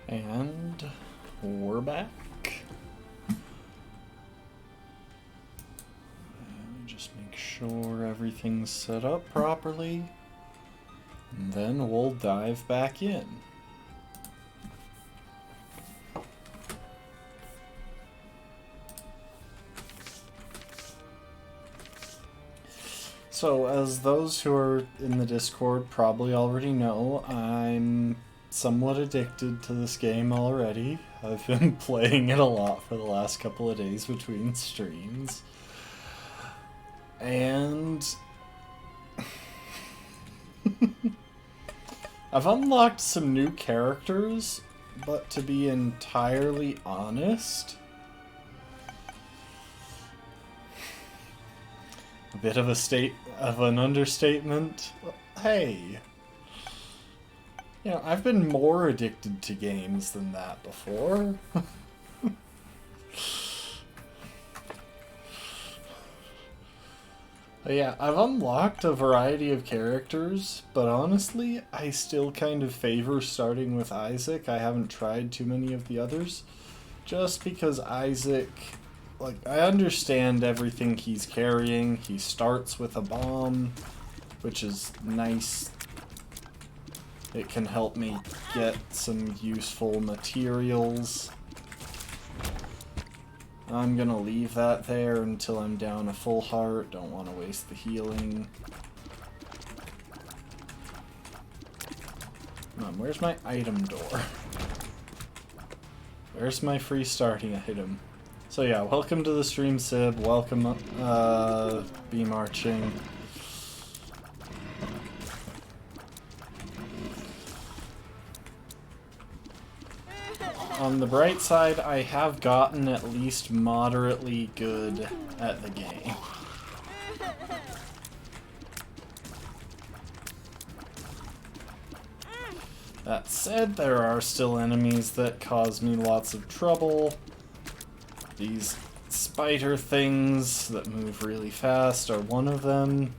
And we're back. Just make sure everything's set up properly, and then we'll dive back in. So, as those who are in the Discord probably already know, I'm somewhat addicted to this game already. I've been playing it a lot for the last couple of days between streams. And I've unlocked some new characters, but to be entirely honest, a bit of an understatement. Hey, you know, I've been more addicted to games than that before. Yeah, I've unlocked a variety of characters, but honestly, I still kind of favor starting with Isaac. I haven't tried too many of the others, just because Isaac, like, I understand everything he's carrying. He starts with a bomb, which is nice. It can help me get some useful materials. I'm gonna leave that there until I'm down a full heart. Don't want to waste the healing. Come on, where's my item door? Where's my free starting item? So yeah, welcome to the stream, Sib. Welcome, Be Marching. On the bright side, I have gotten at least moderately good at the game. That said, there are still enemies that cause me lots of trouble. These spider things that move really fast are one of them.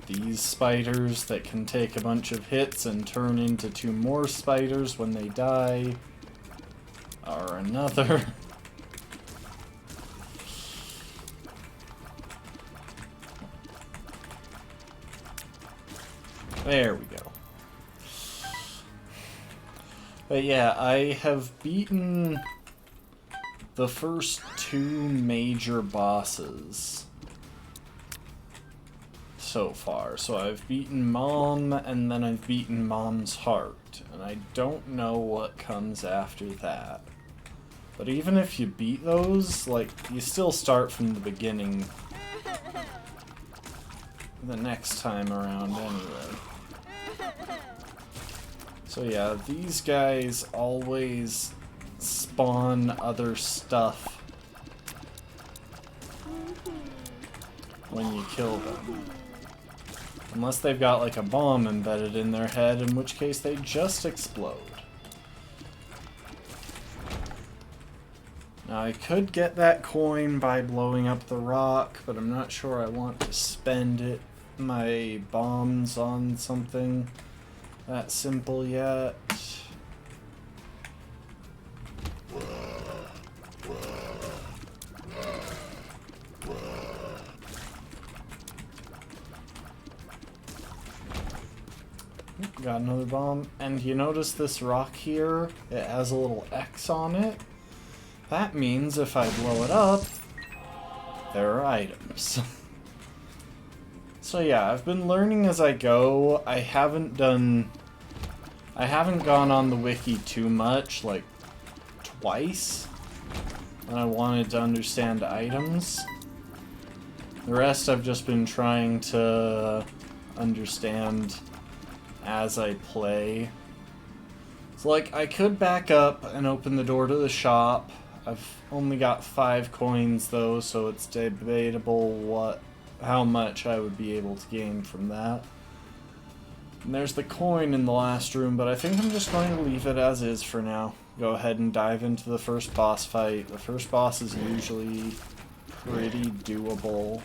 These spiders that can take a bunch of hits and turn into 2 more spiders when they die are another. There we go. But yeah, I have beaten the first 2 major bosses so far. So I've beaten Mom, and then I've beaten Mom's heart, and I don't know what comes after that. But even if you beat those, like, you still start from the beginning the next time around anyway. So yeah, these guys always spawn other stuff when you kill them. Unless they've got like a bomb embedded in their head, in which case they just explode. Now I could get that coin by blowing up the rock, but I'm not sure I want to spend my bombs on something that simple yet. Got another bomb, and you notice this rock here? It has a little X on it. That means if I blow it up, there are items. So yeah, I've been learning as I go. I haven't gone on the wiki too much, like twice, and I wanted to understand items. The rest I've just been trying to understand as I play. So like, I could back up and open the door to the shop. I've only got 5 coins though, so it's debatable how much I would be able to gain from that. And there's the coin in the last room, but I think I'm just going to leave it as is for now. Go ahead and dive into the first boss fight. The first boss is usually pretty doable.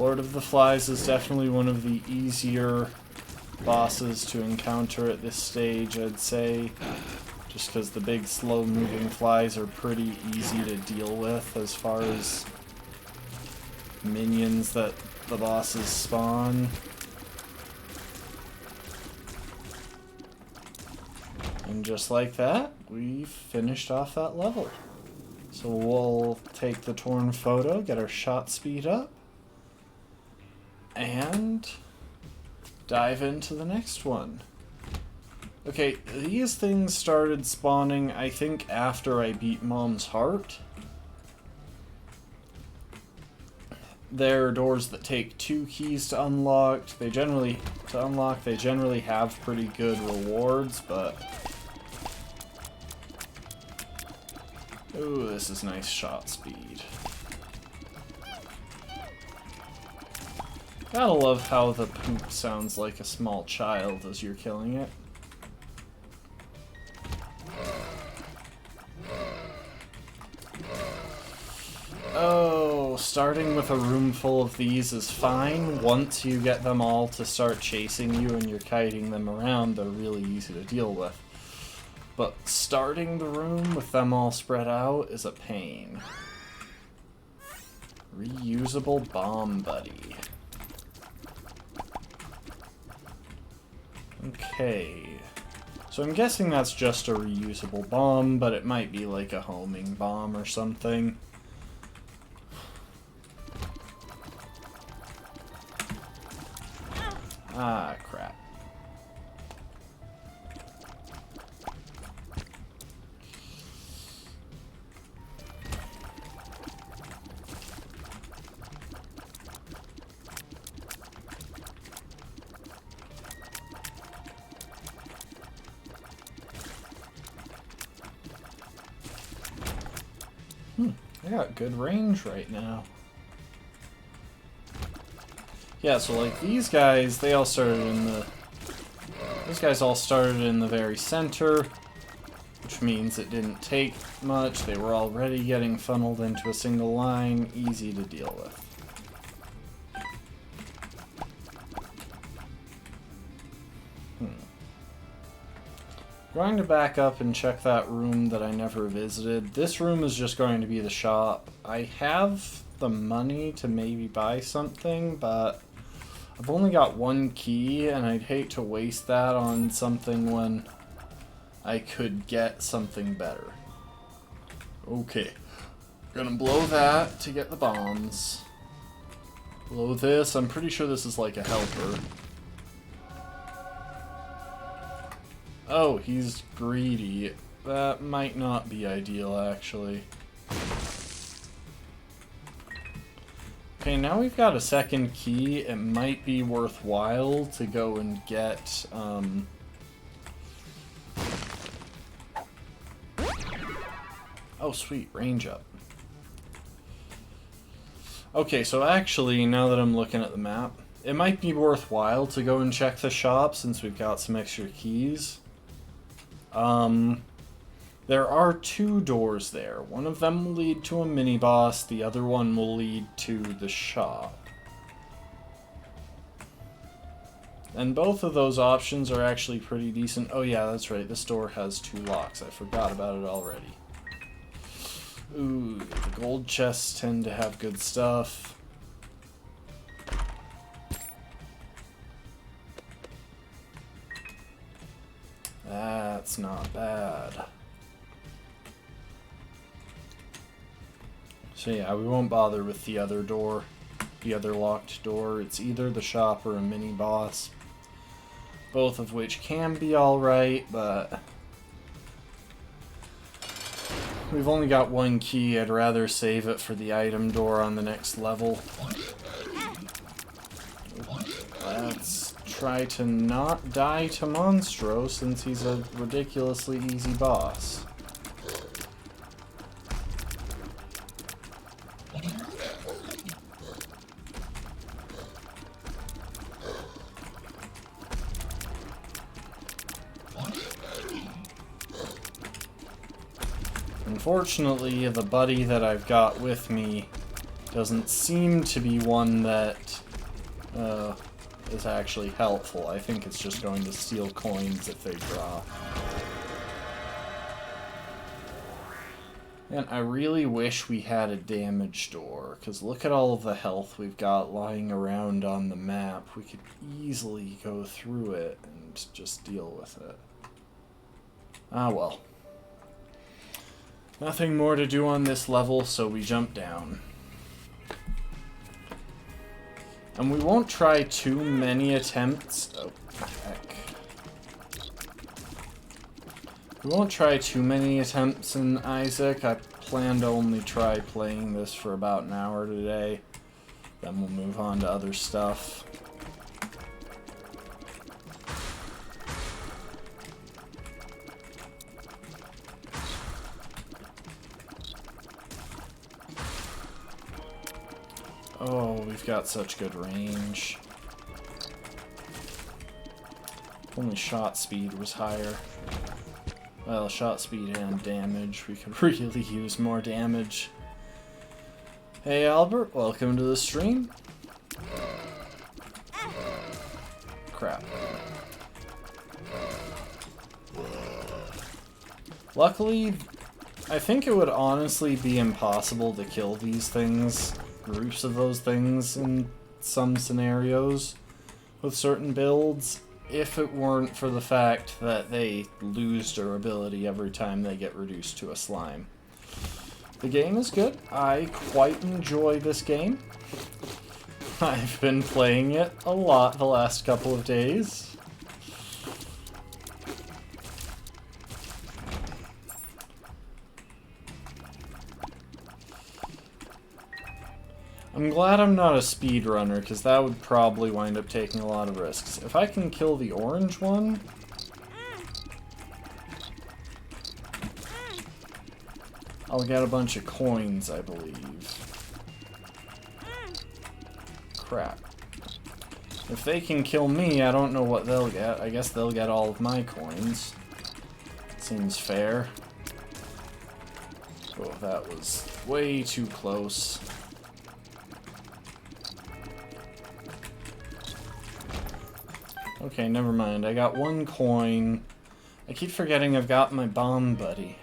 Lord of the Flies is definitely one of the easier bosses to encounter at this stage, I'd say. Just because the big slow-moving flies are pretty easy to deal with as far as minions that the bosses spawn. And just like that, we finished off that level. So we'll take the torn photo, get our shot speed up, and dive into the next one. Okay, these things started spawning, I think, after I beat Mom's Heart. They're doors that take 2 keys to unlock. They generally have pretty good rewards, but... Ooh, this is nice shot speed. Gotta love how the poop sounds like a small child as you're killing it. Oh, starting with a room full of these is fine. Once you get them all to start chasing you and you're kiting them around, they're really easy to deal with. But starting the room with them all spread out is a pain. Reusable bomb buddy. Okay. So I'm guessing that's just a reusable bomb, but it might be like a homing bomb or something. Ah, crap. I got good range right now. Yeah, so like these guys, they all started in the... These guys all started in the very center, which means it didn't take much. They were already getting funneled into a single line, easy to deal with. Going to back up and check that room that I never visited. This room is just going to be the shop. I have the money to maybe buy something, but I've only got 1 key, and I'd hate to waste that on something when I could get something better. Okay. Gonna blow that to get the bombs. Blow this. I'm pretty sure this is like a helper. Oh, he's greedy. That might not be ideal, actually. Okay, now we've got a second key. It might be worthwhile to go and get, Oh, sweet. Range up. Okay, so actually, now that I'm looking at the map, it might be worthwhile to go and check the shop since we've got some extra keys. There are 2 doors there. One of them will lead to a mini-boss, the other one will lead to the shop. And both of those options are actually pretty decent. Oh yeah, that's right, this door has 2 locks. I forgot about it already. Ooh, the gold chests tend to have good stuff. That's not bad. So yeah, we won't bother with the other door, the other locked door. It's either the shop or a mini-boss. Both of which can be alright, but we've only got 1 key. I'd rather save it for the item door on the next level. Let's try to not die to Monstro, since he's a ridiculously easy boss. Unfortunately, the buddy that I've got with me doesn't seem to be one that is actually helpful. I think it's just going to steal coins if they drop. And I really wish we had a damage door, because look at all of the health we've got lying around on the map. We could easily go through it and just deal with it. Ah well. Nothing more to do on this level, so we jump down. And we won't try too many attempts. Oh, heck. We won't try too many attempts in Isaac. I plan to only try playing this for about an hour today. Then we'll move on to other stuff. Oh, we've got such good range. If only shot speed was higher. Well, shot speed and damage. We could really use more damage. Hey Albert, welcome to the stream. Crap. Luckily, I think it would honestly be impossible to kill these things, groups of those things, in some scenarios with certain builds, if it weren't for the fact that they lose durability every time they get reduced to a slime. The game is good. I quite enjoy this game. I've been playing it a lot the last couple of days. I'm glad I'm not a speedrunner, because that would probably wind up taking a lot of risks. If I can kill the orange one... I'll get a bunch of coins, I believe. Crap. If they can kill me, I don't know what they'll get. I guess they'll get all of my coins. Seems fair. Oh, that was way too close. Okay, never mind. I got one coin. I keep forgetting I've got my bomb buddy.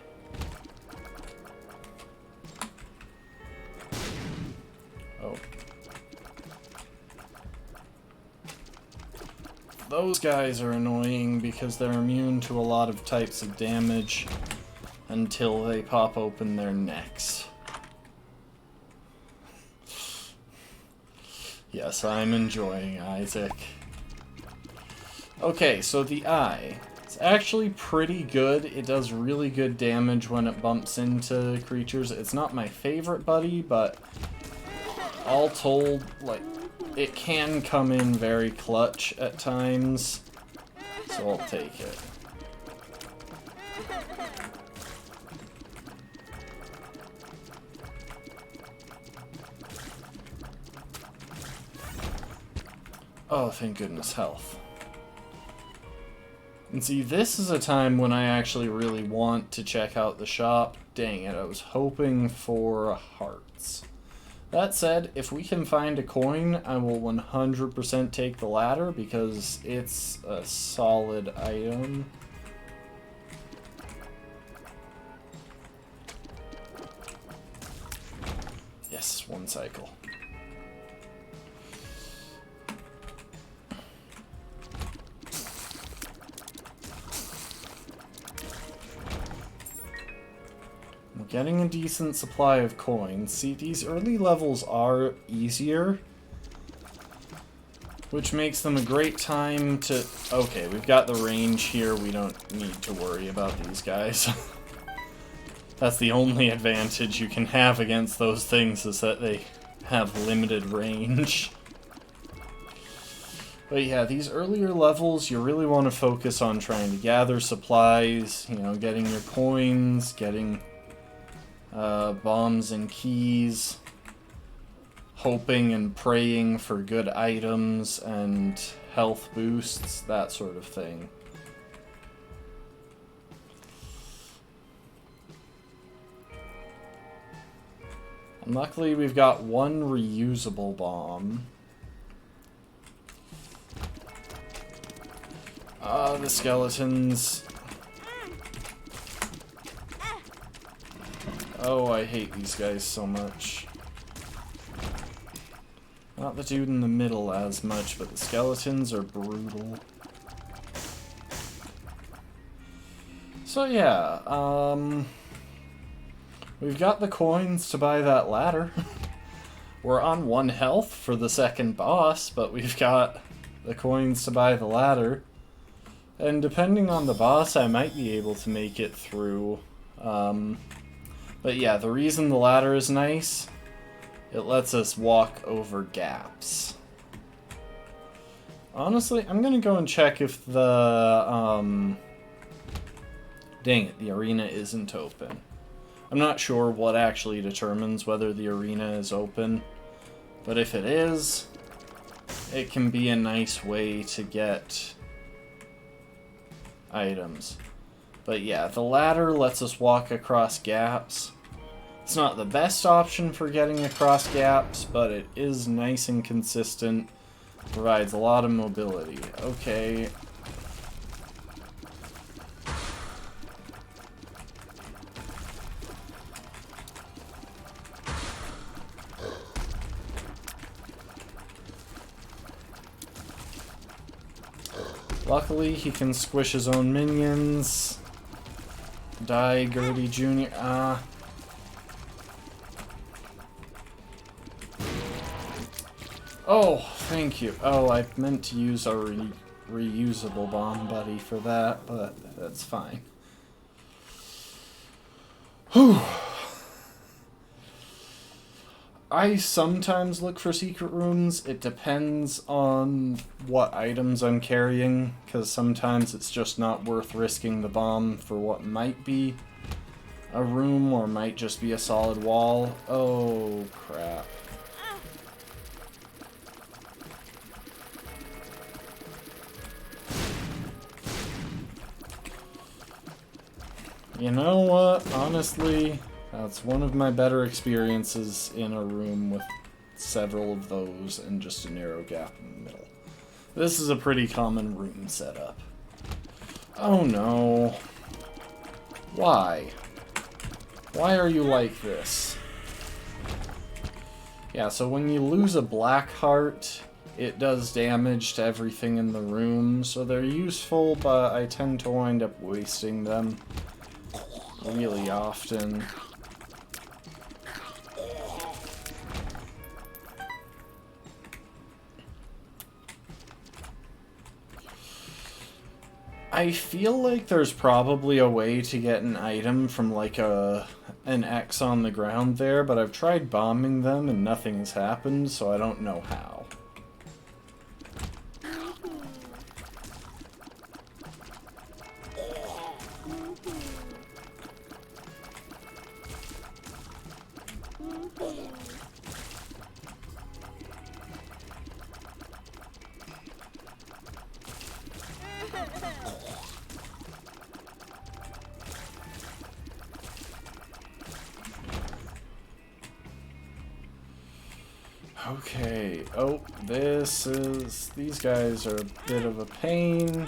Oh. Those guys are annoying because they're immune to a lot of types of damage until they pop open their necks. Yes, I'm enjoying Isaac. Okay, so the eye. It's actually pretty good. It does really good damage when it bumps into creatures. It's not my favorite buddy, but all told, like, it can come in very clutch at times, so I'll take it. Oh, thank goodness, health. And see, this is a time when I actually really want to check out the shop. Dang it, I was hoping for hearts. That said, if we can find a coin, I will 100% take the ladder because it's a solid item. Yes, one cycle. Getting a decent supply of coins. See, these early levels are easier, which makes them a great time to... Okay, we've got the range here. We don't need to worry about these guys. That's the only advantage you can have against those things, is that they have limited range. But yeah, these earlier levels, you really want to focus on trying to gather supplies, you know, getting your coins, getting... bombs and keys, hoping and praying for good items and health boosts, that sort of thing. Luckily, we've got one reusable bomb. The skeletons. Oh, I hate these guys so much. Not the dude in the middle as much, but the skeletons are brutal. So yeah, we've got the coins to buy that ladder. We're on 1 health for the second boss, but we've got the coins to buy the ladder. And depending on the boss, I might be able to make it through. But yeah, the reason the ladder is nice, it lets us walk over gaps. Honestly, I'm gonna go and check if the, dang it, the arena isn't open. I'm not sure what actually determines whether the arena is open, but if it is, it can be a nice way to get items. But yeah, the ladder lets us walk across gaps. It's not the best option for getting across gaps, but it is nice and consistent. Provides a lot of mobility. Okay. Luckily, he can squish his own minions. Die, Gertie Jr. Oh, thank you. Oh, I meant to use our reusable bomb buddy for that, but that's fine. Whew. I sometimes look for secret rooms. It depends on what items I'm carrying, because sometimes it's just not worth risking the bomb for what might be a room or might just be a solid wall. Oh, crap. You know what? Honestly, that's one of my better experiences in a room with several of those and just a narrow gap in the middle. This is a pretty common room setup. Oh no. Why? Why are you like this? Yeah, so when you lose a black heart, it does damage to everything in the room, so they're useful, but I tend to wind up wasting them really often. I feel like there's probably a way to get an item from like an X on the ground there, but I've tried bombing them and nothing's happened, so I don't know how. Okay, oh, these guys are a bit of a pain.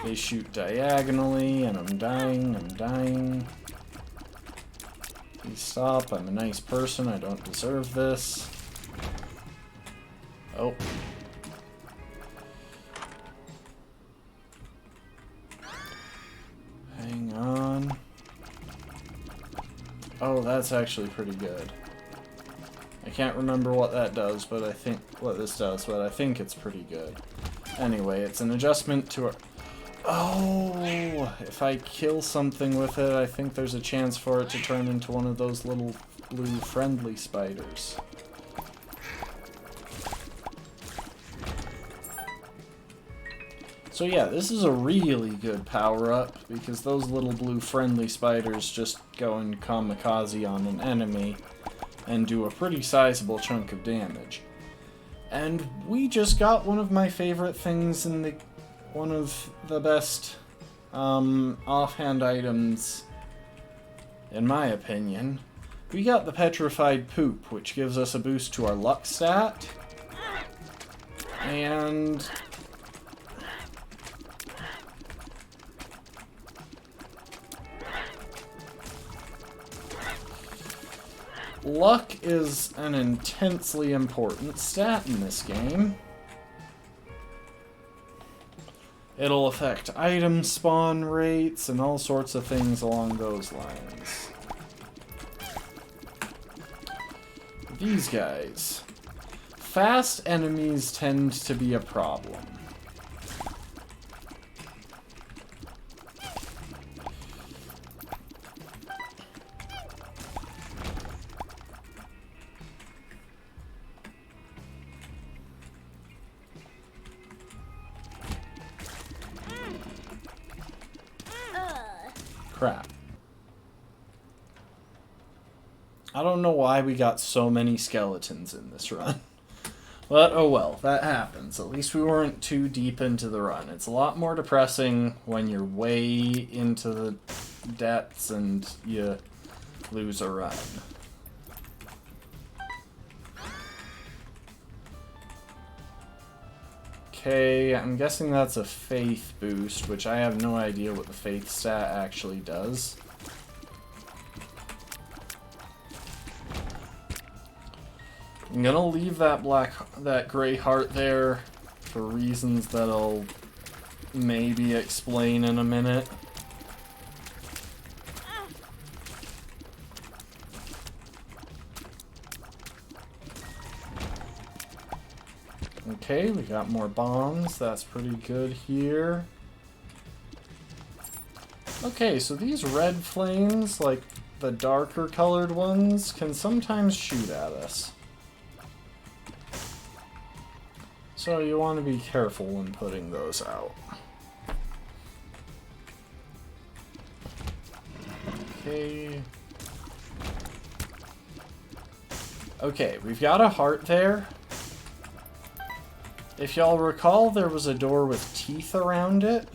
They shoot diagonally, and I'm dying. Please stop, I'm a nice person, I don't deserve this. Oh. Hang on. Oh, that's actually pretty good. I can't remember what that does, but I think what this does, but I think it's pretty good. Anyway, it's an adjustment to our... Oh! If I kill something with it, I think there's a chance for it to turn into one of those little blue friendly spiders. So yeah, this is a really good power-up, because those little blue friendly spiders just go and kamikaze on an enemy and do a pretty sizable chunk of damage. And we just got one of my favorite things in one of the best offhand items, in my opinion. We got the Petrified Poop, which gives us a boost to our luck stat. And luck is an intensely important stat in this game. It'll affect item spawn rates and all sorts of things along those lines. These guys. Fast enemies tend to be a problem. Crap. I don't know why we got so many skeletons in this run. But, oh well, that happens. At least we weren't too deep into the run. It's a lot more depressing when you're way into the depths and you lose a run. Okay, I'm guessing that's a faith boost, which I have no idea what the faith stat actually does. I'm gonna leave that gray heart there for reasons that I'll maybe explain in a minute. Okay, we got more bombs. That's pretty good here. Okay, so these red flames, like the darker colored ones, can sometimes shoot at us. So you want to be careful when putting those out. Okay. Okay, we've got a heart there. If y'all recall, there was a door with teeth around it.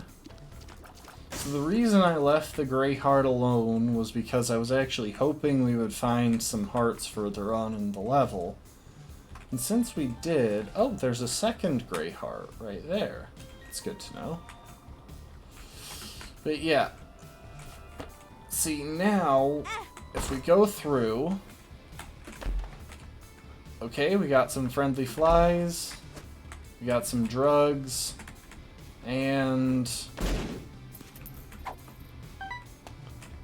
So the reason I left the gray heart alone was because I was actually hoping we would find some hearts further on in the level. And since we did... Oh, there's a second gray heart right there. It's good to know. But yeah. See, now, if we go through... Okay, we got some friendly flies. We got some drugs. And...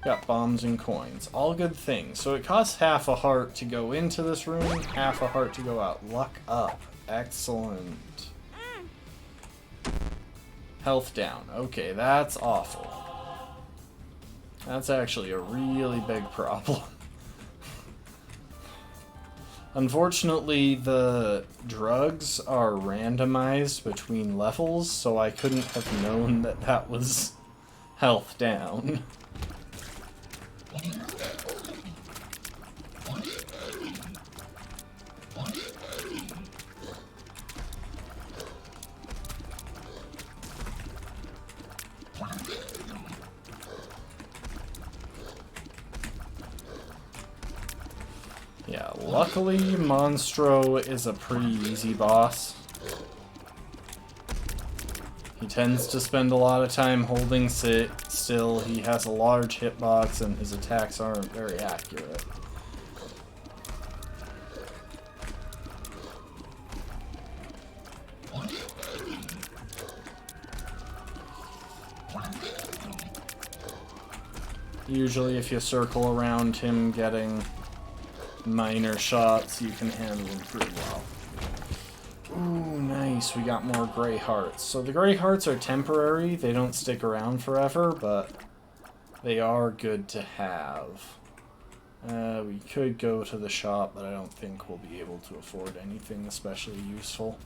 got bombs and coins. All good things. So it costs half a heart to go into this room, half a heart to go out. Luck up. Excellent. Health down. Okay, that's awful. That's actually a really big problem. Unfortunately, the drugs are randomized between levels, so I couldn't have known that that was health down. Yeah, luckily Monstro is a pretty easy boss. He tends to spend a lot of time holding still. He has a large hitbox and his attacks aren't very accurate. Usually if you circle around him getting minor shots, you can handle them pretty well. Ooh, nice. We got more gray hearts. So the gray hearts are temporary. They don't stick around forever, but they are good to have. We could go to the shop, but I don't think we'll be able to afford anything especially useful.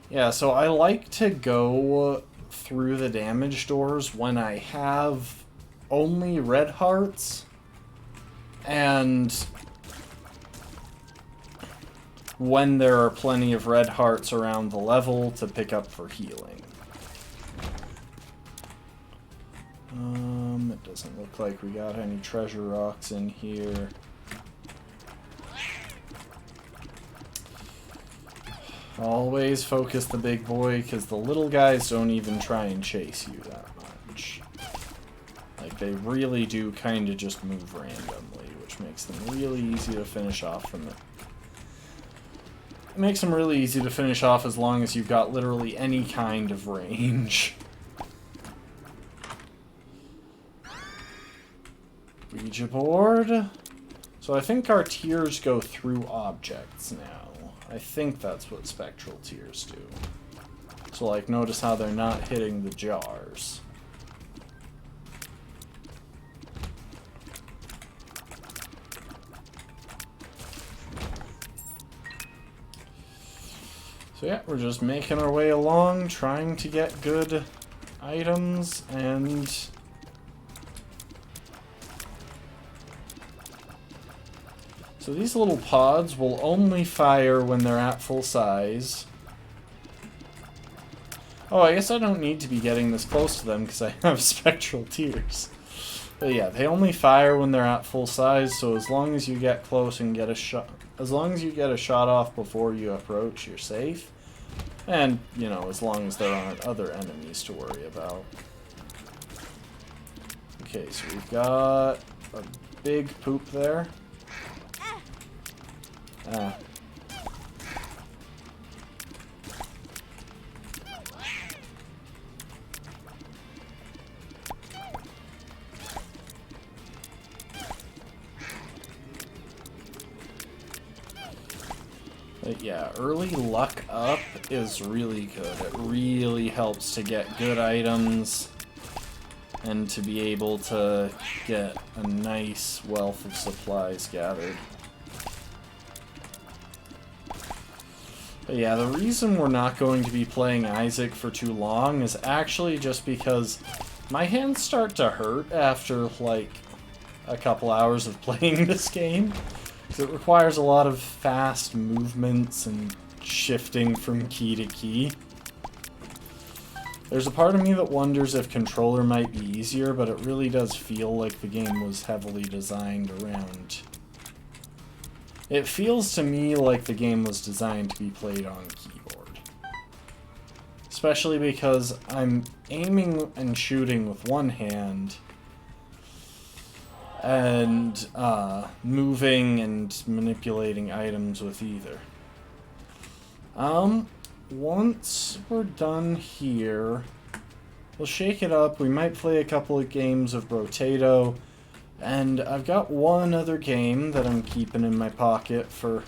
Yeah, so I like to go through the damage doors when I have only red hearts and when there are plenty of red hearts around the level to pick up for healing. It doesn't look like we got any treasure rocks in here. Always focus the big boy, because the little guys don't even try and chase you that much. Like, they really do kind of just move randomly, which makes them really easy to finish off from it. It makes them really easy to finish off as long as you've got literally any kind of range. Ouija board. So I think our tears go through objects now. I think that's what spectral tears do. So, like, notice how they're not hitting the jars. So yeah, we're just making our way along, trying to get good items, and so these little pods will only fire when they're at full size. Oh, I guess I don't need to be getting this close to them because I have spectral tears. But yeah, they only fire when they're at full size, so as long as you get close and get a shot, as long as you get a shot off before you approach, you're safe. And, you know, as long as there aren't other enemies to worry about. Okay, so we've got a big poop there. Ah. But yeah, early luck up is really good. It really helps to get good items and to be able to get a nice wealth of supplies gathered. But yeah, the reason we're not going to be playing Isaac for too long is actually just because my hands start to hurt after, like, a couple hours of playing this game. Because it requires a lot of fast movements and shifting from key to key. There's a part of me that wonders if controller might be easier, but it really does feel like the game was heavily designed around. It feels to me like the game was designed to be played on keyboard. Especially because I'm aiming and shooting with one hand, and moving and manipulating items with either. Once we're done here, we'll shake it up. We might play a couple of games of Brotato, and I've got one other game that I'm keeping in my pocket for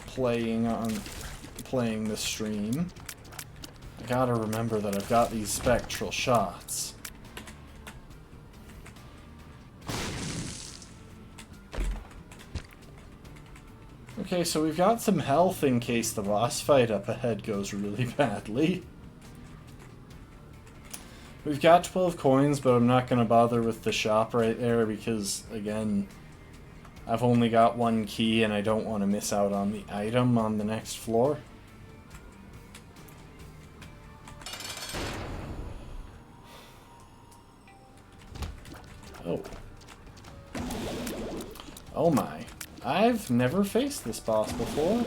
playing the stream. I gotta remember that I've got these spectral shots. Okay, so we've got some health in case the boss fight up ahead goes really badly. We've got 12 coins, but I'm not gonna bother with the shop right there because, again, I've only got one key and I don't want to miss out on the item on the next floor. Oh. Oh my. I've never faced this boss before.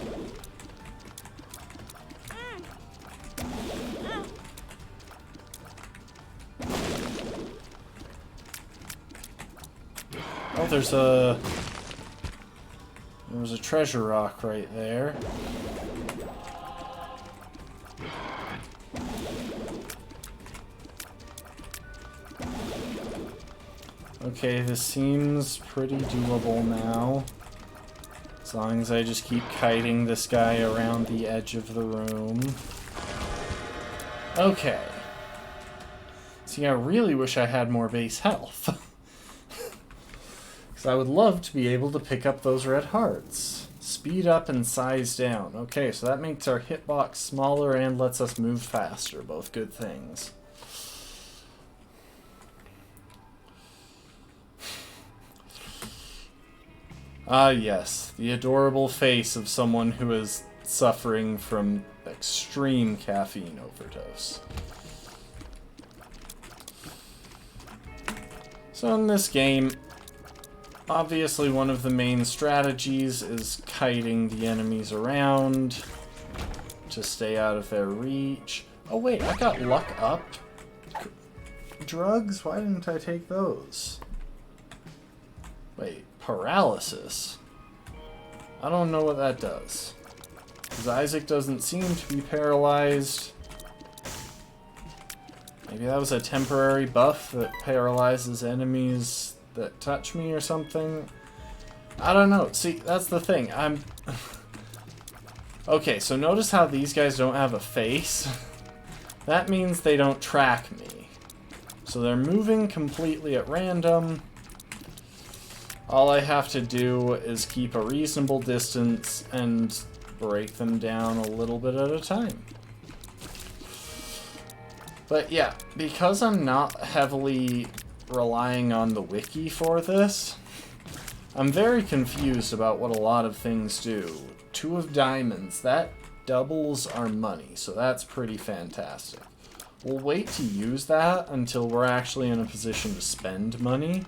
Oh, there's a treasure rock right there. Okay, this seems pretty doable now. As long as I just keep kiting this guy around the edge of the room. Okay. See, I really wish I had more base health. Because I would love to be able to pick up those red hearts. Speed up and size down. Okay, so that makes our hitbox smaller and lets us move faster. Both good things. Ah, yes. The adorable face of someone who is suffering from extreme caffeine overdose. So in this game, obviously one of the main strategies is kiting the enemies around to stay out of their reach. Oh wait, I got luck up. Drugs? Why didn't I take those? Wait, paralysis? I don't know what that does. Because Isaac doesn't seem to be paralyzed. Maybe that was a temporary buff that paralyzes enemies that touch me or something. I don't know. See, that's the thing. Okay, so notice how these guys don't have a face? That means they don't track me. So they're moving completely at random. All I have to do is keep a reasonable distance and break them down a little bit at a time. But yeah, because I'm not heavily relying on the wiki for this, I'm very confused about what a lot of things do. 2 of diamonds, that doubles our money, so that's pretty fantastic. We'll wait to use that until we're actually in a position to spend money.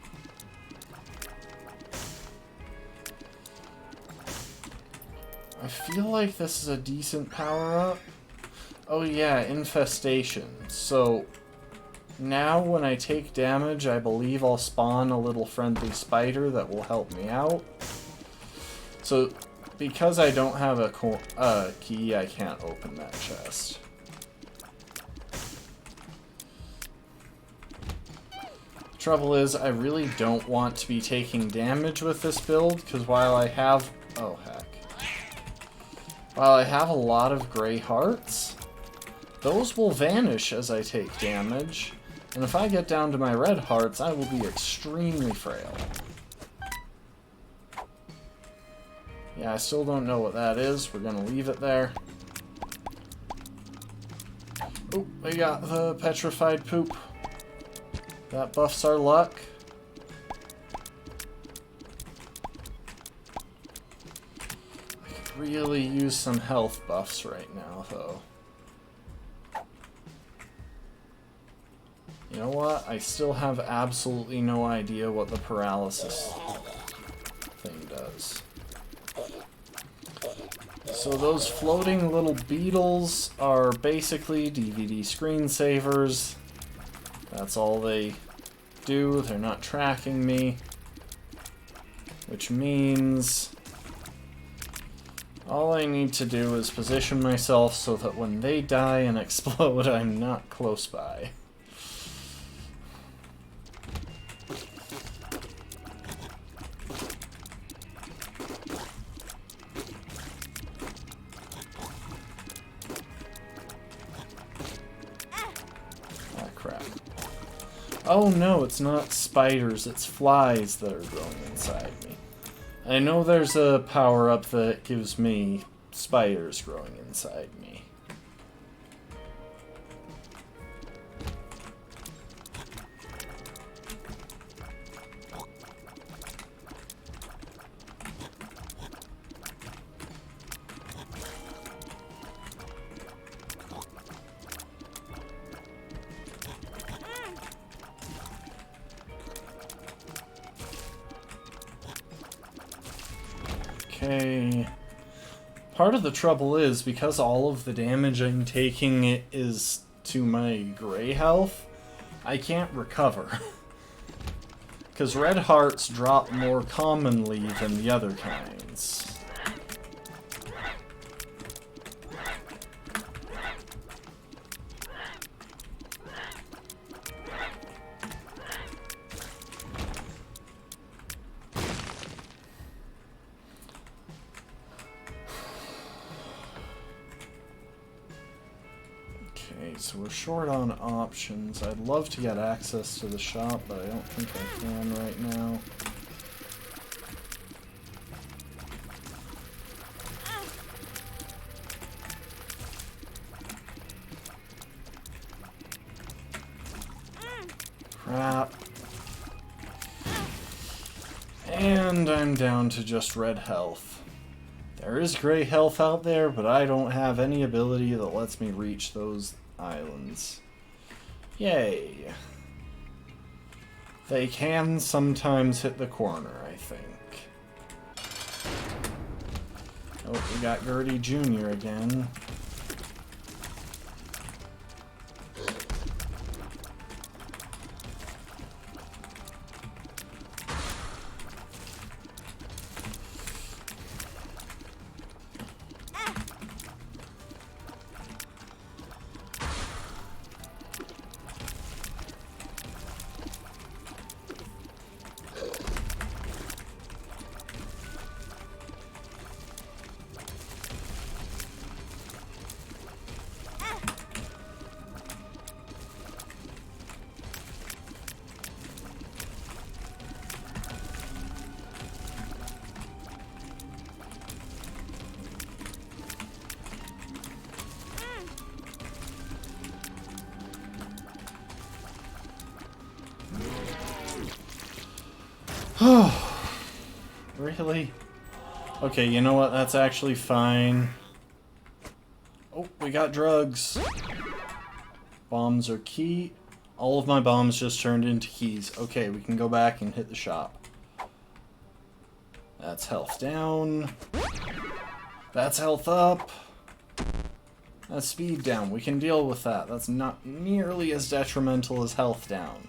I feel like this is a decent power-up. Oh yeah, infestation. So now when I take damage, I believe I'll spawn a little friendly spider that will help me out. So because I don't have a key, I can't open that chest. The trouble is, I really don't want to be taking damage with this build, because while I have... oh heck. While I have a lot of gray hearts, those will vanish as I take damage, and if I get down to my red hearts, I will be extremely frail. Yeah, I still don't know what that is. We're gonna leave it there. Oh, we got the petrified poop. That buffs our luck. I could really use some health buffs right now, though. You know what? I still have absolutely no idea what the paralysis thing does. So those floating little beetles are basically DVD screensavers. That's all they do. They're not tracking me. Which means all I need to do is position myself so that when they die and explode, I'm not close by. Oh no, it's not spiders, it's flies that are growing inside me. I know there's a power-up that gives me spiders growing inside me. Okay. Part of the trouble is, because all of the damage I'm taking is to my gray health, I can't recover. Because red hearts drop more commonly than the other kinds. So we're short on options. I'd love to get access to the shop, but I don't think I can right now. Crap. And I'm down to just red health. There is gray health out there, but I don't have any ability that lets me reach those islands. Yay. They can sometimes hit the corner, I think. Oh, we got Gertie Jr. again. Oh, really? Okay, you know what? That's actually fine. Oh, we got drugs. Bombs are key. All of my bombs just turned into keys. Okay, we can go back and hit the shop. That's health down. That's health up. That's speed down. We can deal with that. That's not nearly as detrimental as health down.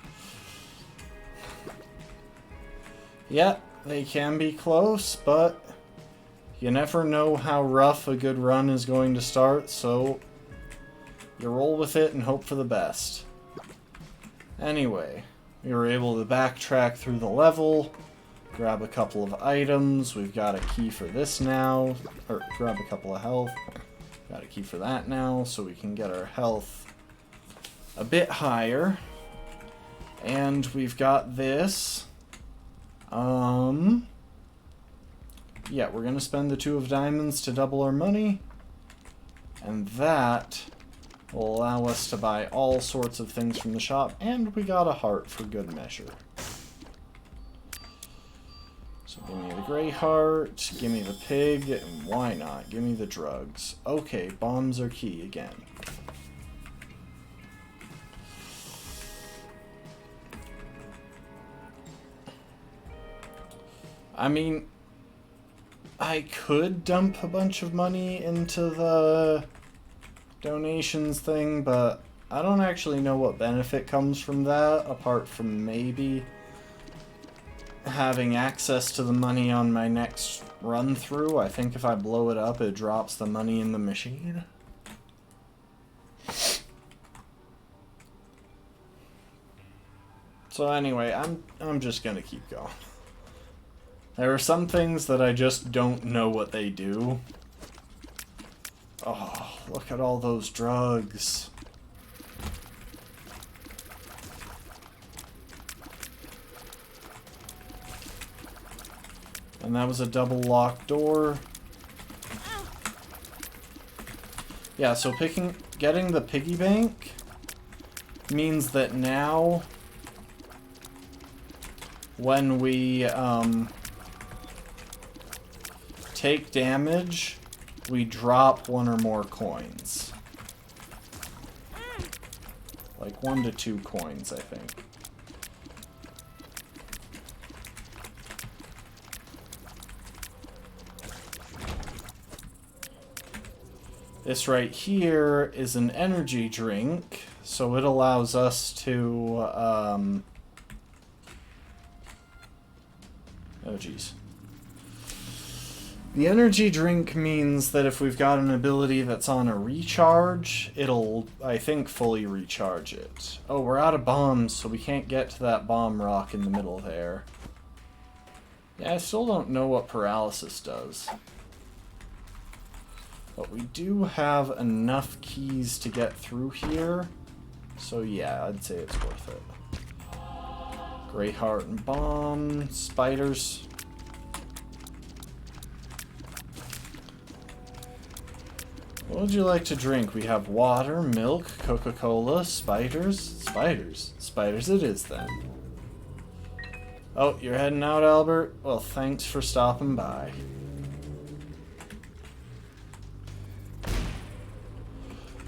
Yeah, they can be close, but you never know how rough a good run is going to start, so you roll with it and hope for the best. Anyway, we were able to backtrack through the level, grab a couple of items. We've got a key for this now, or grab a couple of health. Got a key for that now, so we can get our health a bit higher. And we've got this. Yeah, we're gonna spend the 2 of diamonds to double our money, and that will allow us to buy all sorts of things from the shop, and we got a heart for good measure. So give me the gray heart, give me the pig, and why not? Give me the drugs. Okay, bombs are key again. I mean, I could dump a bunch of money into the donations thing, but I don't actually know what benefit comes from that, apart from maybe having access to the money on my next run through. I think if I blow it up, it drops the money in the machine. So anyway, I'm just gonna keep going. There are some things that I just don't know what they do. Oh, look at all those drugs. And that was a double locked door. Yeah, so getting the piggy bank means that now when we take damage, we drop 1 or more coins. Like 1 to 2 coins, I think. This right here is an energy drink, so it allows us to, oh geez. The energy drink means that if we've got an ability that's on a recharge, it'll, I think, fully recharge it. Oh, we're out of bombs, so we can't get to that bomb rock in the middle there. Yeah, I still don't know what paralysis does. But we do have enough keys to get through here, so yeah, I'd say it's worth it. Gray heart and bomb, spiders. What would you like to drink? We have water, milk, Coca-Cola, spiders. Spiders. Spiders it is then. Oh, you're heading out, Albert? Well, thanks for stopping by.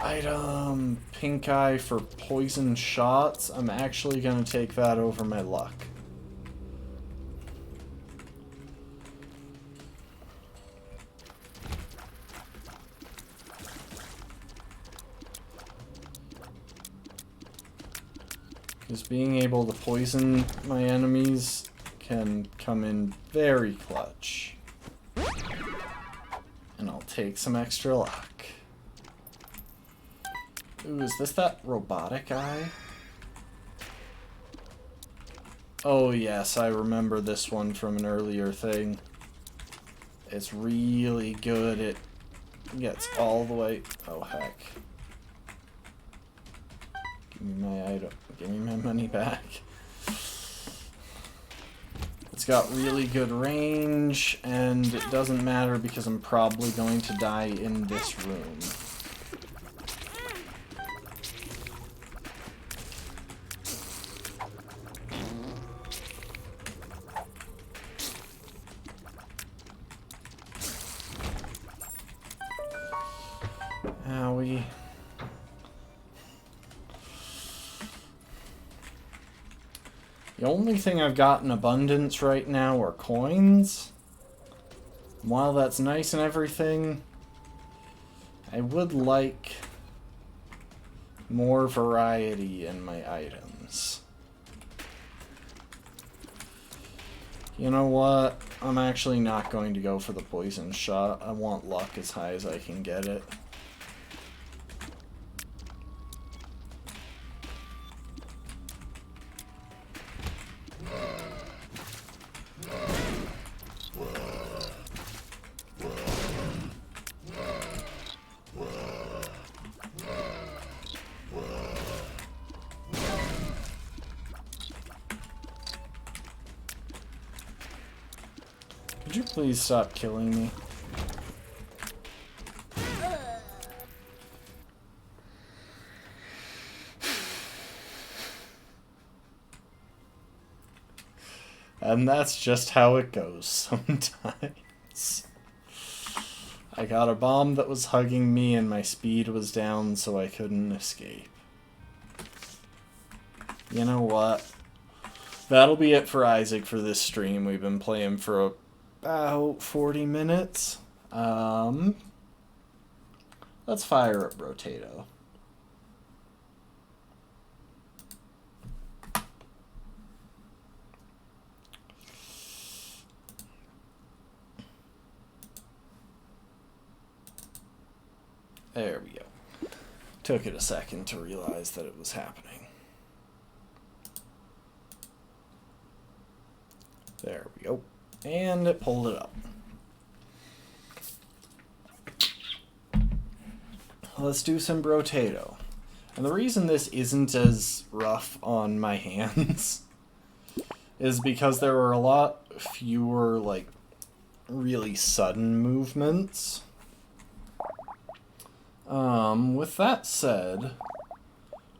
item, pink eye for poison shots. I'm actually going to take that over my luck. Because being able to poison my enemies can come in very clutch. And I'll take some extra luck. Ooh, is this that robotic eye? Oh yes, I remember this one from an earlier thing. It's really good. It gets all the way... Oh heck. Give me my item. Give me my money back. It's got really good range, and it doesn't matter because I'm probably going to die in this room. Owie. The only thing I've got in abundance right now are coins. While that's nice and everything, I would like more variety in my items. You know what? I'm actually not going to go for the poison shot. I want luck as high as I can get it. Could you please stop killing me? And that's just how it goes sometimes. I got a bomb that was hugging me and my speed was down, so I couldn't escape. You know what? That'll be it for Isaac for this stream. We've been playing for about 40 minutes. Let's fire up Brotato. There we go. Took it a second to realize that it was happening. There we go. And it pulled it up. Let's do some Brotato. And the reason this isn't as rough on my hands is because there are a lot fewer, like, really sudden movements. With that said,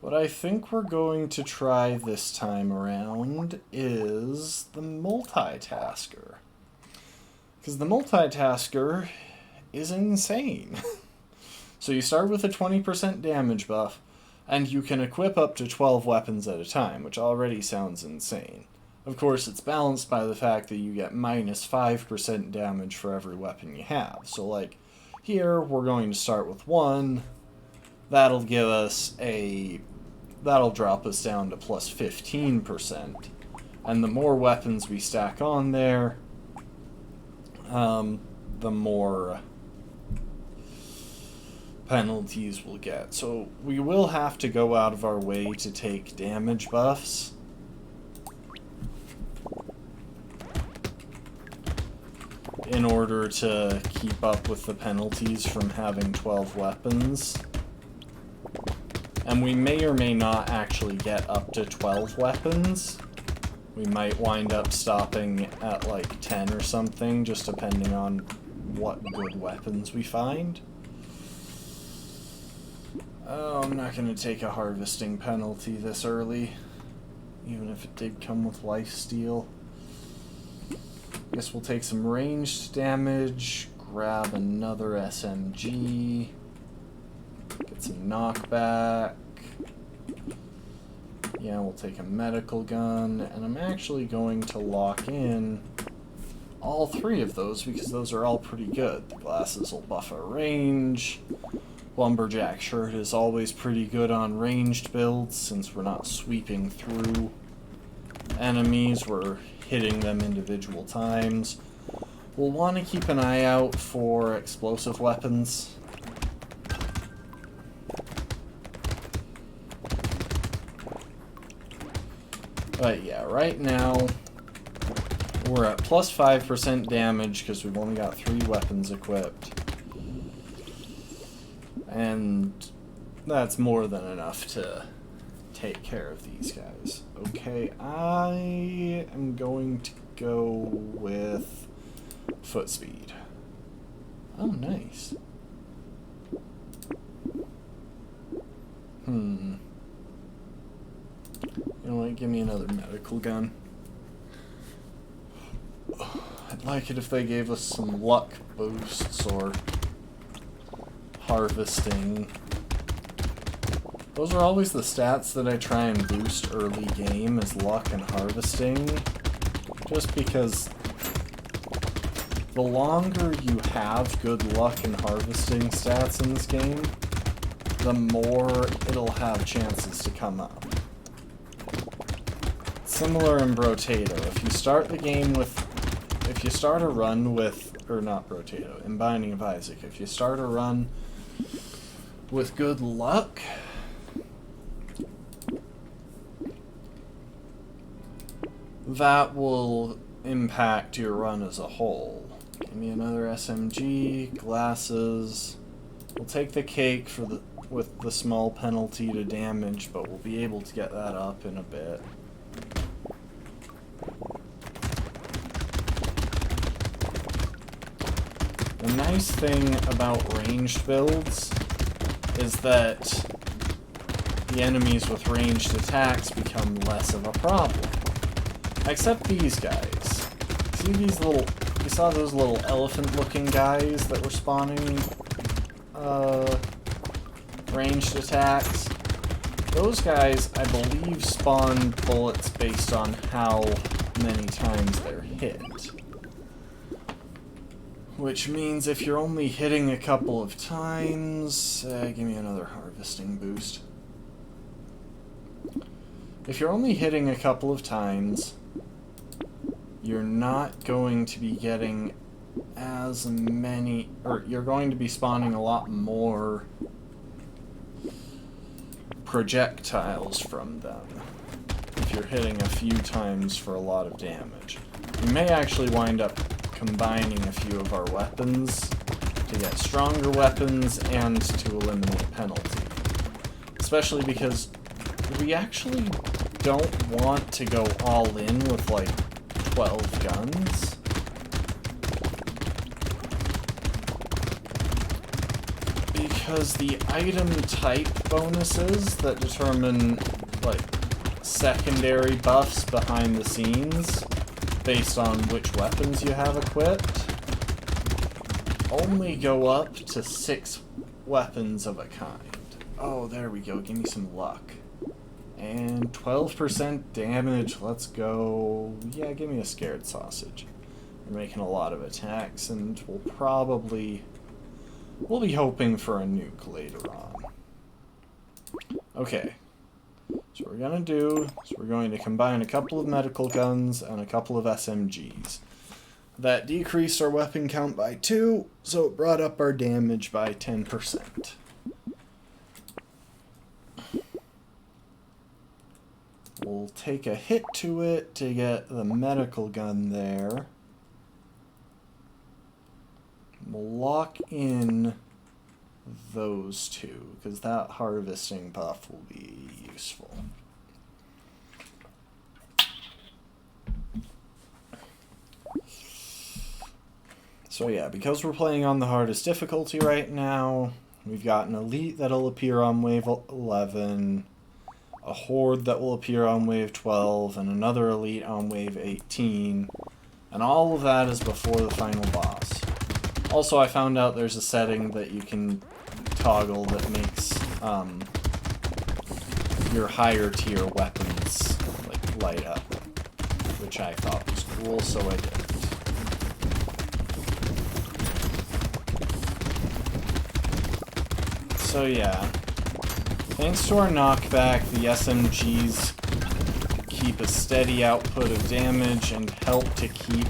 what I think we're going to try this time around is the multitasker. Because the multitasker is insane. So you start with a 20% damage buff, and you can equip up to 12 weapons at a time, which already sounds insane. Of course, it's balanced by the fact that you get minus 5% damage for every weapon you have. So, like, here, we're going to start with 1. That'll give us a... That'll drop us down to plus 15%. And the more weapons we stack on there, the more penalties we'll get. So we will have to go out of our way to take damage buffs. In order to keep up with the penalties from having 12 weapons. And we may or may not actually get up to 12 weapons. We might wind up stopping at like 10 or something, just depending on what good weapons we find. Oh, I'm not going to take a harvesting penalty this early, even if it did come with lifesteal. Guess we'll take some ranged damage, grab another SMG, get get some knockback. Yeah, we'll take a medical gun, and I'm actually going to lock in all 3 of those because those are all pretty good. The glasses will buff our range. Lumberjack shirt is always pretty good on ranged builds since we're not sweeping through enemies, we're hitting them individual times. We'll want to keep an eye out for explosive weapons. But yeah, right now we're at plus 5% damage because we've only got 3 weapons equipped. And that's more than enough to take care of these guys. Okay, I am going to go with foot speed. Oh, nice. You know what, give me another medical gun. I'd like it if they gave us some luck boosts or harvesting. Those are always the stats that I try and boost early game, is luck and harvesting. Just because the longer you have good luck and harvesting stats in this game, the more it'll have chances to come up. Similar in Brotato. If you start the game with... If you start a run with... Or not Brotato, in Binding of Isaac. If you start a run with good luck, that will impact your run as a whole. Give me another SMG, glasses. We'll take the cake for the with the small penalty to damage, but we'll be able to get that up in a bit. The nice thing about ranged builds is that the enemies with ranged attacks become less of a problem. Except these guys. See these little... You saw those little elephant-looking guys that were spawning ranged attacks? Those guys, I believe, spawn bullets based on how many times they're hit. Which means if you're only hitting a couple of times... give me another harvesting boost. If you're only hitting a couple of times, you're not going to be getting as many... Or you're going to be spawning a lot more projectiles from them if you're hitting a few times for a lot of damage. You may actually wind up combining a few of our weapons to get stronger weapons and to eliminate penalty. Especially because we actually don't want to go all in with like 12 guns. Because the item type bonuses that determine like secondary buffs behind the scenes based on which weapons you have equipped only go up to 6 weapons of a kind. Oh, there we go. Give me some luck. And 12% damage. Let's go. Yeah, give me a scared sausage. We're making a lot of attacks, and we'll be hoping for a nuke later on. Okay. So what we're going to do is we're going to combine a couple of medical guns and a couple of SMGs. That decreased our weapon count by 2, so it brought up our damage by 10%. We'll take a hit to it to get the medical gun there. We'll lock in those two, because that harvesting buff will be useful. So yeah, because we're playing on the hardest difficulty right now, we've got an elite that'll appear on wave 11, a horde that will appear on wave 12, and another elite on wave 18, and all of that is before the final boss. Also, I found out there's a setting that you can toggle that makes your higher tier weapons like light up, which I thought was cool, so I did. So yeah, thanks to our knockback, the SMGs keep a steady output of damage and help to keep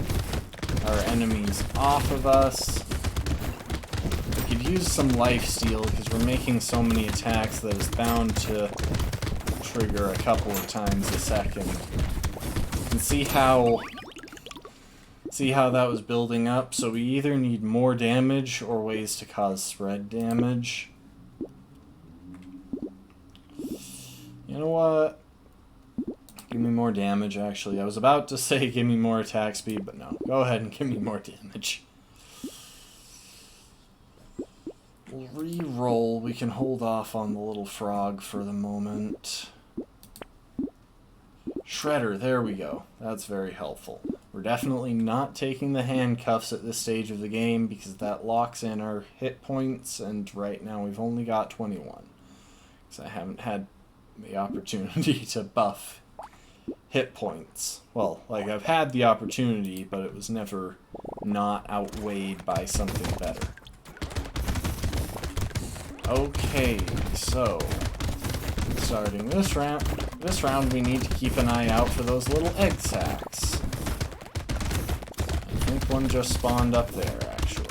our enemies off of us. We could use some lifesteal because we're making so many attacks that it's bound to trigger a couple of times a second. And see how that was building up? So we either need more damage or ways to cause spread damage. You know what? Give me more damage, actually. I was about to say give me more attack speed, but no. Go ahead and give me more damage. We'll re-roll. We can hold off on the little frog for the moment. Shredder, there we go. That's very helpful. We're definitely not taking the handcuffs at this stage of the game because that locks in our hit points, and right now we've only got 21. Because I haven't had the opportunity to buff hit points. Well, like, I've had the opportunity, but it was never not outweighed by something better. Okay, so starting this round we need to keep an eye out for those little egg sacs. I think one just spawned up there, actually.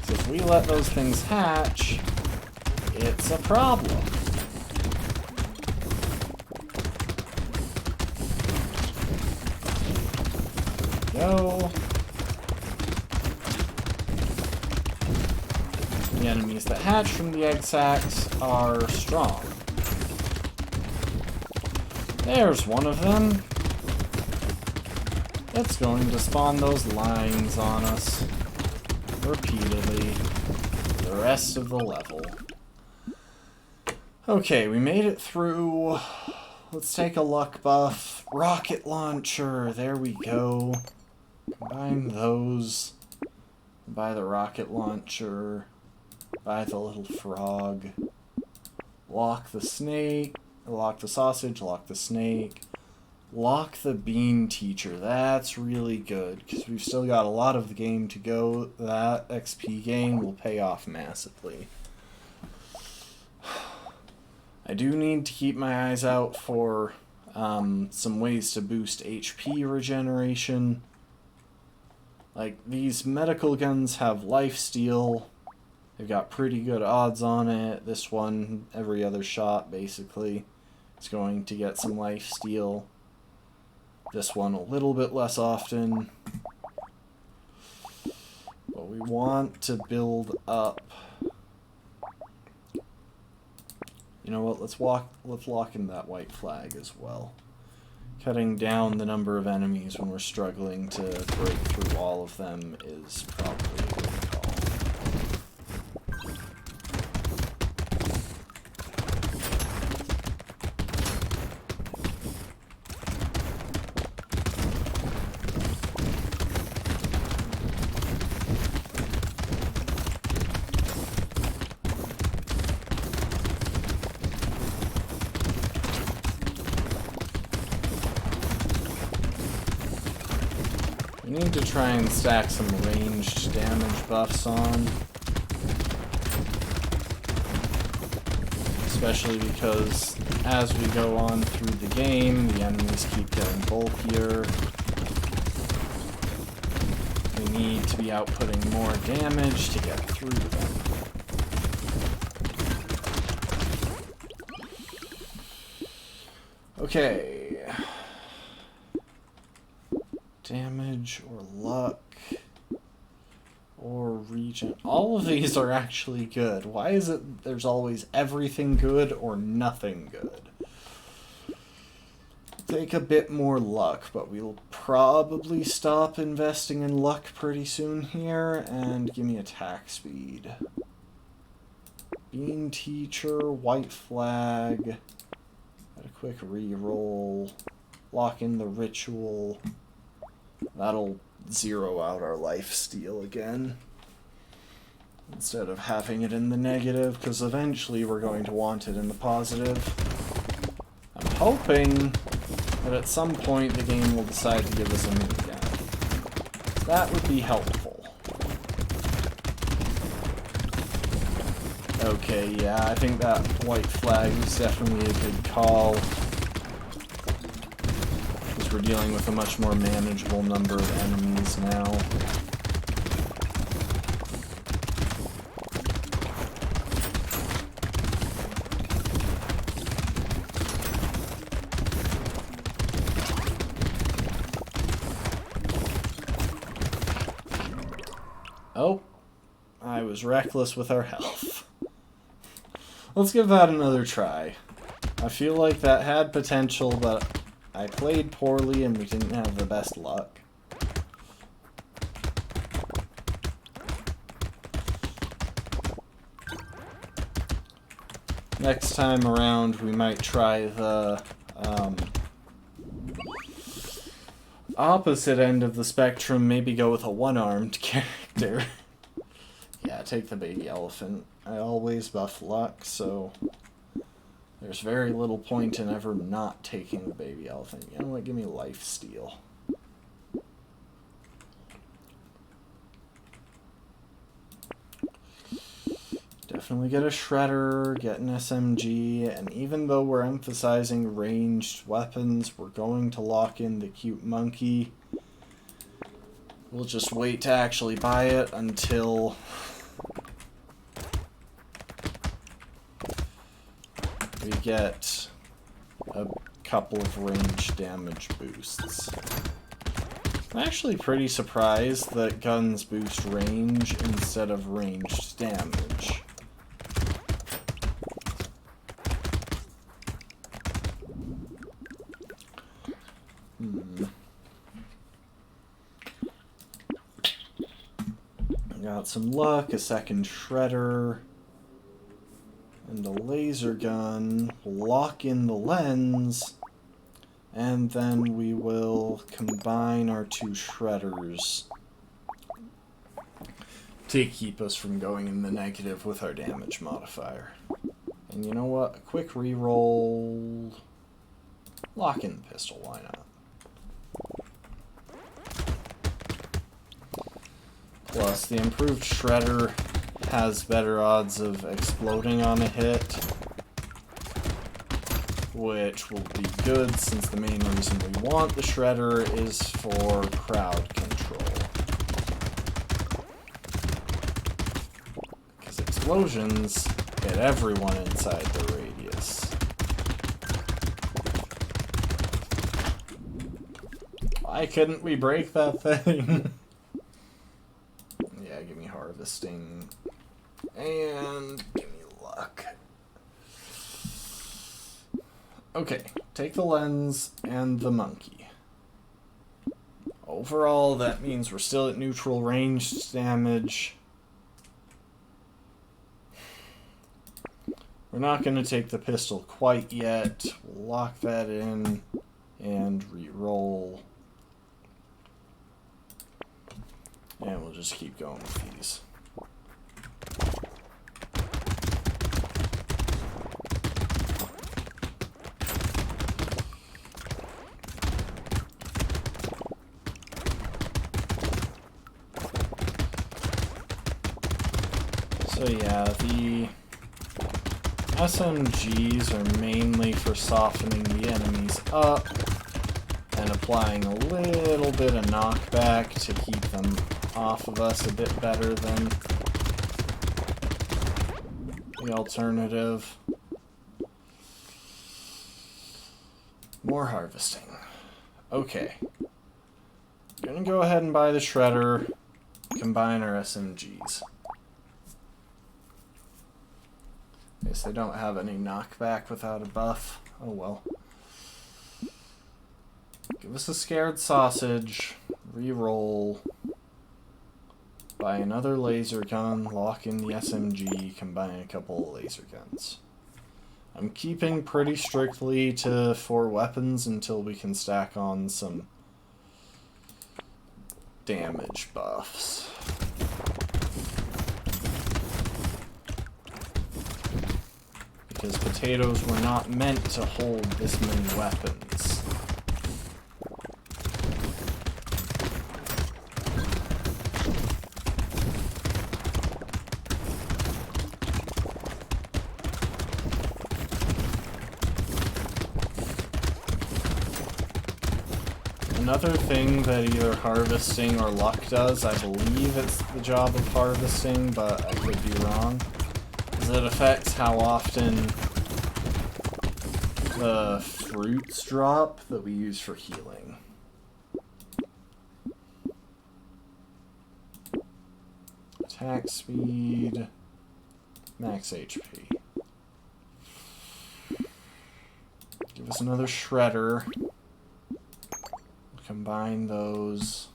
So if we let those things hatch, it's a problem. Go. The enemies that hatch from the egg sacs are strong. There's one of them. It's going to spawn those lines on us repeatedly for the rest of the level. Okay, we made it through. Let's take a luck buff. Rocket launcher, there we go. Combine those. Buy the rocket launcher. Buy the little frog. Lock the snake. Lock the sausage. Lock the snake. Lock the bean teacher. That's really good because we've still got a lot of the game to go. That XP gain will pay off massively. I do need to keep my eyes out for some ways to boost HP regeneration. Like, these medical guns have lifesteal. They've got pretty good odds on it. This one, every other shot, basically, is going to get some lifesteal. This one a little bit less often. But we want to build up. You know what, let's lock in that white flag as well. Cutting down the number of enemies when we're struggling to break through all of them is probably a good call. We need to try and stack some ranged damage buffs on. Especially because as we go on through the game, the enemies keep getting bulkier. We need to be outputting more damage to get through them. Okay. Damage or luck or region. All of these are actually good. Why is it there's always everything good or nothing good? Take a bit more luck, but we'll probably stop investing in luck pretty soon here and give me attack speed. Bean teacher, white flag. Got a quick re-roll. Lock in the ritual. That'll zero out our life steal again. instead of having it in the negative, because eventually we're going to want it in the positive. I'm hoping that at some point the game will decide to give us a minigun. That would be helpful. Okay, yeah, I think that white flag is definitely a good call. Because we're dealing with a much more manageable number of enemies now. Oh, I was reckless with our health. Let's give that another try. I feel like that had potential, but I played poorly and we didn't have the best luck. Next time around, we might try the opposite end of the spectrum, maybe go with a one-armed character. Yeah, take the baby elephant. I always buff luck, so there's very little point in ever not taking the baby elephant. You know what? Give me life steal. Definitely get a shredder, get an SMG, and even though we're emphasizing ranged weapons, we're going to lock in the cute monkey. We'll just wait to actually buy it until we get a couple of range damage boosts. I'm actually pretty surprised that guns boost range instead of ranged damage. Got some luck, a second shredder, and a laser gun. We'll lock in the lens, and then we will combine our two shredders to keep us from going in the negative with our damage modifier. And you know what? A quick reroll. Lock in the pistol, why not? Plus, the improved shredder has better odds of exploding on a hit, which will be good since the main reason we want the shredder is for crowd control. Because explosions hit everyone inside the radius. Why couldn't we break that thing? Yeah, give me harvesting. And give me luck. Okay, take the lens and the monkey. Overall, that means we're still at neutral ranged damage. We're not going to take the pistol quite yet. We'll lock that in and re-roll. And we'll just keep going with these. So yeah, the SMGs are mainly for softening the enemies up and applying a little bit of knockback to keep them off of us a bit better than the alternative. More harvesting. Okay. Gonna go ahead and buy the shredder, combine our SMGs. Guess they don't have any knockback without a buff. Oh well. Give us a scared sausage, re-roll, buy another laser gun, lock in the SMG, combine a couple of laser guns. I'm keeping pretty strictly to 4 weapons until we can stack on some damage buffs. because potatoes were not meant to hold this many weapons. Another thing that either harvesting or luck does, I believe it's the job of harvesting, but I could be wrong, is it affects how often the fruits drop that we use for healing. Attack speed, max HP. Give us another shredder. Combine those.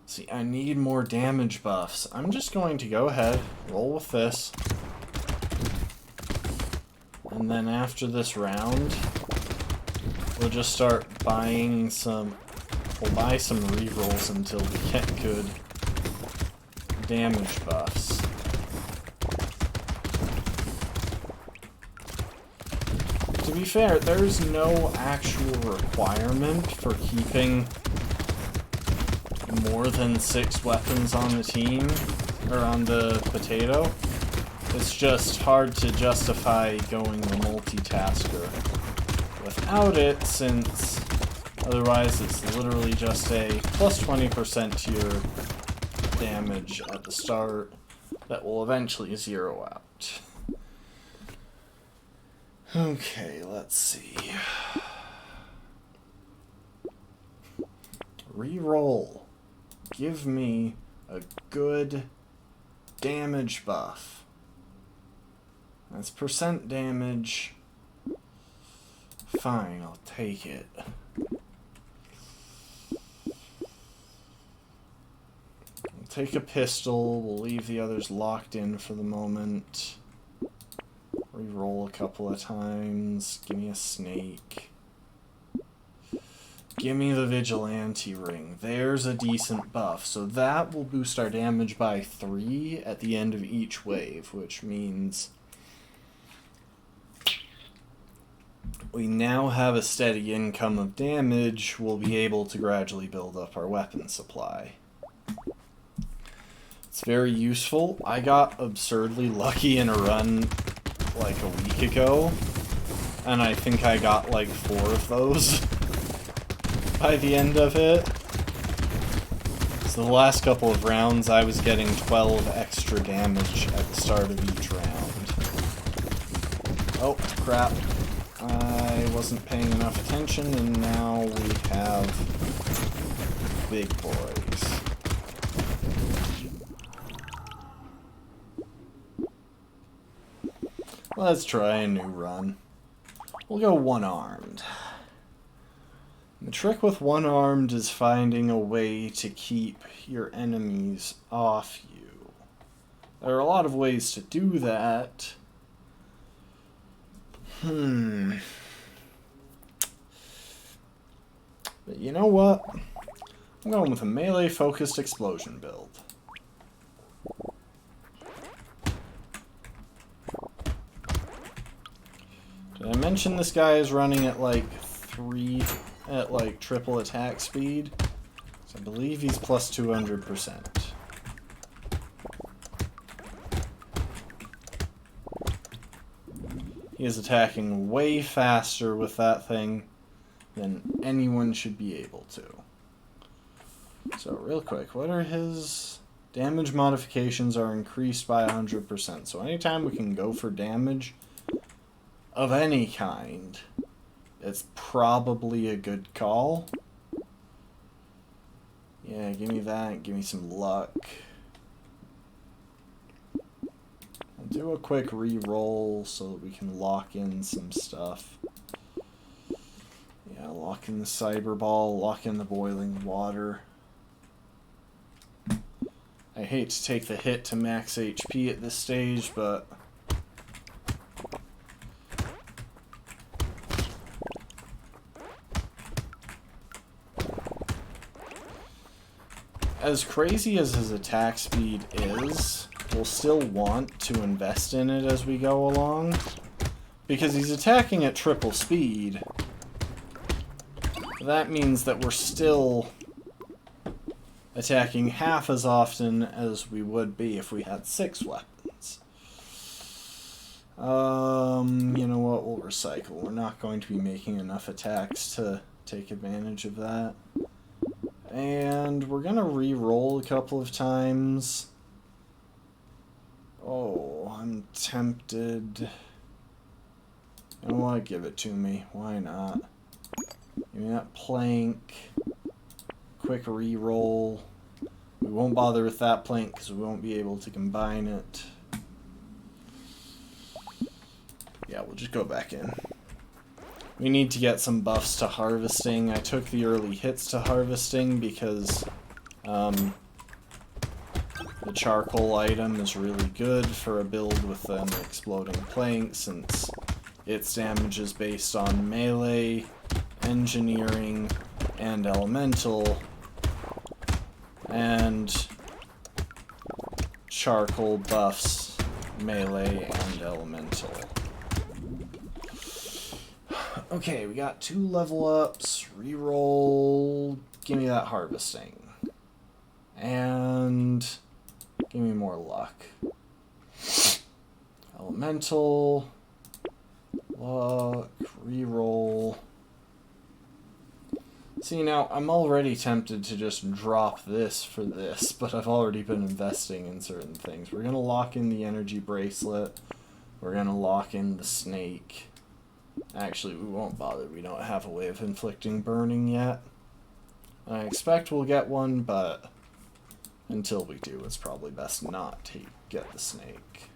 See, I need more damage buffs. I'm just going to go ahead, roll with this. And then after this round, we'll just start buying some... We'll buy some rerolls until we get good damage buffs. To be fair, there's no actual requirement for keeping more than 6 weapons on the team, or on the potato. It's just hard to justify going the multitasker without it, since otherwise it's literally just a plus 20% to your damage at the start that will eventually zero out. Okay, let's see. Reroll. Give me a good damage buff. That's percent damage. Fine, I'll take it. I'll take a pistol. We'll leave the others locked in for the moment. Reroll a couple of times. Give me a snake. Give me the vigilante ring. There's a decent buff. So that will boost our damage by 3 at the end of each wave, which means we now have a steady income of damage. We'll be able to gradually build up our weapon supply. It's very useful. I got absurdly lucky in a run like a week ago, and I think I got like 4 of those by the end of it. So the last couple of rounds I was getting 12 extra damage at the start of each round. Oh crap, I wasn't paying enough attention, and now we have big boys. Let's try a new run. We'll go one-armed. The trick with one-armed is finding a way to keep your enemies off you. There are a lot of ways to do that. But you know what? I'm going with a melee-focused explosion build. Did I mention this guy is running at like triple attack speed? So I believe he's plus 200%. He is attacking way faster with that thing than anyone should be able to. So real quick, what are his damage modifications? Are increased by 100%. So anytime we can go for damage of any kind, it's probably a good call. Yeah, give me that. Give me some luck. I'll do a quick re-roll so that we can lock in some stuff. Yeah, lock in the cyber ball, lock in the boiling water. I hate to take the hit to max HP at this stage, but as crazy as his attack speed is, we'll still want to invest in it as we go along. Because he's attacking at triple speed. That means that we're still attacking half as often as we would be if we had 6 weapons. You know what? We'll recycle. We're not going to be making enough attacks to take advantage of that. And we're gonna re-roll a couple of times. Oh, I'm tempted. You know what? Give it to me. Why not? Give me that plank. Quick re-roll. We won't bother with that plank because we won't be able to combine it. Yeah, we'll just go back in. We need to get some buffs to harvesting. I took the early hits to harvesting because the charcoal item is really good for a build with an exploding plank since its damage is based on melee, engineering, and elemental, and charcoal buffs melee and elemental. Okay, we got 2 level ups, reroll, give me that harvesting, and give me more luck. Elemental, luck, reroll. See, now, I'm already tempted to just drop this for this, but I've already been investing in certain things. We're going to lock in the energy bracelet. We're going to lock in the snake. Actually, we won't bother. We don't have a way of inflicting burning yet. I expect we'll get one, but until we do, it's probably best not to get the snake.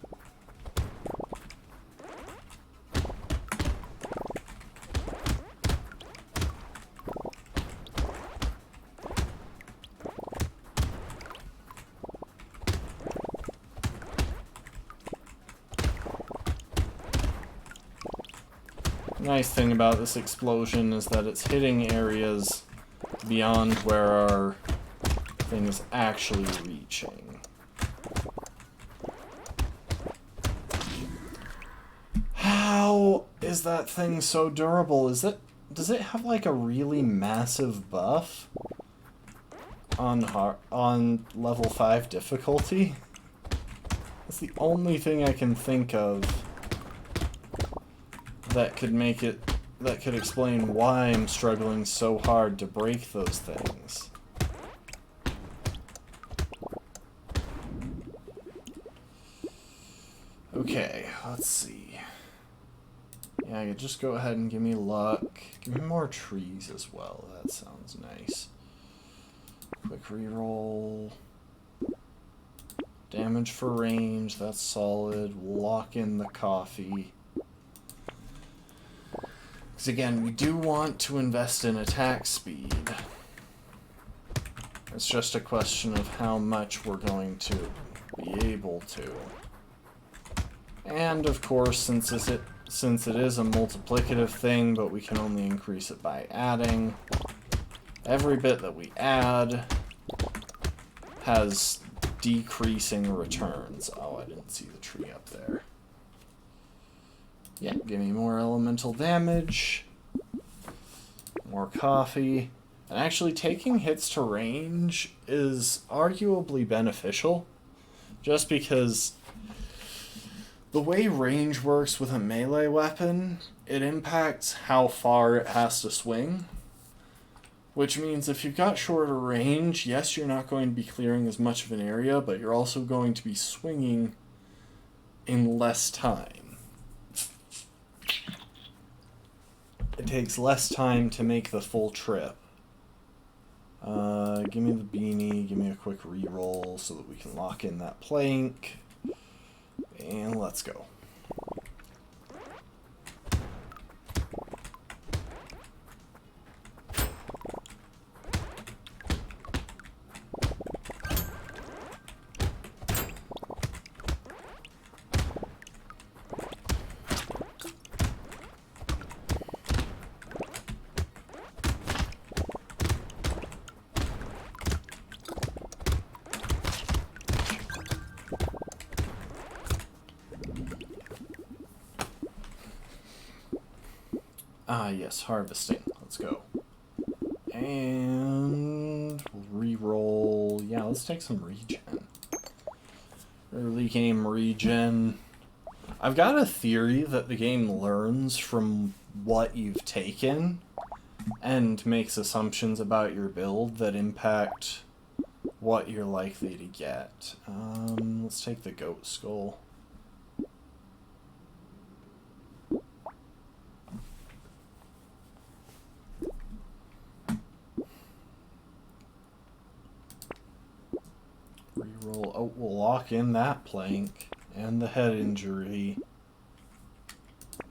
Nice thing about this explosion is that it's hitting areas beyond where our thing is actually reaching. How is that thing so durable? Does it have like a really massive buff on level 5 difficulty? That's the only thing I can think of that could make it, that could explain why I'm struggling so hard to break those things. Okay, let's see. Yeah, I could just go ahead and give me luck. Give me more trees as well. That sounds nice. Quick reroll. Damage for range, that's solid. We'll lock in the coffee. Because again, we do want to invest in attack speed. It's just a question of how much we're going to be able to. And of course, since it is a multiplicative thing, but we can only increase it by adding, every bit that we add has decreasing returns. Oh, I didn't see the tree up there. Yeah, give me more elemental damage, more coffee, and actually taking hits to range is arguably beneficial, just because the way range works with a melee weapon, it impacts how far it has to swing, which means if you've got shorter range, yes, you're not going to be clearing as much of an area, but you're also going to be swinging in less time. It takes less time to make the full trip. Give me the beanie, give me a quick reroll so that we can lock in that plank. And let's go. Ah, yes, harvesting. Let's go. And re-roll. Yeah, let's take some regen. Early game regen. I've got a theory that the game learns from what you've taken and makes assumptions about your build that impact what you're likely to get. Let's take the goat skull. Reroll. Oh, we'll lock in that plank and the head injury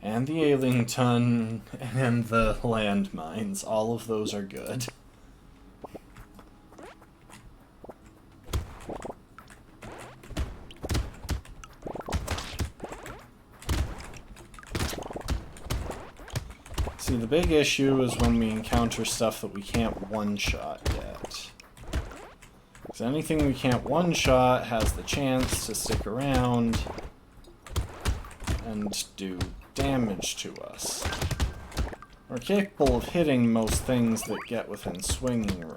and the alien ton and the landmines. All of those are good. See, the big issue is when we encounter stuff that we can't one-shot yet. Because anything we can't one-shot has the chance to stick around and do damage to us. We're capable of hitting most things that get within swinging,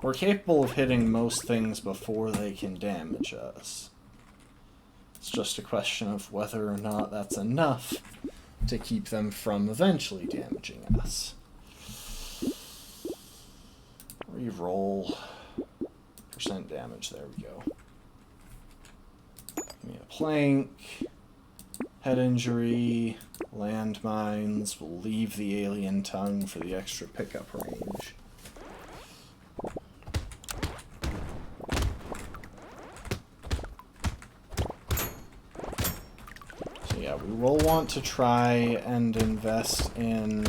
we're capable of hitting most things before they can damage us. It's just a question of whether or not that's enough to keep them from eventually damaging us. Reroll. Percent damage, there we go. Give me a plank. Head injury. Landmines. We'll leave the alien tongue for the extra pickup range. So yeah, we will want to try and invest in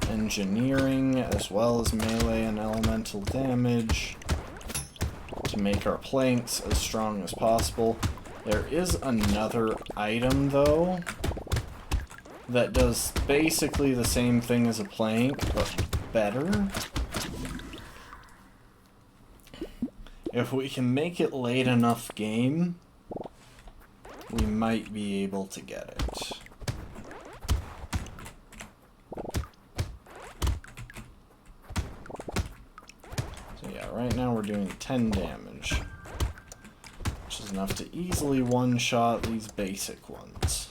engineering as well as melee and elemental damage to make our planks as strong as possible. There is another item though that does basically the same thing as a plank but better. If we can make it late enough game, we might be able to get it. Right now we're doing 10 damage, which is enough to easily one-shot these basic ones.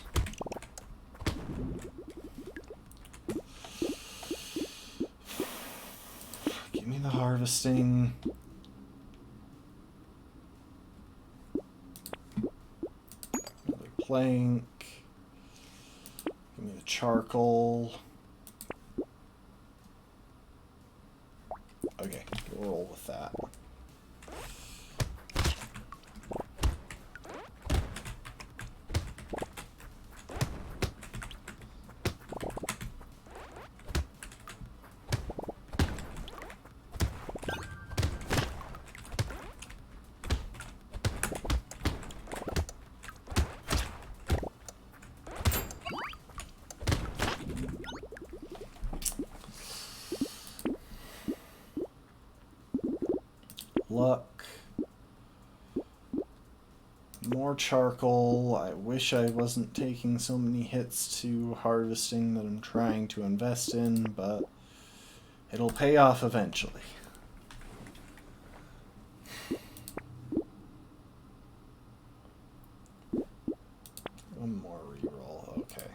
Give me the harvesting. Another plank. Give me the charcoal. Okay, we'll roll with that. Luck. More charcoal. I wish I wasn't taking so many hits to harvesting that I'm trying to invest in, but it'll pay off eventually. One more reroll, okay.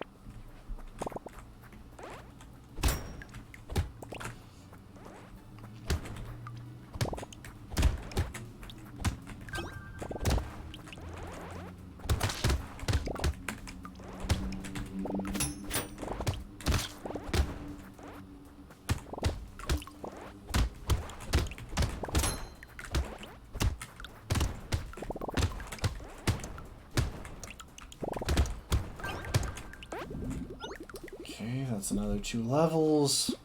Okay, that's another 2 levels.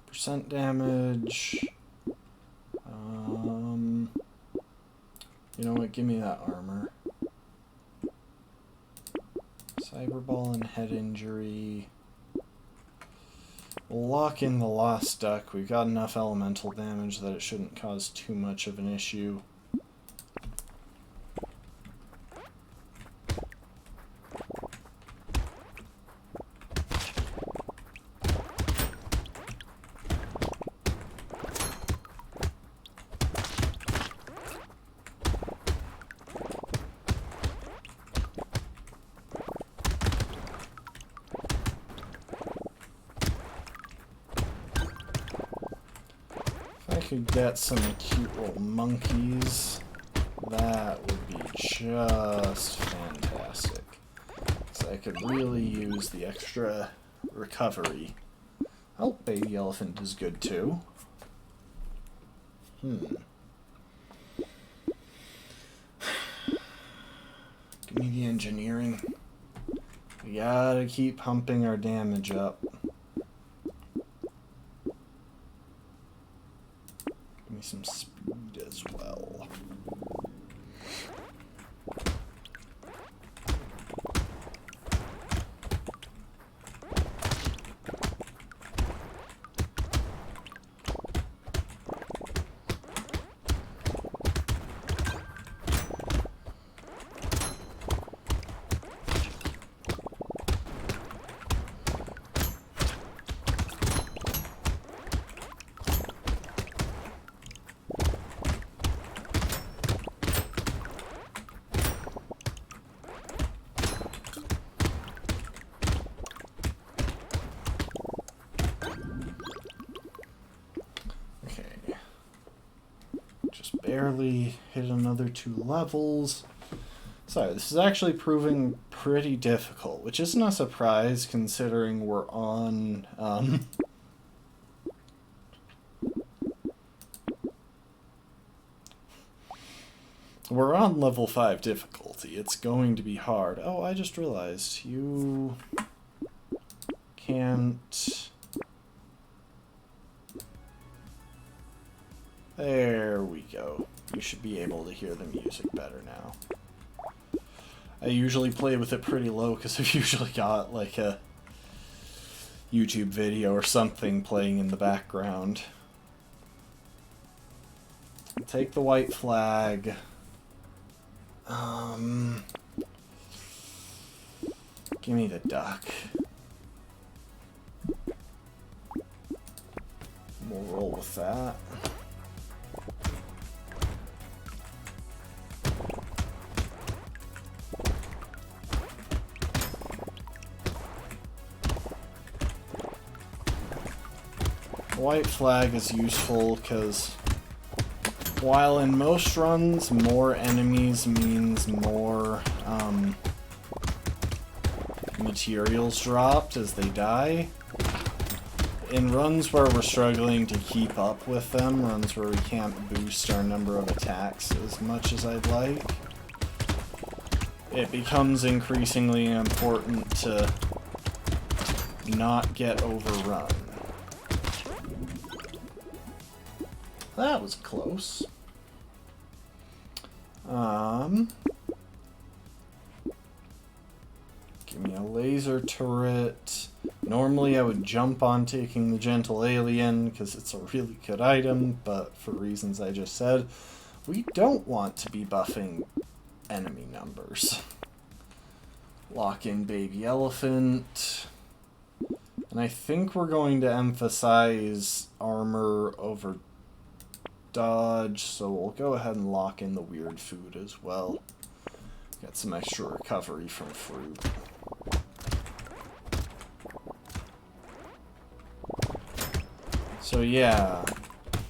Percent damage. You know what? Give me that armor. Cyberball and head injury. We'll lock in the Lost Duck. We've got enough elemental damage that it shouldn't cause too much of an issue. could get some cute little monkeys, that would be just fantastic. So I could really use the extra recovery. Oh, baby elephant is good too. Give me the engineering. We gotta keep pumping our damage up. Give me some speed as well. Barely hit another 2 levels. Sorry, this is actually proving pretty difficult, which isn't a surprise considering we're on, we're on level 5 difficulty. It's going to be hard. Oh, I just realized you can't... There we go. You should be able to hear the music better now. I usually play with it pretty low because I've usually got like a YouTube video or something playing in the background. Take the white flag. Give me the duck. We'll roll with that. White flag is useful because while in most runs more enemies means more materials dropped as they die, in runs where we're struggling to keep up with them, runs where we can't boost our number of attacks as much as I'd like, it becomes increasingly important to not get overrun. That was close. Give me a laser turret. Normally I would jump on taking the gentle alien because it's a really good item, but for reasons I just said, we don't want to be buffing enemy numbers. Lock in baby elephant. And I think we're going to emphasize armor over dodge, so we'll go ahead and lock in the weird food as well. Get some extra recovery from fruit. So yeah,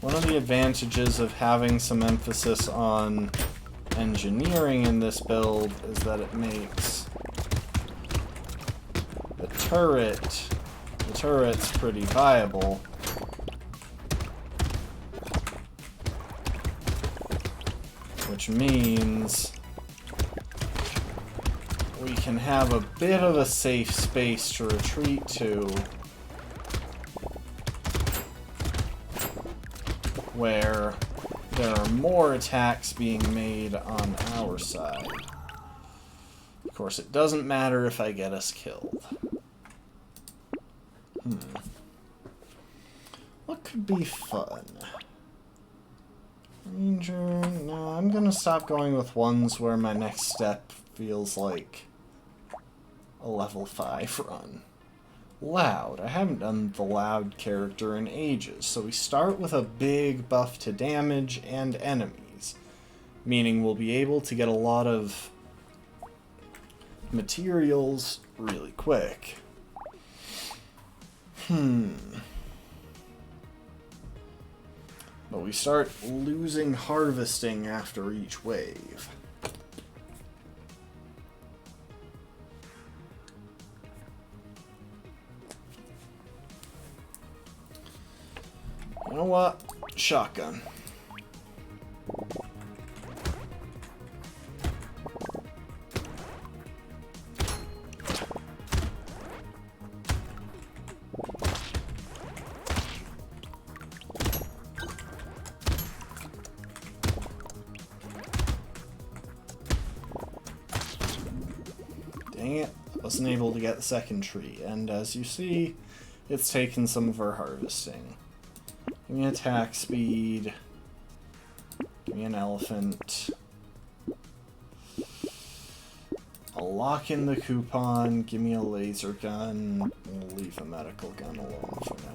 one of the advantages of having some emphasis on engineering in this build is that it makes the turret's pretty viable. Which means we can have a bit of a safe space to retreat to where there are more attacks being made on our side. Of course, it doesn't matter if I get us killed. What could be fun? Ranger, no, I'm gonna stop going with ones where my next step feels like a level 5 run. Loud, I haven't done the loud character in ages, so we start with a big buff to damage and enemies, meaning we'll be able to get a lot of materials really quick. But we start losing harvesting after each wave. You know what? Shotgun. Dang it, I wasn't able to get the second tree, and as you see, it's taken some of our harvesting. Give me attack speed. Give me an elephant. I'll lock in the coupon. Give me a laser gun. We'll leave a medical gun alone for now.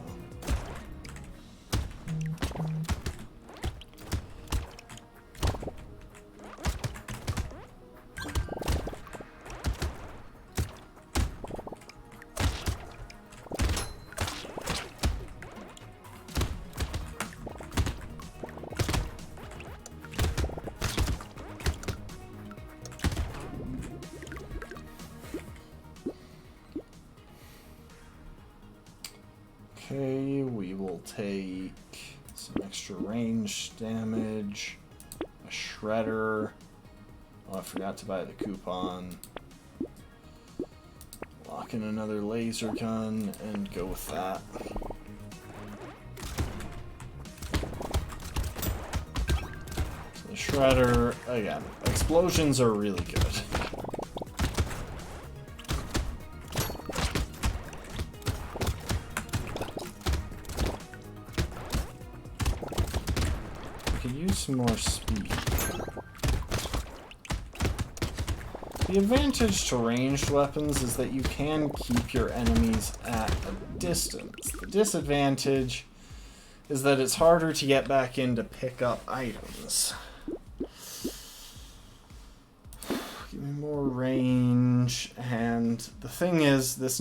Okay, we will take some extra range damage, a shredder. Oh, I forgot to buy the coupon. Lock in another laser gun and go with that. So the shredder, again, explosions are really good. Some more speed. The advantage to ranged weapons is that you can keep your enemies at a distance. The disadvantage is that it's harder to get back in to pick up items. Give me more range, and the thing is, this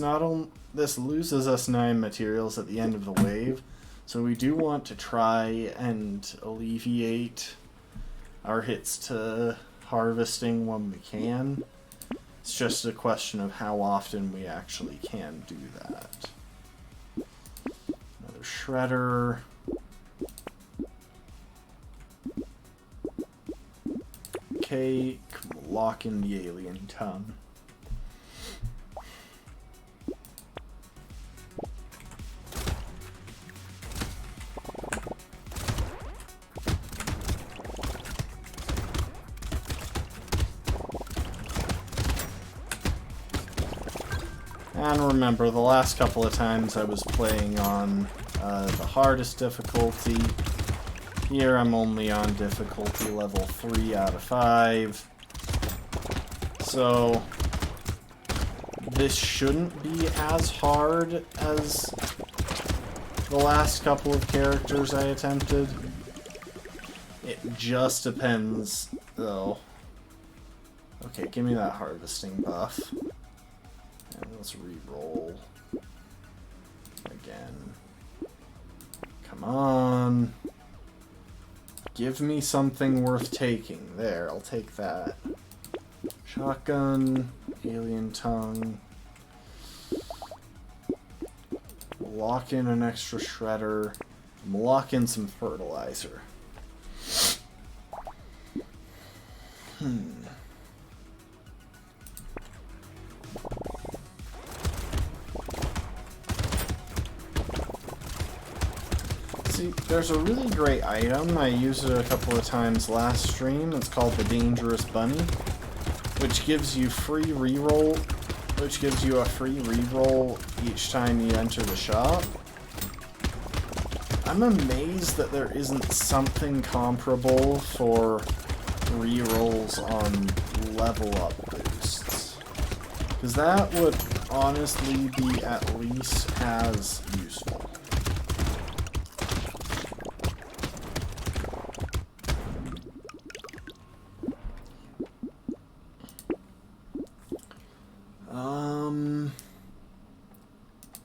loses us 9 materials at the end of the wave. So we do want to try and alleviate our hits to harvesting when we can. It's just a question of how often we actually can do that. Another shredder. Okay, lock in the alien tongue. And remember, the last couple of times I was playing on the hardest difficulty. Here I'm only on difficulty level 3 out of 5. So this shouldn't be as hard as the last couple of characters I attempted. It just depends, though. Okay, give me that harvesting buff. And let's re-roll again. Come on. Give me something worth taking. There, I'll take that. Shotgun, alien tongue. Lock in an extra shredder. Lock in some fertilizer. See, there's a really great item. I used it a couple of times last stream. It's called the Dangerous Bunny, which gives you free reroll, which gives you a free reroll each time you enter the shop. I'm amazed that there isn't something comparable for rerolls on level up boosts, because that would honestly be at least as useful.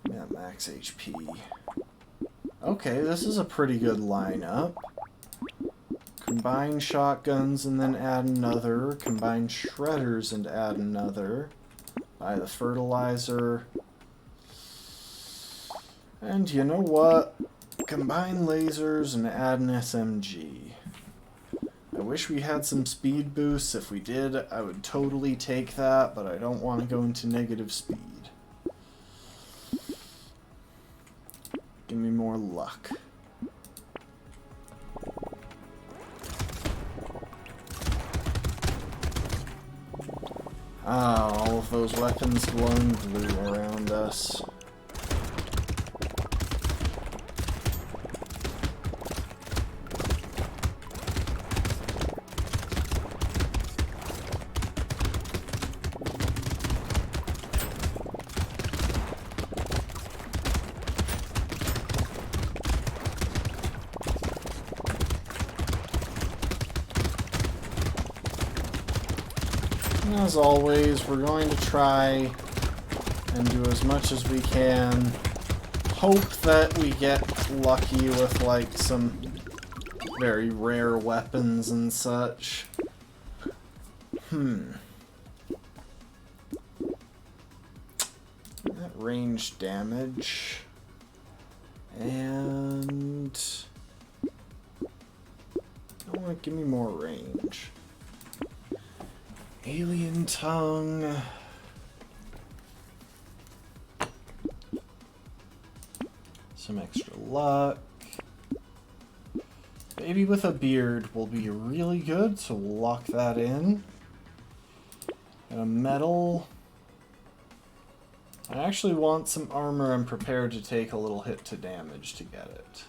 Yeah, max HP. Okay, this is a pretty good lineup. Combine shotguns and then add another. Combine shredders and add another. Buy the fertilizer. And you know what? Combine lasers and add an SMG. I wish we had some speed boosts. If we did, I would totally take that, but I don't want to go into negative speed. Give me more luck. Ah, all of those weapons glowing blue around us. As always, we're going to try and do as much as we can. Hope that we get lucky with, like, some very rare weapons and such. That range damage. And... I want to give me more range. Alien tongue. Some extra luck. Baby with a beard will be really good, so we'll lock that in. And a medal. I actually want some armor. I'm prepared to take a little hit to damage to get it.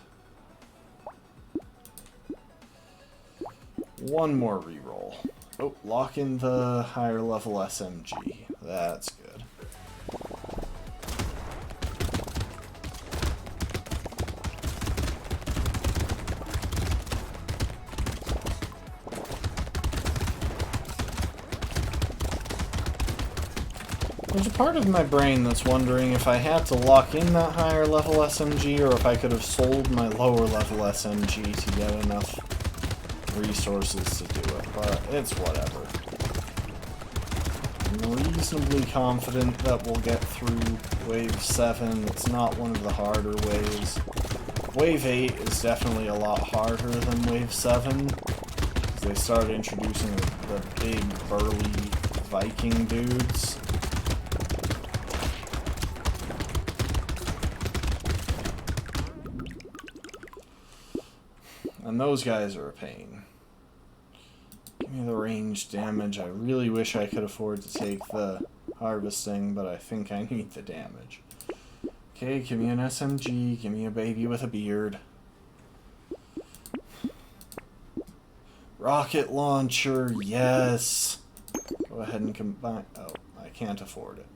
One more reroll. Oh, lock in the higher level SMG. That's good. There's a part of my brain that's wondering if I had to lock in that higher level SMG or if I could have sold my lower level SMG to get enough resources to do it, but it's whatever. I'm reasonably confident that we'll get through Wave 7. It's not one of the harder waves. Wave 8 is definitely a lot harder than Wave 7, because they started introducing the big, burly Viking dudes. And those guys are a pain. Give me the range damage. I really wish I could afford to take the harvesting, but I think I need the damage. Okay, give me an SMG. Give me a baby with a beard. Rocket launcher, yes! Go ahead and combine... Oh, I can't afford it.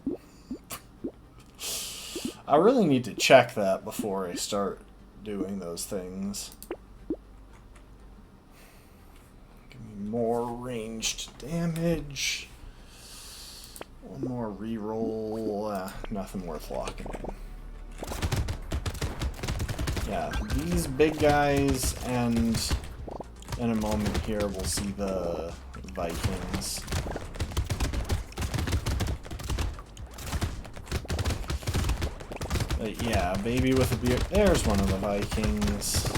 I really need to check that before I start doing those things. More ranged damage. One more reroll. Nothing worth locking in. Yeah, these big guys, and in a moment here we'll see the Vikings. But yeah, baby with a beard. There's one of the Vikings.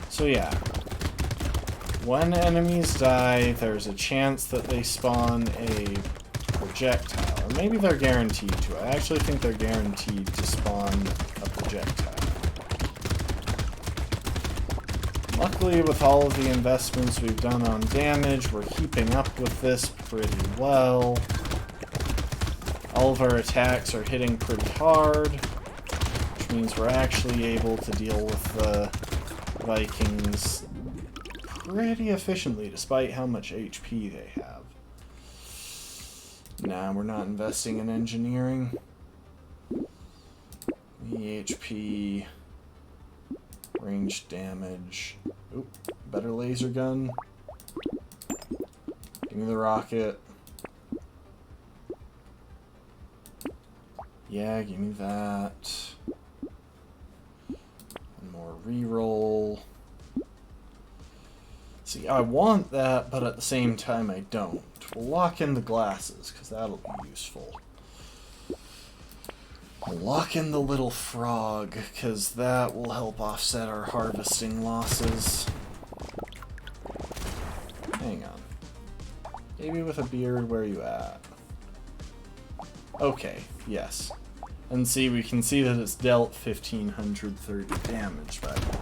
So yeah, when enemies die, there's a chance that they spawn a projectile. Or maybe they're guaranteed to. I actually think they're guaranteed to spawn a projectile. Luckily, with all of the investments we've done on damage, we're keeping up with this pretty well. All of our attacks are hitting pretty hard, which means we're actually able to deal with the Vikings pretty efficiently, despite how much HP they have. Nah, we're not investing in engineering. The HP, range damage. Oop, better laser gun. Give me the rocket. Yeah, give me that. One more See, I want that, but at the same time I don't. We'll lock in the glasses, because that'll be useful. We'll lock in the little frog, because that will help offset our harvesting losses. Hang on. Baby with a beard, where are you at? Okay, yes. And see, we can see that it's dealt 1,530 damage by now.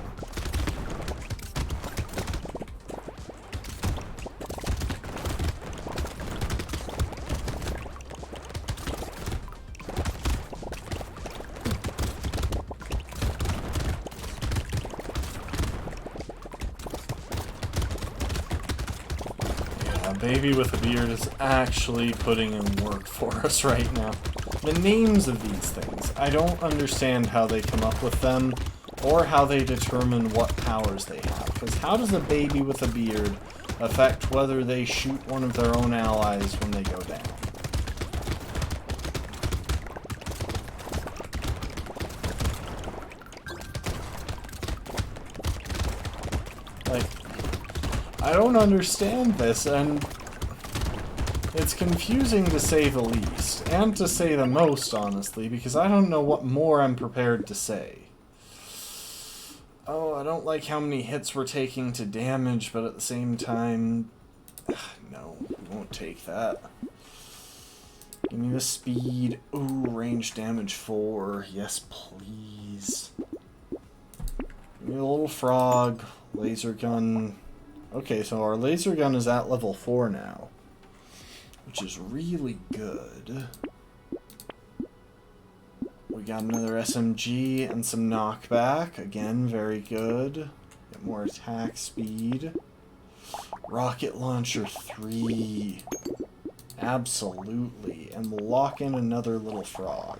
Baby with a beard is actually putting in work for us right now. The names of these things, I don't understand how they come up with them, or how they determine what powers they have. Because how does a baby with a beard affect whether they shoot one of their own allies when they go down? Like, I don't understand this, and it's confusing to say the least, and to say the most, honestly, because I don't know what more I'm prepared to say. Oh, I don't like how many hits we're taking to damage, but at the same time, no, we won't take that. Give me the speed. Ooh, range damage 4. Yes, please. Give me a little frog. Laser gun. Okay, so our laser gun is at level 4 now, which is really good. We got another SMG and some knockback. Again, very good. Get more attack speed. Rocket launcher 3. Absolutely. And we'll lock in another little frog.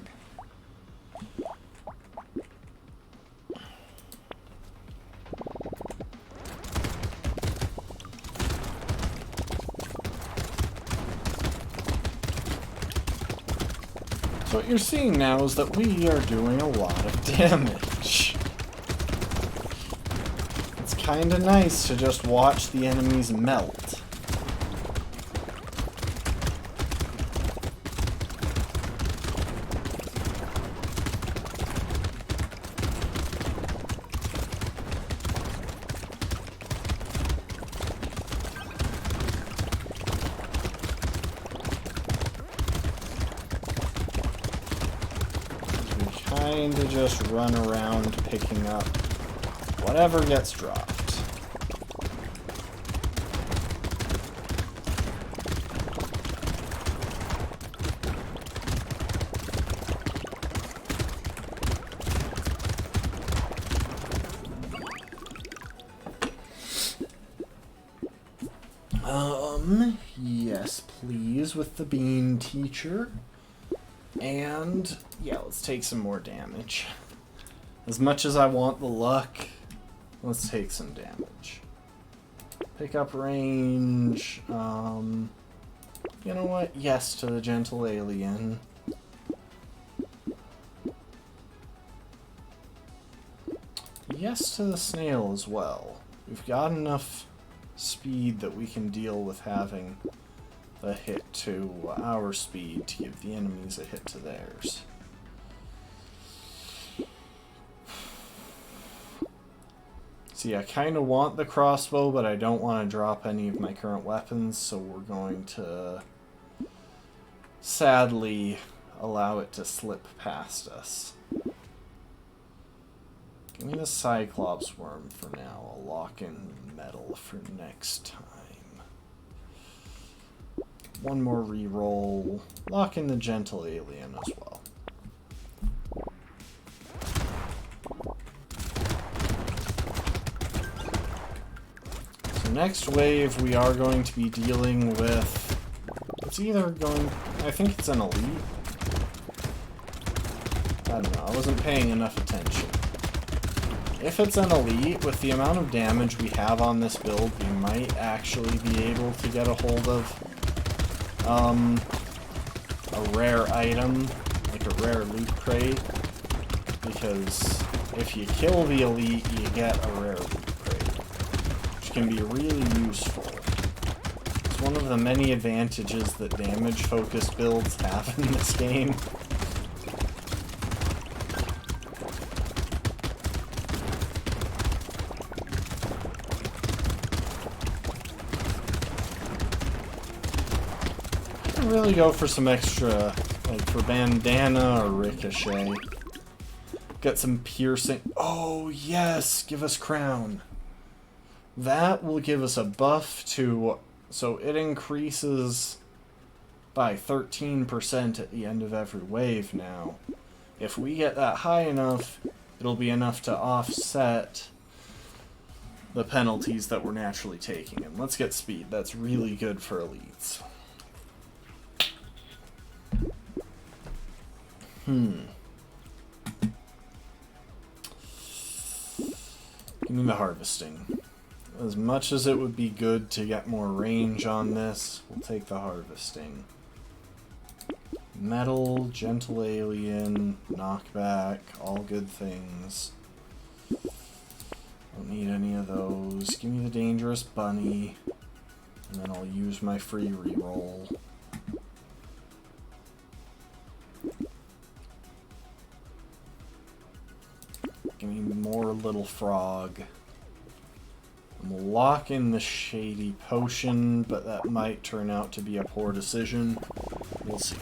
So what you're seeing now is that we are doing a lot of damage. It's kinda nice to just watch the enemies melt. To just run around picking up whatever gets dropped. Yes, please, with the bean teacher. And, yeah, let's take some more damage. As much as I want the luck, let's take some damage. Pick up range. You know what? Yes to the gentle alien. Yes to the snail as well. We've got enough speed that we can deal with having a hit to our speed to give the enemies a hit to theirs. See, I kind of want the crossbow, but I don't want to drop any of my current weapons, so we're going to sadly allow it to slip past us. Give me the Cyclops worm for now. I'll lock in metal for next time. One more reroll. Lock in the gentle alien as well. So next wave we are going to be dealing with... It's either going... I think it's an elite. I don't know. I wasn't paying enough attention. If it's an elite, with the amount of damage we have on this build, we might actually be able to get a hold of a rare item, like a rare loot crate, because if you kill the elite, you get a rare loot crate, which which can be really useful. It's one of the many advantages that damage-focused builds have in this game. I can really go for some extra, like for bandana or ricochet. Get some piercing. Oh, yes! Give us crown. That will give us a buff to... So it increases by 13% at the end of every wave now. If we get that high enough, it'll be enough to offset the penalties that we're naturally taking. And let's get speed. That's really good for elites. Give me the harvesting. As much as it would be good to get more range on this, we'll take the harvesting. Metal, gentle alien, knockback, all good things. Don't need any of those. Give me the dangerous bunny, and then I'll use my free reroll. Give me more little frog. And we'll lock in the shady potion, but that might turn out to be a poor decision. We'll see.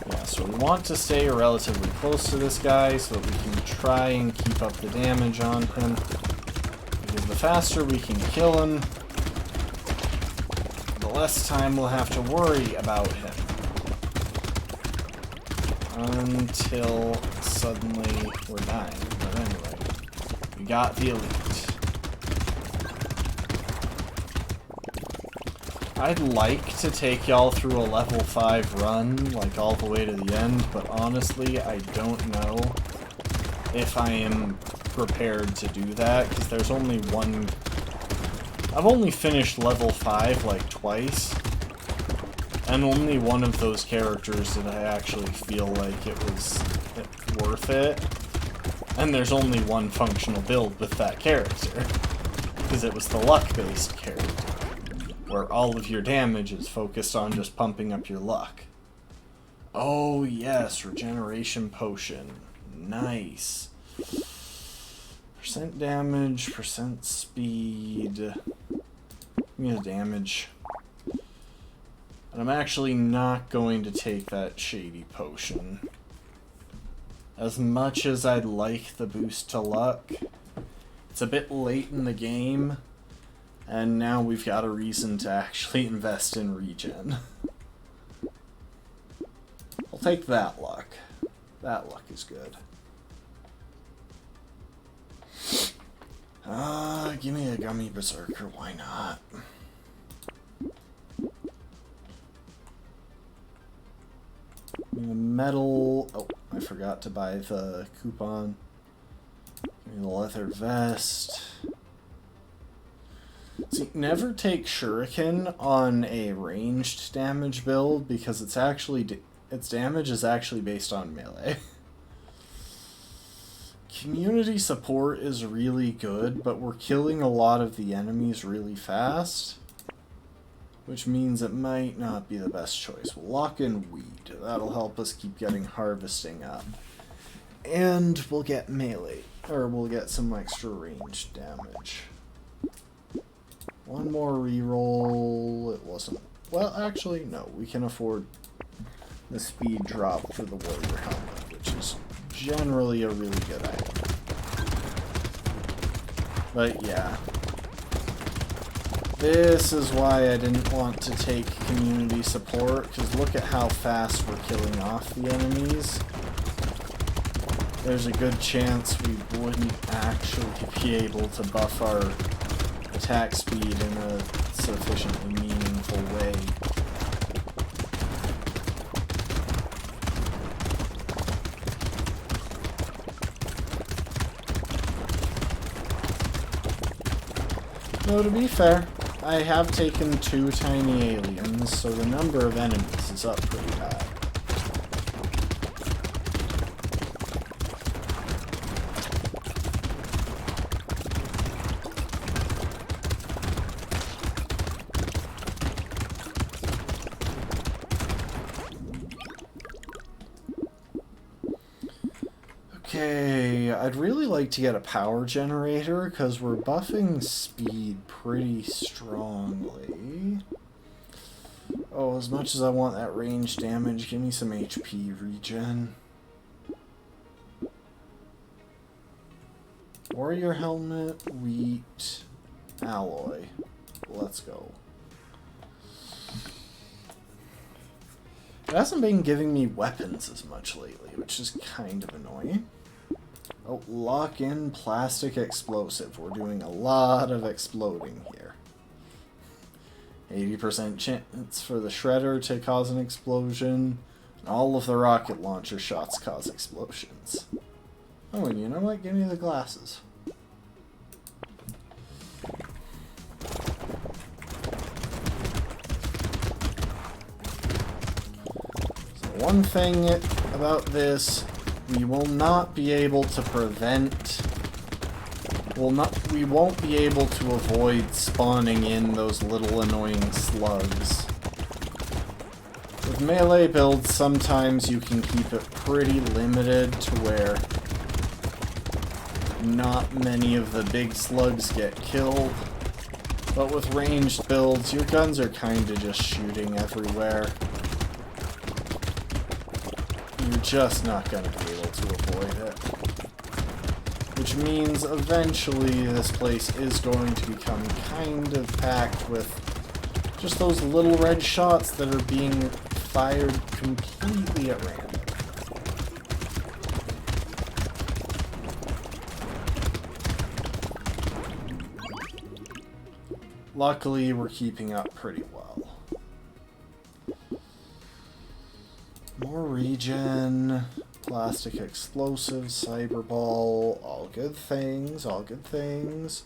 Yeah, so we want to stay relatively close to this guy so that we can try and keep up the damage on him. Because the faster we can kill him, the less time we'll have to worry about him. Until suddenly we're dying. But anyway, we got the elite. I'd like to take y'all through a level 5 run, like all the way to the end, but honestly, I don't know if I am prepared to do that, because there's only one... I've only finished level 5 like twice. And only one of those characters did I actually feel like it was worth it. And there's only one functional build with that character. Because it was the luck-based character. Where all of your damage is focused on just pumping up your luck. Oh yes, regeneration potion. Nice. Percent damage, percent speed. Give me the damage. And I'm actually not going to take that shady potion. As much as I'd like the boost to luck, it's a bit late in the game, and now we've got a reason to actually invest in regen. I'll take that luck. That luck is good. Give me a gummy berserker, why not? Metal. Oh, I forgot to buy the coupon. Give me the leather vest. See, never take shuriken on a ranged damage build because it's actually its damage is actually based on melee. Community support is really good, but we're killing a lot of the enemies really fast. Which means it might not be the best choice. We'll lock in weed. That'll help us keep getting harvesting up. And we'll get melee. Or we'll get some extra ranged damage. One more reroll. It wasn't... Well, actually, no. We can afford the speed drop for the warrior helmet, which is generally a really good item. But yeah. This is why I didn't want to take community support, because look at how fast we're killing off the enemies. There's a good chance we wouldn't actually be able to buff our attack speed in a sufficiently meaningful way. Though to be fair, I have taken 2 tiny aliens, so the number of enemies is up pretty high. Okay, I'd really like to get a power generator because we're buffing speed pretty strongly. Oh, as much as I want that range damage, give me some HP regen. Warrior helmet, wheat, alloy. Let's go. It hasn't been giving me weapons as much lately, which is kind of annoying. Oh, lock in plastic explosive. We're doing a lot of exploding here. 80% chance for the shredder to cause an explosion. And all of the rocket launcher shots cause explosions. Oh, and you know what? Give me the glasses. One thing about this, we will not be able to prevent... we won't be able to avoid spawning in those little annoying slugs. With melee builds, sometimes you can keep it pretty limited to where not many of the big slugs get killed. But with ranged builds, your guns are kinda just shooting everywhere. You're just not going to be able to avoid it. Which means eventually this place is going to become kind of packed with just those little red shots that are being fired completely at random. Luckily, we're keeping up pretty well. More regen, plastic explosives, cyberball, all good things, all good things.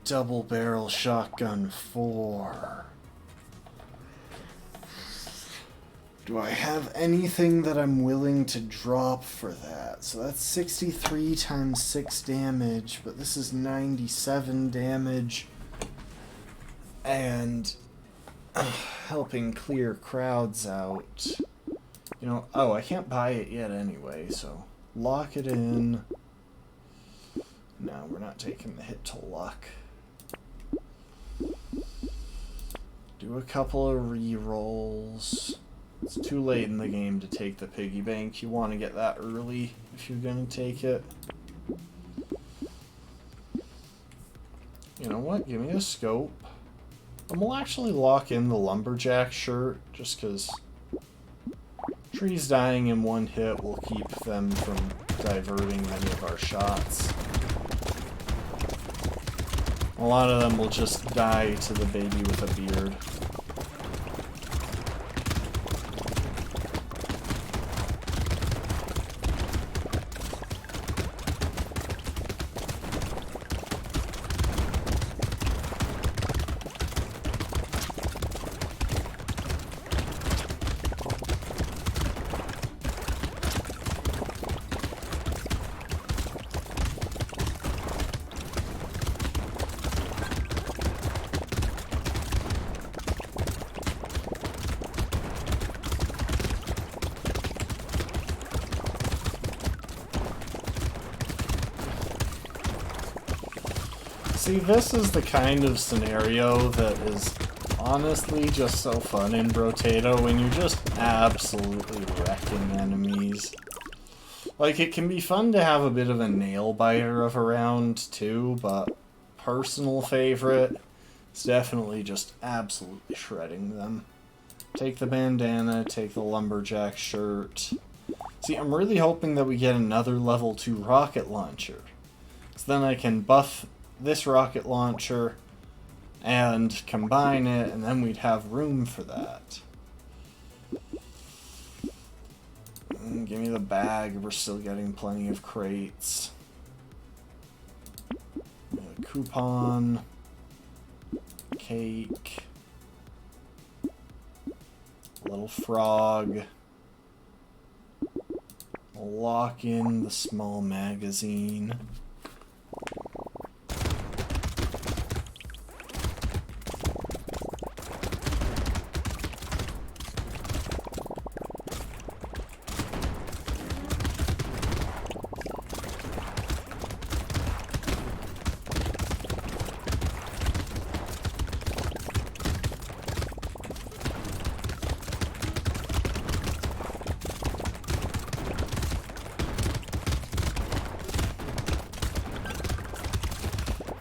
Double barrel shotgun 4. Do I have anything that I'm willing to drop for that? So that's 63 times 6 damage, but this is 97 damage. And helping clear crowds out. You know, oh, I can't buy it yet anyway, so lock it in. No, we're not taking the hit to luck. Do a couple of re-rolls. It's too late in the game to take the piggy bank. You want to get that early if you're going to take it. You know what? Give me a scope. And we'll actually lock in the lumberjack shirt, just because trees dying in one hit will keep them from diverting many of our shots. A lot of them will just die to the baby with a beard. See, this is the kind of scenario that is honestly just so fun in Brotato when you're just absolutely wrecking enemies. Like, it can be fun to have a bit of a nail-biter of a round, too, but personal favorite is definitely just absolutely shredding them. Take the bandana, take the lumberjack shirt. See, I'm really hoping that we get another level 2 rocket launcher. So then I can buff this rocket launcher and combine it, and then we'd have room for that. Give me the bag, we're still getting plenty of crates. A coupon, cake, a little frog. We'll lock in the small magazine.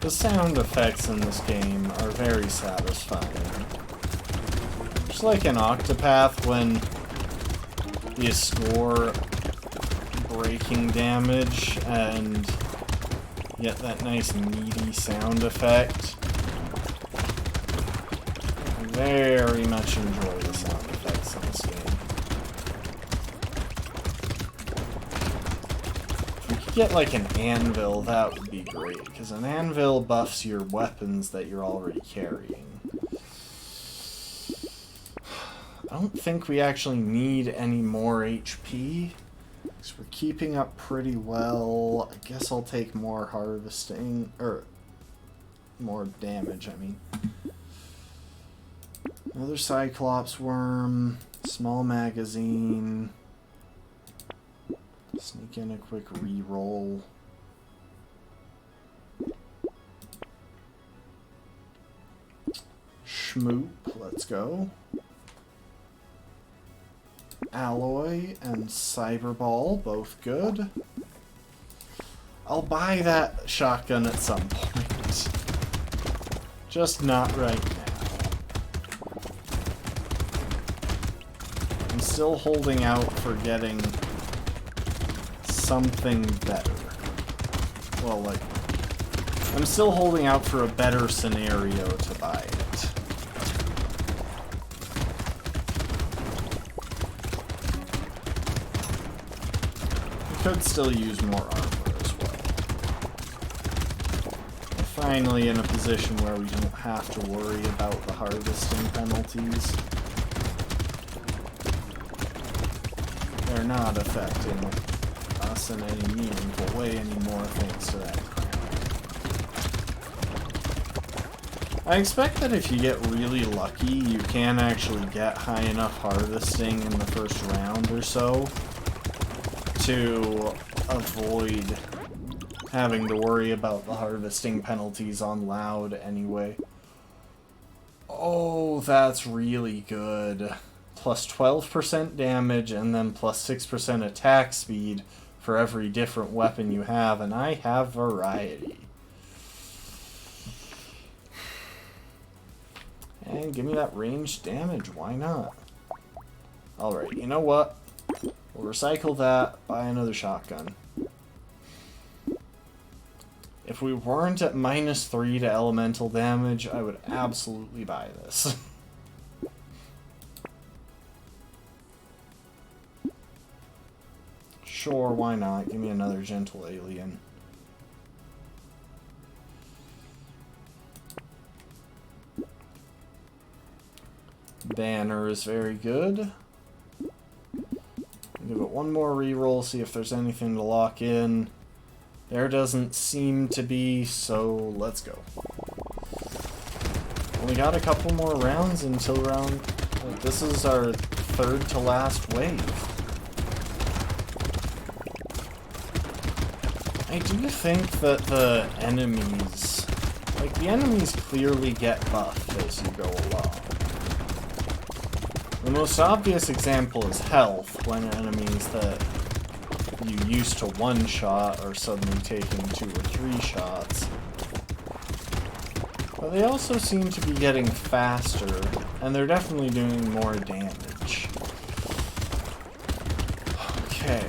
The sound effects in this game are very satisfying. Just like in Octopath when you score breaking damage and get that nice meaty sound effect. I very much enjoy the sound effects in this game. If we could get like an anvil, that would be great, because an anvil buffs your weapons that you're already carrying. I don't think we actually need any more HP. So we're keeping up pretty well. I guess I'll take more harvesting, or more damage, I mean. Another Cyclops worm, small magazine. Sneak in a quick reroll. Schmoop, let's go. Alloy and Cyberball, both good. I'll buy that shotgun at some point. Just not right now. I'm still holding out for getting something better. Well, like, I'm still holding out for a better scenario to buy it. Could still use more armor as well. We're finally in a position where we don't have to worry about the harvesting penalties. They're not affecting us in any meaningful way anymore thanks to that crown. I expect that if you get really lucky, you can actually get high enough harvesting in the first round or so to avoid having to worry about the harvesting penalties on loud anyway. Oh, that's really good. Plus 12% damage and then plus 6% attack speed for every different weapon you have, and I have variety. And give me that ranged damage, why not? Alright, you know what? We'll recycle that, buy another shotgun. If we weren't at -3 to elemental damage, I would absolutely buy this. Sure, why not? Give me another gentle alien. Banner is very good. Give it one more reroll, see if there's anything to lock in. There doesn't seem to be, so let's go. We got a couple more rounds until round... Like, this is our third to last wave. I do think that the enemies... Like, the enemies clearly get buffed as you go along. The most obvious example is health, when enemies that you used to one-shot are suddenly taking 2 or 3 shots. But they also seem to be getting faster, and they're definitely doing more damage. Okay.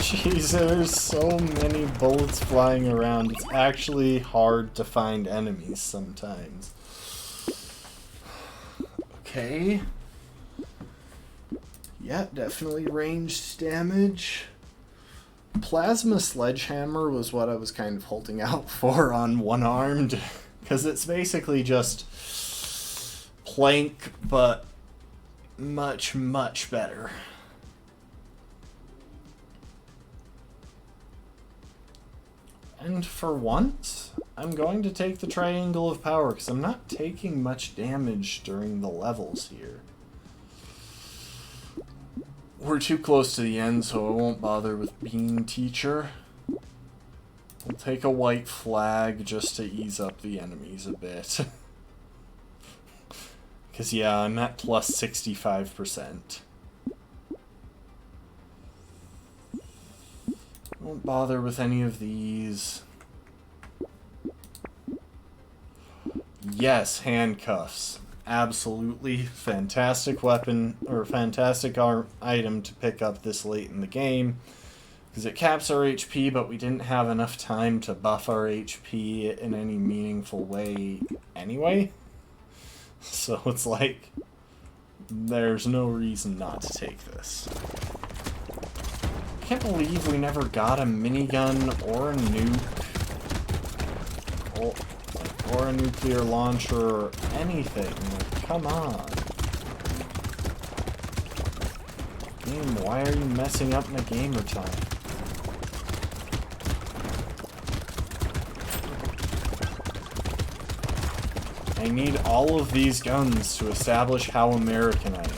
Jeez, there's so many bullets flying around, it's actually hard to find enemies sometimes. Okay. Yeah, definitely ranged damage. Plasma Sledgehammer was what I was kind of holding out for on one-armed, because it's basically just plank, but much, much better. And for once, I'm going to take the Triangle of Power, because I'm not taking much damage during the levels here. We're too close to the end, so I won't bother with Bean Teacher. We'll take a white flag just to ease up the enemies a bit. Because, yeah, I'm at plus 65%. Won't bother with any of these. Yes, handcuffs. Absolutely fantastic weapon, or fantastic item to pick up this late in the game. Because it caps our HP, but we didn't have enough time to buff our HP in any meaningful way anyway. So it's like, there's no reason not to take this. I can't believe we never got a minigun or a nuke. Or a nuclear launcher or anything. Like, come on. Game, why are you messing up my gamer time? I need all of these guns to establish how American I am.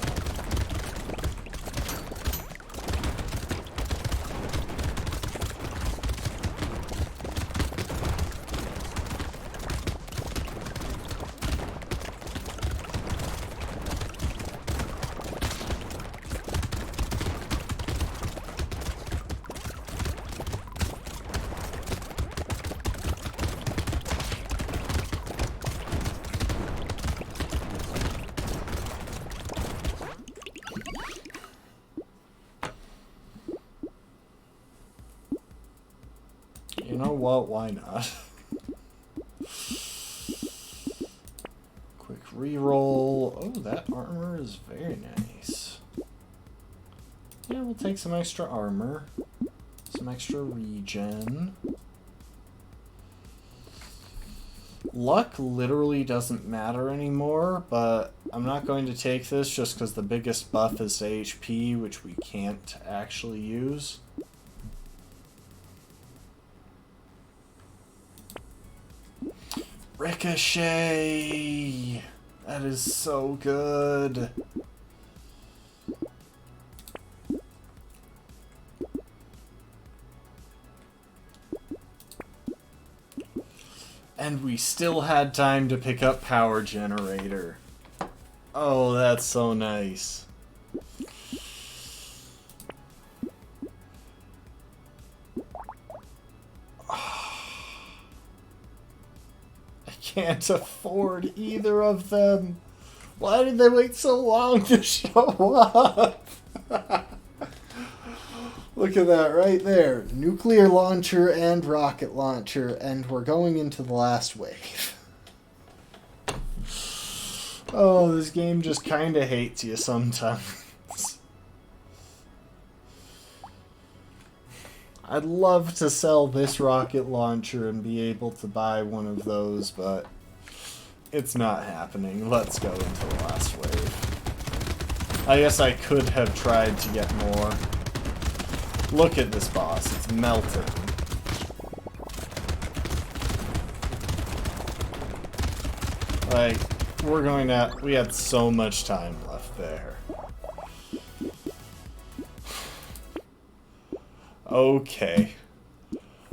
You know what? Why not? Quick reroll. Oh, that armor is very nice. Yeah, we'll take some extra armor. Some extra regen. Luck literally doesn't matter anymore, but I'm not going to take this just because the biggest buff is to HP, which we can't actually use. Ricochet! That is so good. And we still had time to pick up Power Generator. Oh, that's so nice. Can't afford either of them. Why did they wait so long to show up? Look at that right there. Nuclear launcher and rocket launcher, and we're going into the last wave. Oh, this game just kind of hates you sometimes. I'd love to sell this rocket launcher and be able to buy one of those, but it's not happening. Let's go into the last wave. I guess I could have tried to get more. Look at this boss. It's melting. Like, we had so much time left there. Okay.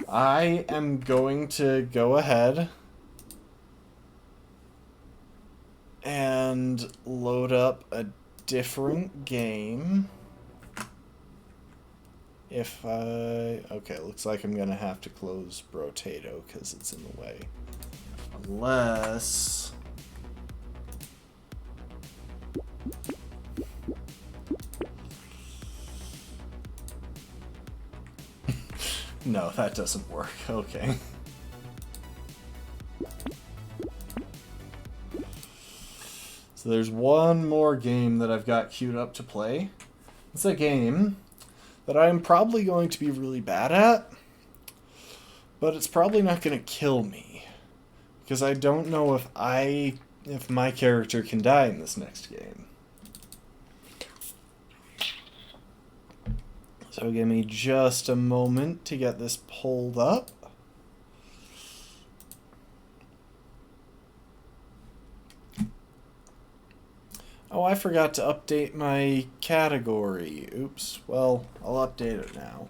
I am going to go ahead and load up a different game. Okay, looks like I'm gonna have to close Brotato because it's in the way. Unless... No, that doesn't work. Okay. So there's one more game that I've got queued up to play. It's a game that I'm probably going to be really bad at, but it's probably not going to kill me, because I don't know if my character can die in this next game. So give me just a moment to get this pulled up. Oh, I forgot to update my category. Oops. Well, I'll update it now.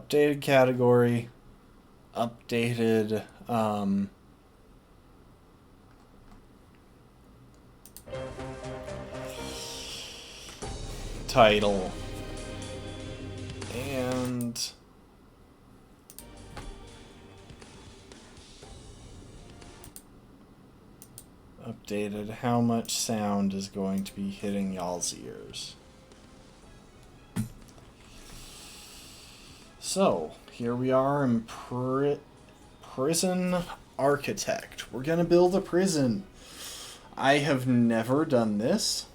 Updated category. Updated, title. And updated how much sound is going to be hitting y'all's ears. So, here we are in Prison Architect. We're gonna build a prison. I have never done this.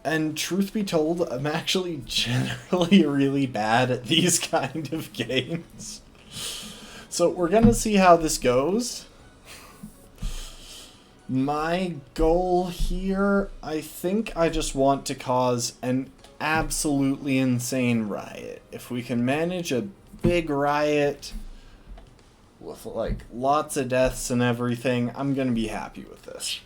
And truth be told, I'm actually generally really bad at these kind of games. So we're gonna see how this goes. My goal here, I think I just want to cause an absolutely insane riot. If we can manage a big riot with like lots of deaths and everything, I'm gonna be happy with this.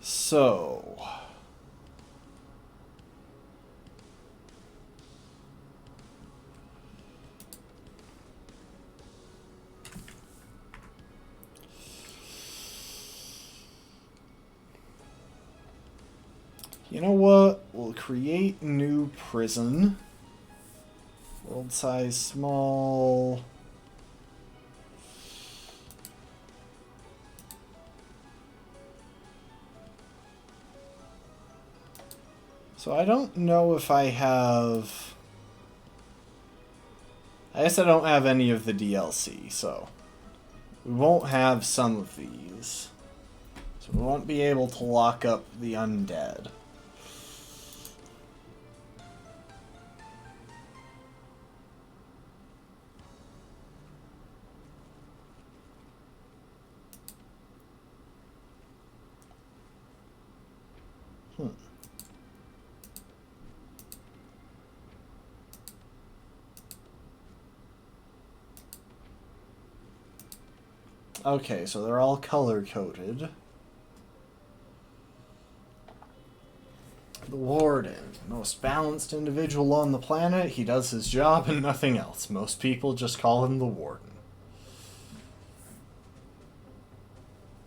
So, you know what? We'll create new prison. World size small. So I don't know if I have... I guess I don't have any of the DLC, so we won't have some of these. So we won't be able to lock up the undead. Okay, so they're all color-coded. The Warden. Most balanced individual on the planet. He does his job and nothing else. Most people just call him the Warden.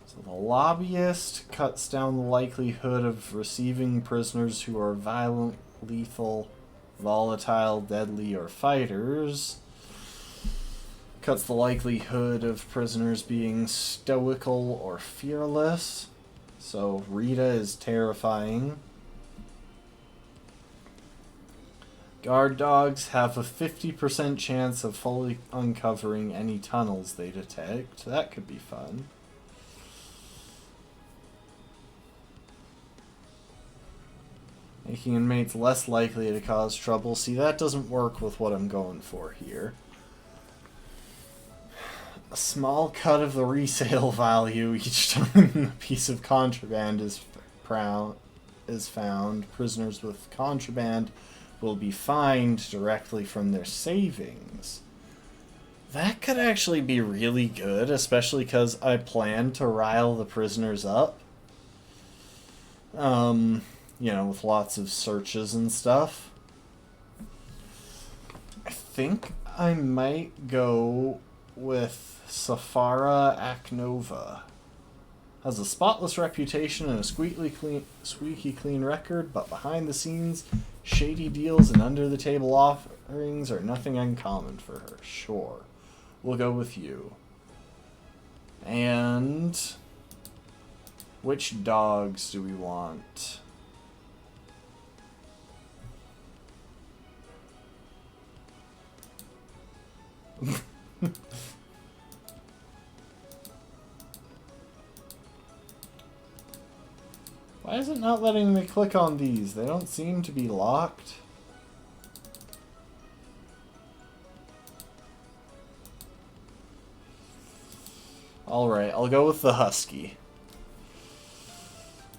So the Lobbyist cuts down the likelihood of receiving prisoners who are violent, lethal, volatile, deadly, or fighters. Cuts the likelihood of prisoners being stoical or fearless. So Rita is terrifying. Guard dogs have a 50% chance of fully uncovering any tunnels they detect. That could be fun. Making inmates less likely to cause trouble. See, that doesn't work with what I'm going for here. A small cut of the resale value each time a piece of contraband is found. Prisoners with contraband will be fined directly from their savings. That could actually be really good, especially because I plan to rile the prisoners up. You know, with lots of searches and stuff. I think I might go with Safara Aknova. Has a spotless reputation and a squeaky clean record, but behind the scenes, shady deals and under-the-table offerings are nothing uncommon for her. Sure. We'll go with you. And which dogs do we want? Why is it not letting me click on these? They don't seem to be locked. Alright, I'll go with the Husky.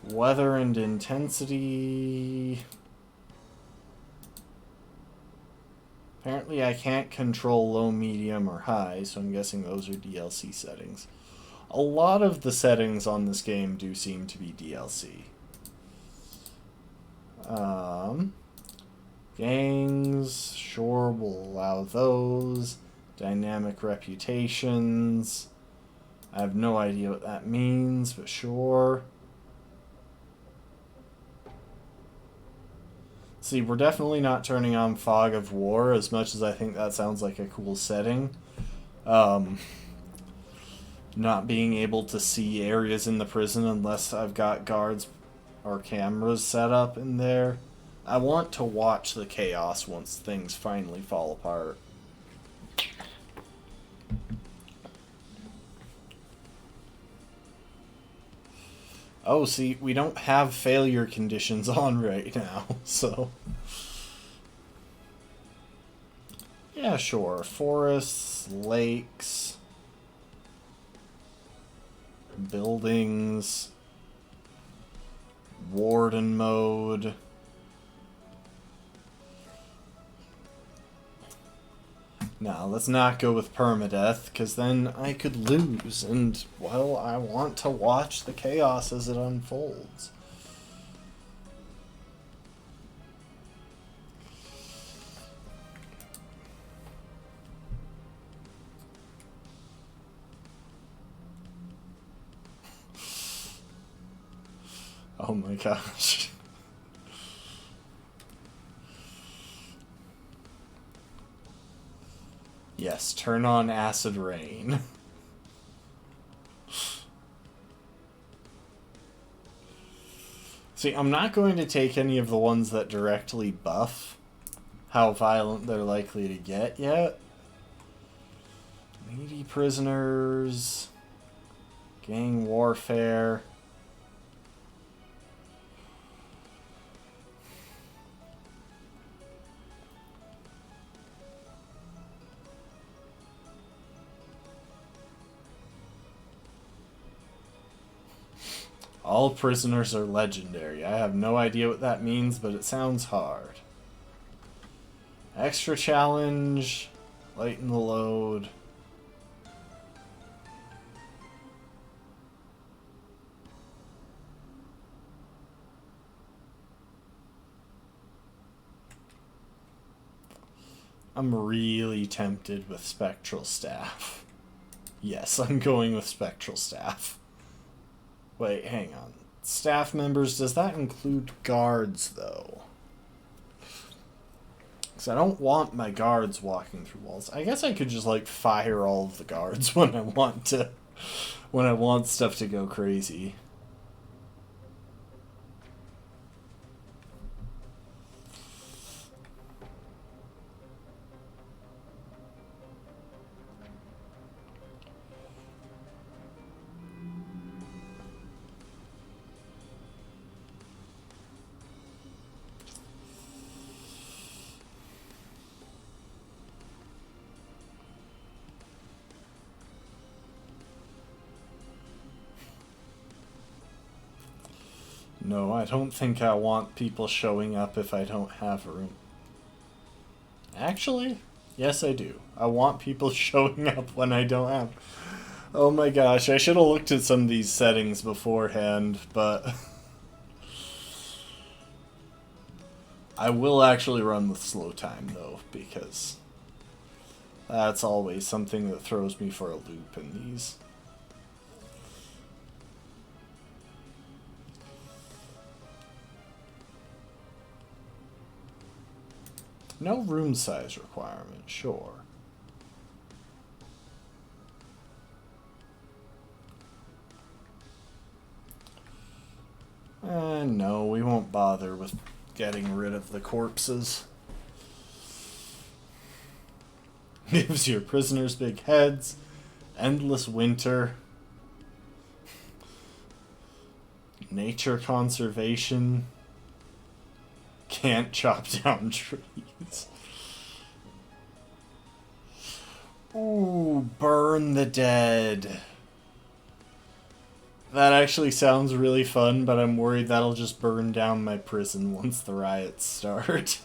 Weather and intensity... Apparently I can't control low, medium, or high, so I'm guessing those are DLC settings. A lot of the settings on this game do seem to be DLC. Gangs, sure, we'll allow those. Dynamic reputations. I have no idea what that means, but sure. See, we're definitely not turning on Fog of War, as much as I think that sounds like a cool setting. Not being able to see areas in the prison unless I've got guards or cameras set up in there. I want to watch the chaos once things finally fall apart. Oh, see, we don't have failure conditions on right now, so... Yeah, sure. Forests, lakes, buildings, warden mode. Now, let's not go with permadeath, because then I could lose, and, well, I want to watch the chaos as it unfolds. Oh my gosh. Yes, turn on acid rain. See, I'm not going to take any of the ones that directly buff how violent they're likely to get yet. Needy prisoners, gang warfare. All prisoners are legendary. I have no idea what that means, but it sounds hard. Extra challenge, lighten the load. I'm really tempted with Spectral Staff. Yes, I'm going with Spectral Staff. Wait, hang on. Staff members, does that include guards, though? Because I don't want my guards walking through walls. I guess I could just, like, fire all of the guards when I want to... when I want stuff to go crazy. No, I don't think I want people showing up if I don't have room. Actually, yes I do. I want people showing up when I don't have... Oh my gosh, I should have looked at some of these settings beforehand, but... I will actually run with slow time, though, because... that's always something that throws me for a loop in these. No room size requirement, sure. No, we won't bother with getting rid of the corpses. Gives your prisoners big heads. Endless winter. Nature conservation. Can't chop down trees. Ooh, burn the dead. That actually sounds really fun, but I'm worried that'll just burn down my prison once the riots start.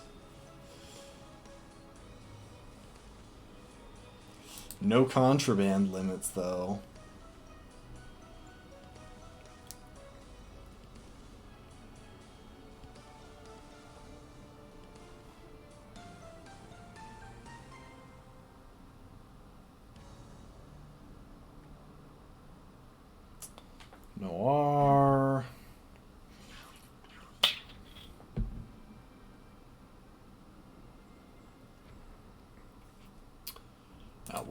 No contraband limits, though.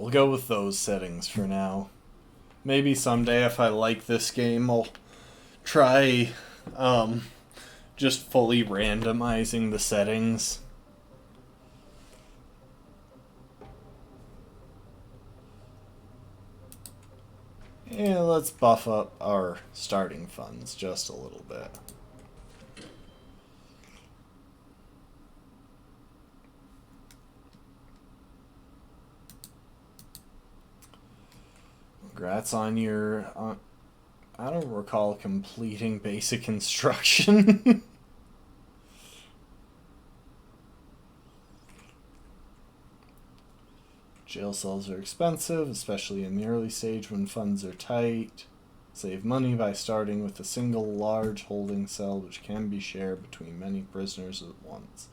we'll go with those settings for now. Maybe someday if I like this game, I'll try just fully randomizing the settings. Yeah, let's buff up our starting funds just a little bit. Congrats on your... I don't recall completing basic instruction. Jail cells are expensive, especially in the early stage when funds are tight. Save money by starting with a single large holding cell which can be shared between many prisoners at once.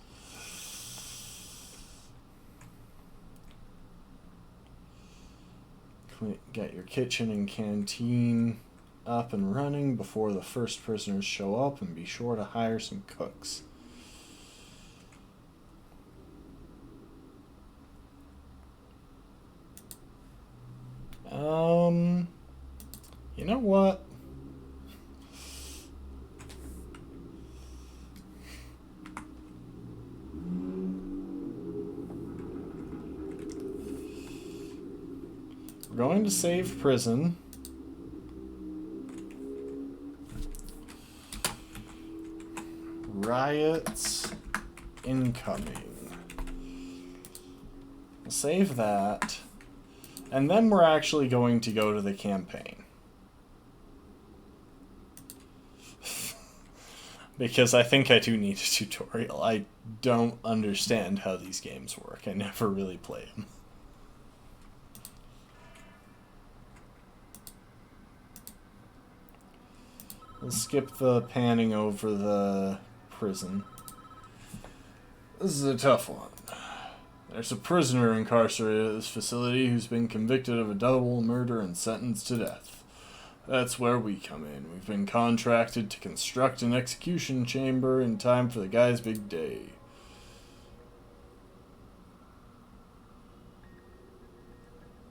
Get your kitchen and canteen up and running before the first prisoners show up, and be sure to hire some cooks. You know what? We're going to save prison. Riots incoming. We'll save that. And then we're actually going to go to the campaign. Because I think I do need a tutorial. I don't understand how these games work. I never really play them. We'll skip the panning over the prison. This is a tough one. There's a prisoner incarcerated at this facility who's been convicted of a double murder and sentenced to death. That's where we come in. We've been contracted to construct an execution chamber in time for the guy's big day.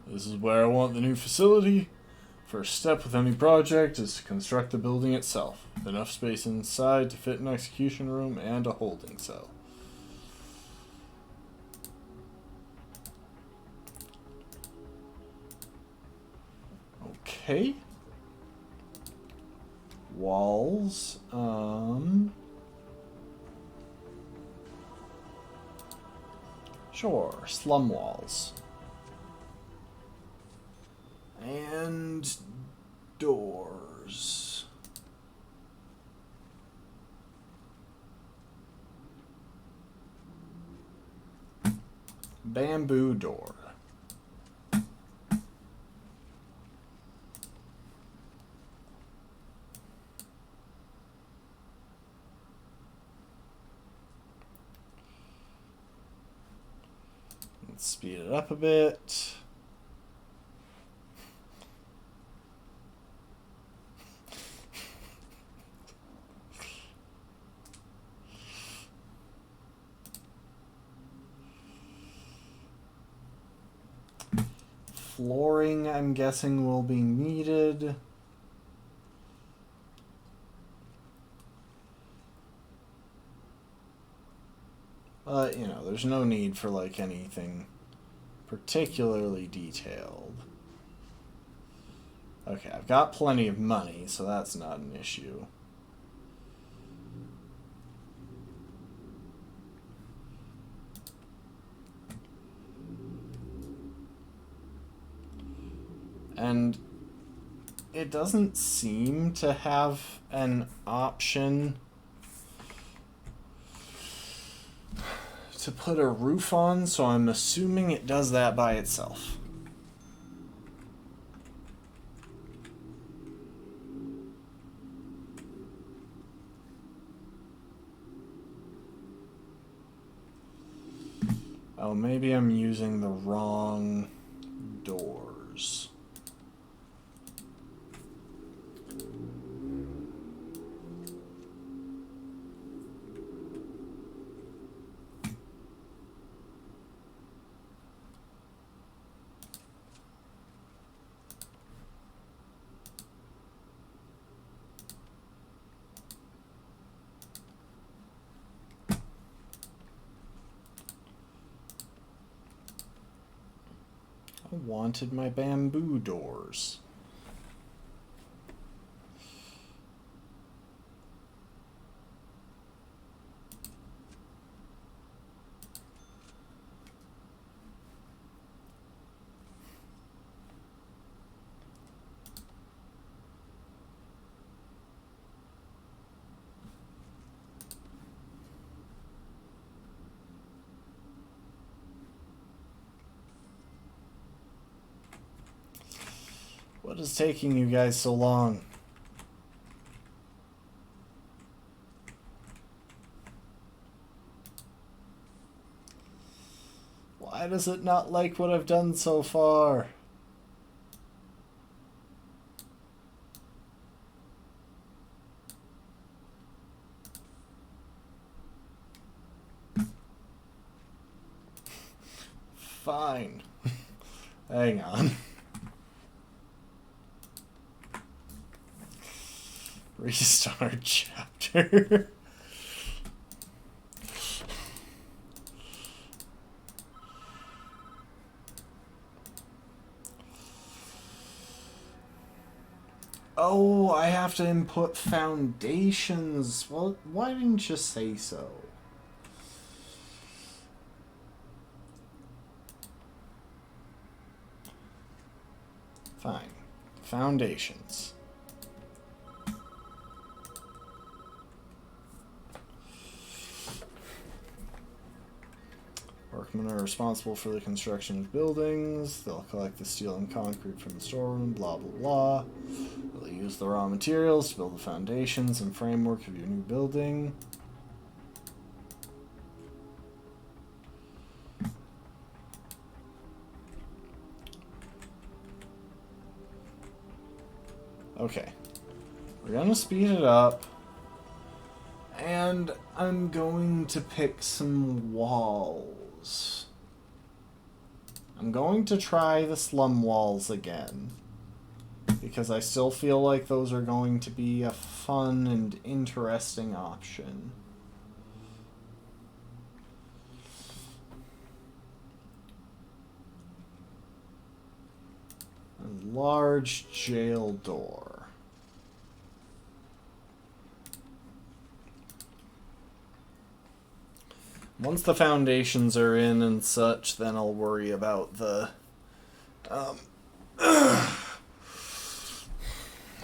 This is where I want the new facility. First step with any project is to construct the building itself. Enough space inside to fit an execution room and a holding cell. Okay. Walls. Sure, slum walls. And doors. Bamboo door. Let's speed it up a bit. Flooring, I'm guessing, will be needed. But, you know, there's no need for, like, anything particularly detailed. Okay, I've got plenty of money, so that's not an issue. And it doesn't seem to have an option to put a roof on, so I'm assuming it does that by itself. Oh, maybe I'm using the wrong doors. I wanted my bamboo doors. What is taking you guys so long? Why does it not like what I've done so far? Fine. Hang on. Restart chapter. Oh, I have to input foundations. Well, why didn't you say so? Fine. Foundations. Workmen are responsible for the construction of buildings. They'll collect the steel and concrete from the storeroom, blah, blah, blah. They'll use the raw materials to build the foundations and framework of your new building. Okay. We're gonna speed it up. And I'm going to pick some walls. I'm going to try the slum walls again, because I still feel like those are going to be a fun and interesting option. A large jail door. Once the foundations are in and such, then I'll worry about the,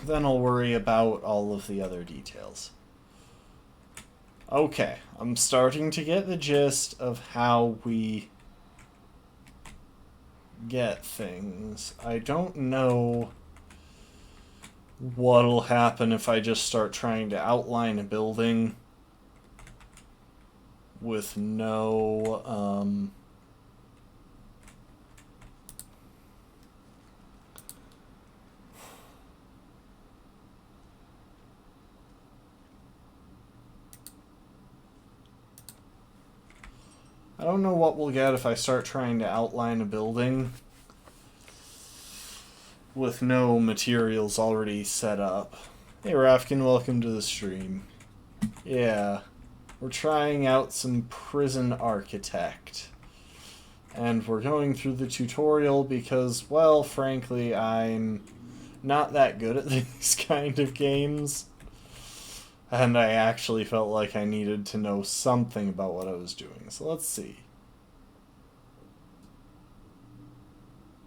then I'll worry about all of the other details. Okay, I'm starting to get the gist of how we get things. I don't know what'll happen if I just start trying to outline a building with no, I don't know what we'll get if I start trying to outline a building with no materials already set up. Hey Rafkin, welcome to the stream. Yeah. We're trying out some prison architect. And we're going through the tutorial because, well, frankly, I'm not that good at these kind of games. And I actually felt like I needed to know something about what I was doing. So let's see.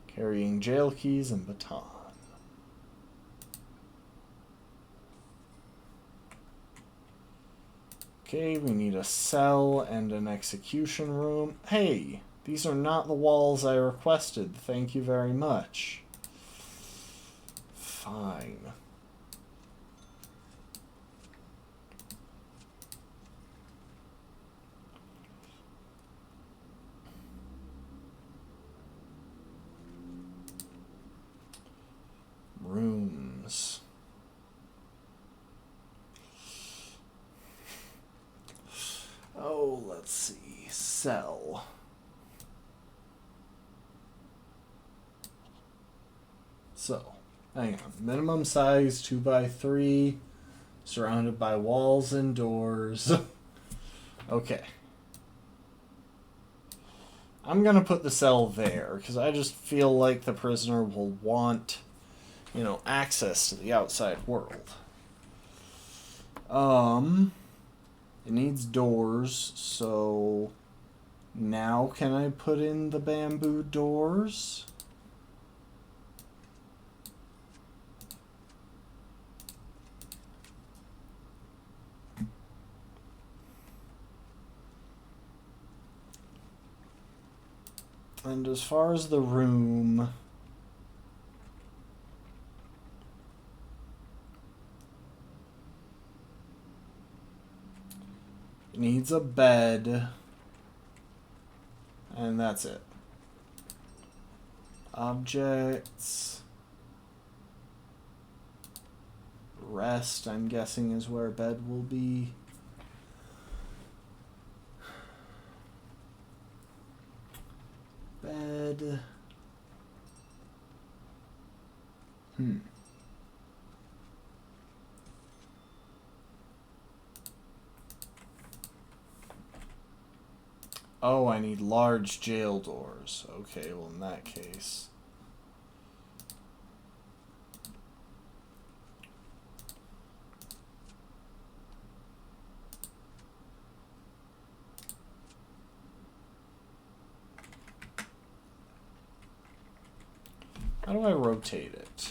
Carrying jail keys and baton. Okay, we need a cell and an execution room. Hey, these are not the walls I requested. Thank you very much. Fine. Rooms. Oh, let's see. Cell. So, hang on. Minimum size 2x3, surrounded by walls and doors. Okay. I'm gonna put the cell there, because I just feel like the prisoner will want, you know, access to the outside world. It needs doors, so now can I put in the bamboo doors? And as far as the room, it needs a bed, and that's it. Objects. Rest, I'm guessing, is where bed will be. Bed. Oh, I need large jail doors. Okay, well, in that case. How do I rotate it?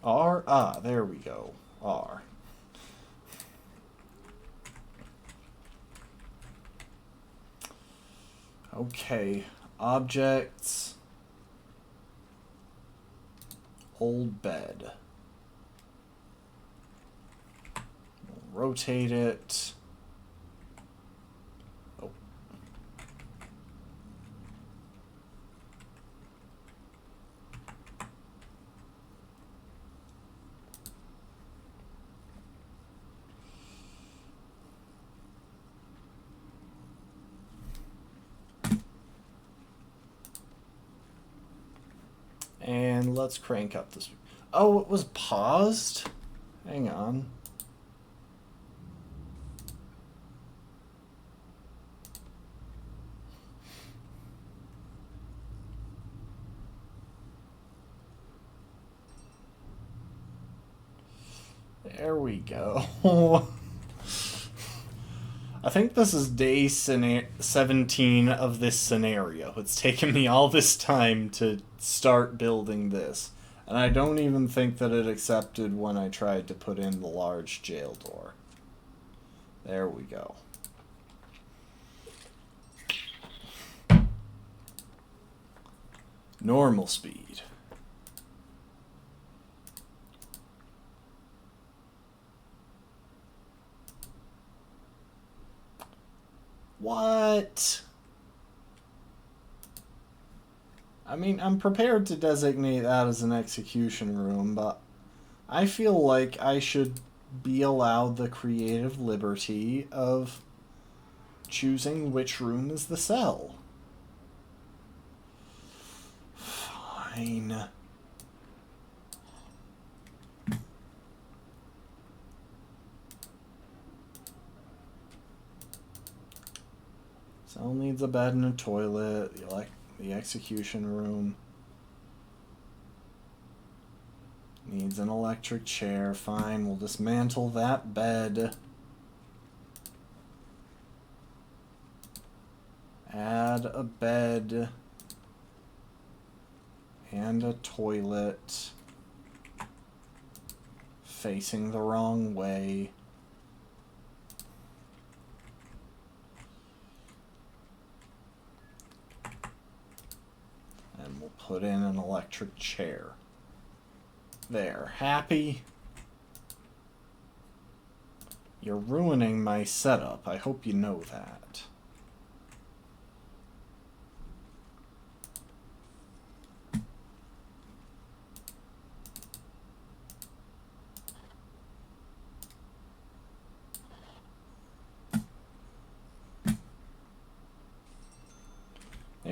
R? Ah, there we go. R. Okay. Objects. Old bed. We'll rotate it. Oh. And let's crank up this. Oh, it was paused? Hang on. There we go. I think this is day 17 of this scenario. It's taken me all this time to start building this. And I don't even think that it accepted when I tried to put in the large jail door. There we go. Normal speed. What? I mean, I'm prepared to designate that as an execution room, but I feel like I should be allowed the creative liberty of choosing which room is the cell. Fine. Cell needs a bed and a toilet. The execution room needs an electric chair. Fine, we'll dismantle that bed. Add a bed and a toilet facing the wrong way. And we'll put in an electric chair. There. Happy? You're ruining my setup. I hope you know that.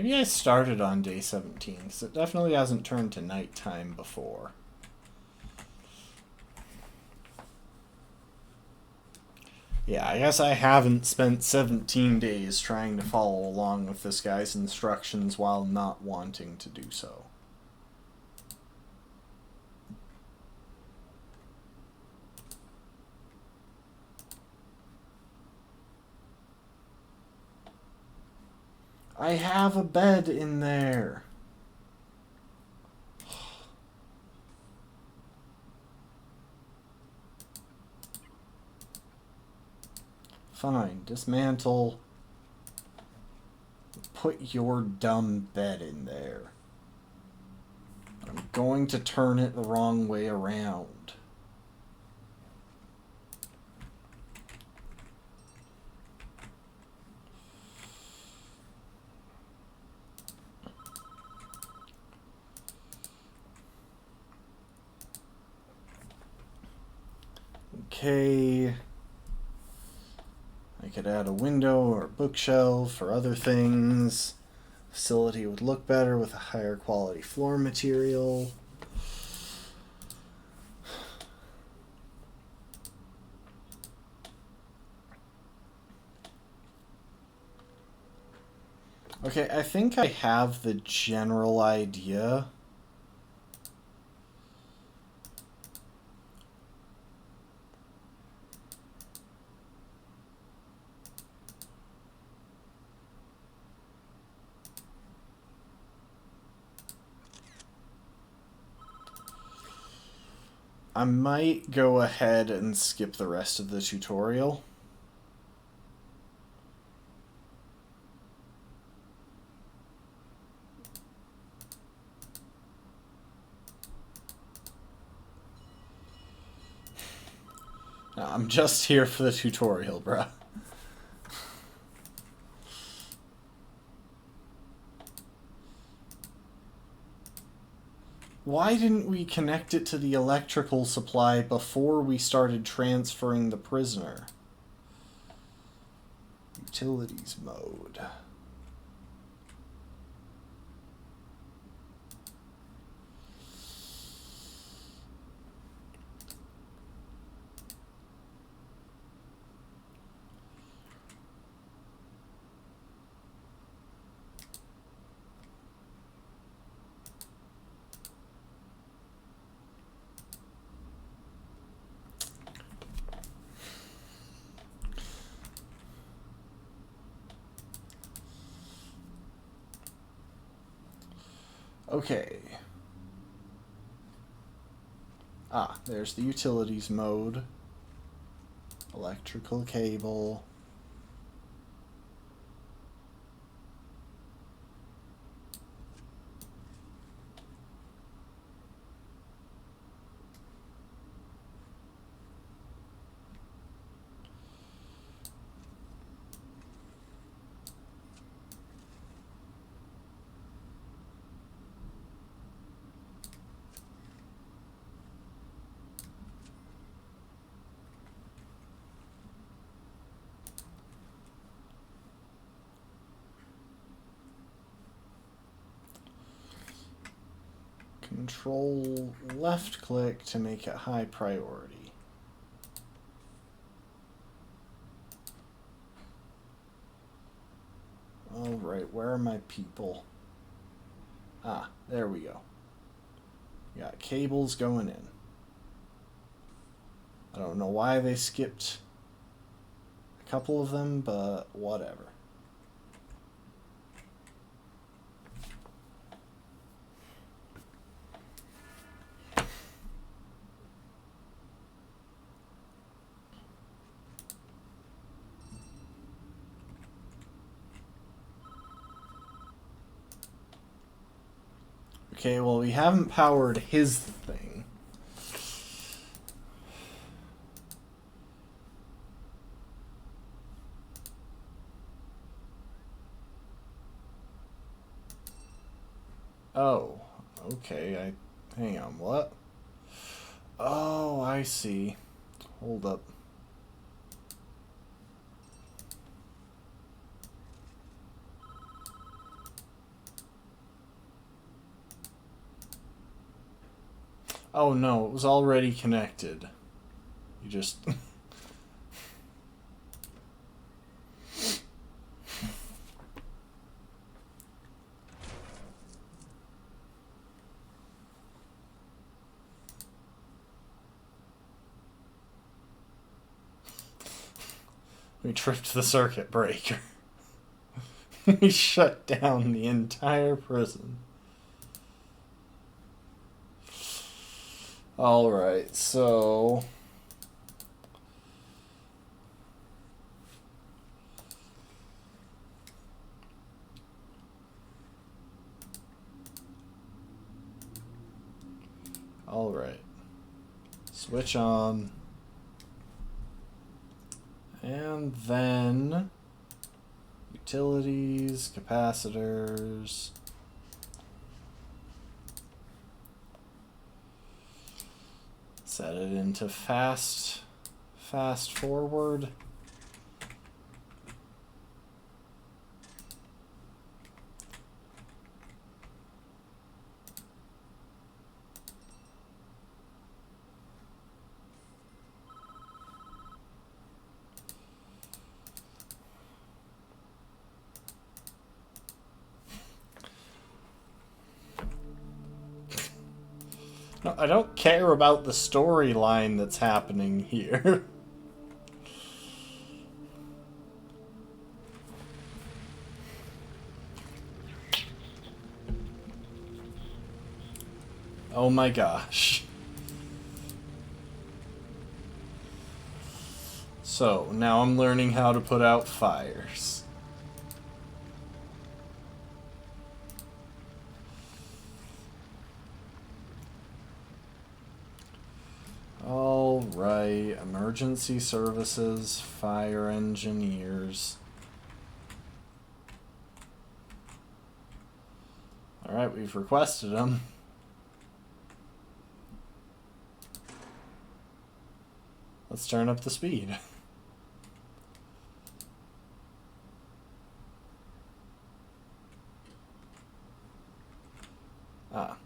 Maybe I started on day 17, because it definitely hasn't turned to nighttime before. Yeah, I guess I haven't spent 17 days trying to follow along with this guy's instructions while not wanting to do so. I have a bed in there. Fine, dismantle. Put your dumb bed in there. I'm going to turn it the wrong way around. Okay. I could add a window or a bookshelf or other things. Facility would look better with a higher quality floor material. Okay, I think I have the general idea. I might go ahead and skip the rest of the tutorial. No, I'm just here for the tutorial, bruh. Why didn't we connect it to the electrical supply before we started transferring the prisoner? Utilities mode. Okay. Ah, there's the utilities mode. Electrical cable. Control left click to make it high priority. Alright, where are my people? Ah, there we go. Got cables going in. I don't know why they skipped a couple of them, but whatever. Okay, well, we haven't powered his thing. Oh, okay, hang on, what? Oh, I see. Hold up. Oh no, it was already connected. You just... We tripped the circuit breaker. We shut down the entire prison. Alright, so... Alright. Switch on. And then... Utilities, capacitors... Set it into fast forward. No, I don't care about the storyline that's happening here. Oh my gosh. So, now I'm learning how to put out fires. Alright, emergency services, fire engineers. Alright, we've requested them. Let's turn up the speed. Ah.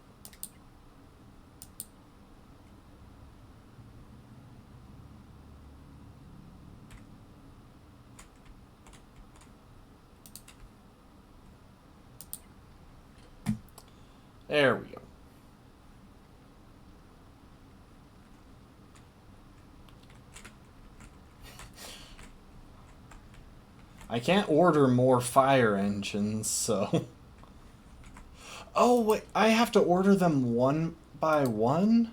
There we go. I can't order more fire engines, so... Oh, wait, I have to order them one by one?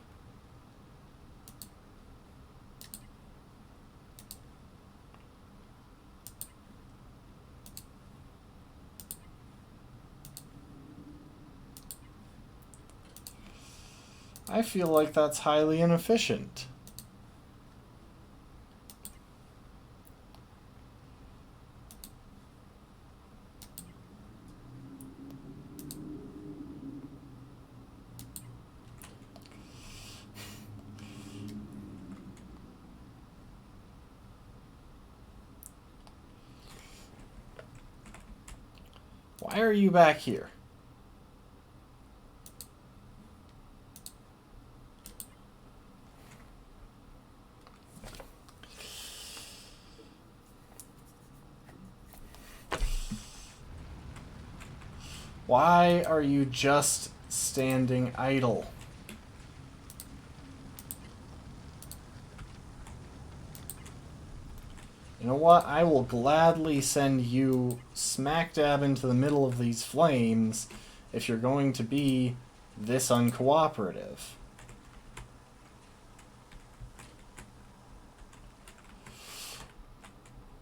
I feel like that's highly inefficient. Why are you back here? Why are you just standing idle? You know what? I will gladly send you smack dab into the middle of these flames if you're going to be this uncooperative.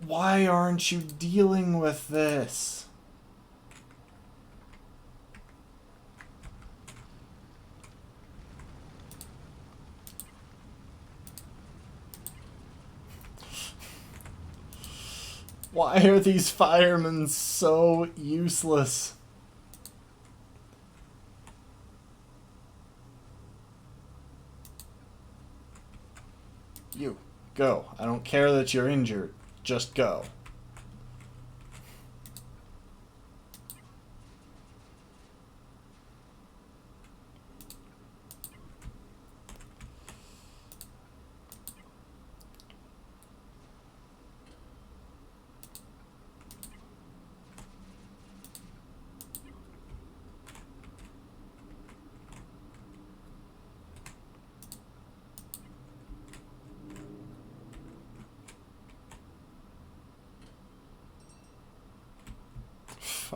Why aren't you dealing with this? Why are these firemen so useless? You, go. I don't care that you're injured. Just go.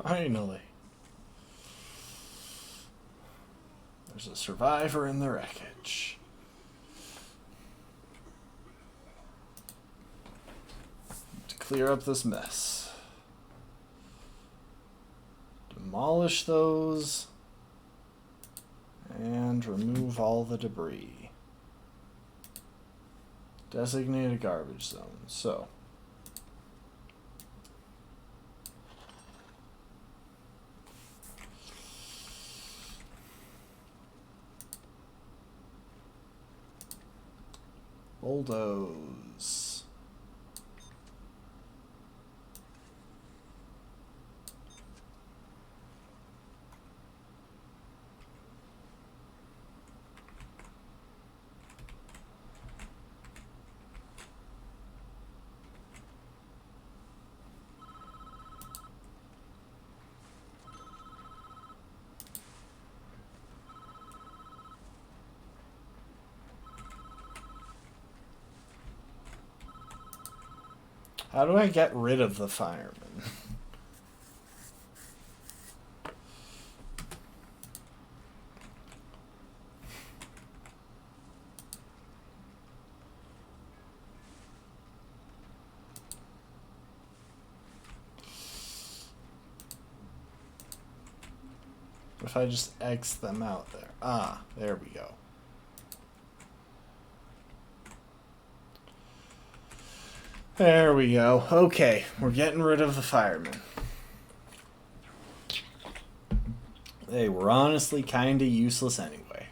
Finally. There's a survivor in the wreckage. To clear up this mess. Demolish those. And remove all the debris. Designate a garbage zone. So. Bulldoze. How do I get rid of the fireman? If I just X them out there. Ah, there we go. There we go. Okay, we're getting rid of the firemen. They were honestly kinda useless anyway.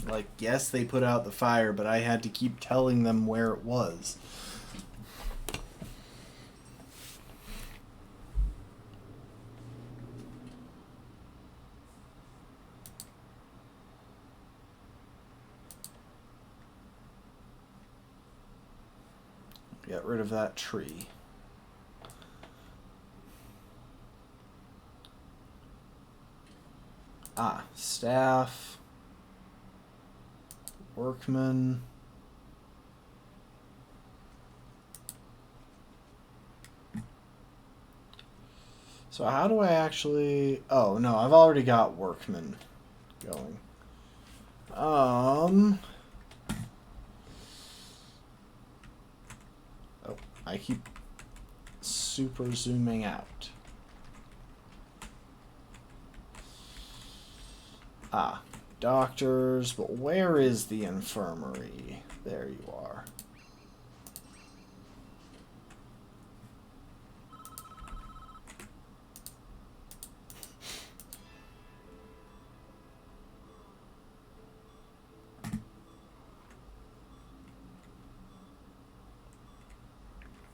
Like, yes, they put out the fire, but I had to keep telling them where it was. Get rid of that tree. Ah, staff. Workmen. So how do I actually... Oh, no, I've already got workmen going. Oh, I keep super zooming out. Ah, doctors, but where is the infirmary? There you are.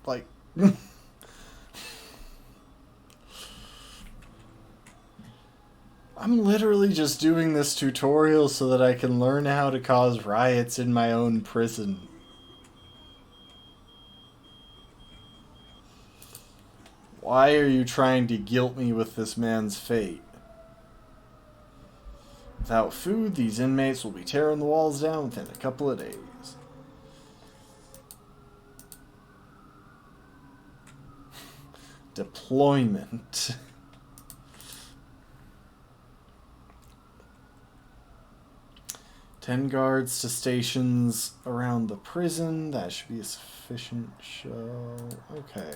Like... I'm literally just doing this tutorial so that I can learn how to cause riots in my own prison. Why are you trying to guilt me with this man's fate? Without food, these inmates will be tearing the walls down within a couple of days. Deployment. Ten guards to stations around the prison. That should be a sufficient show. Okay.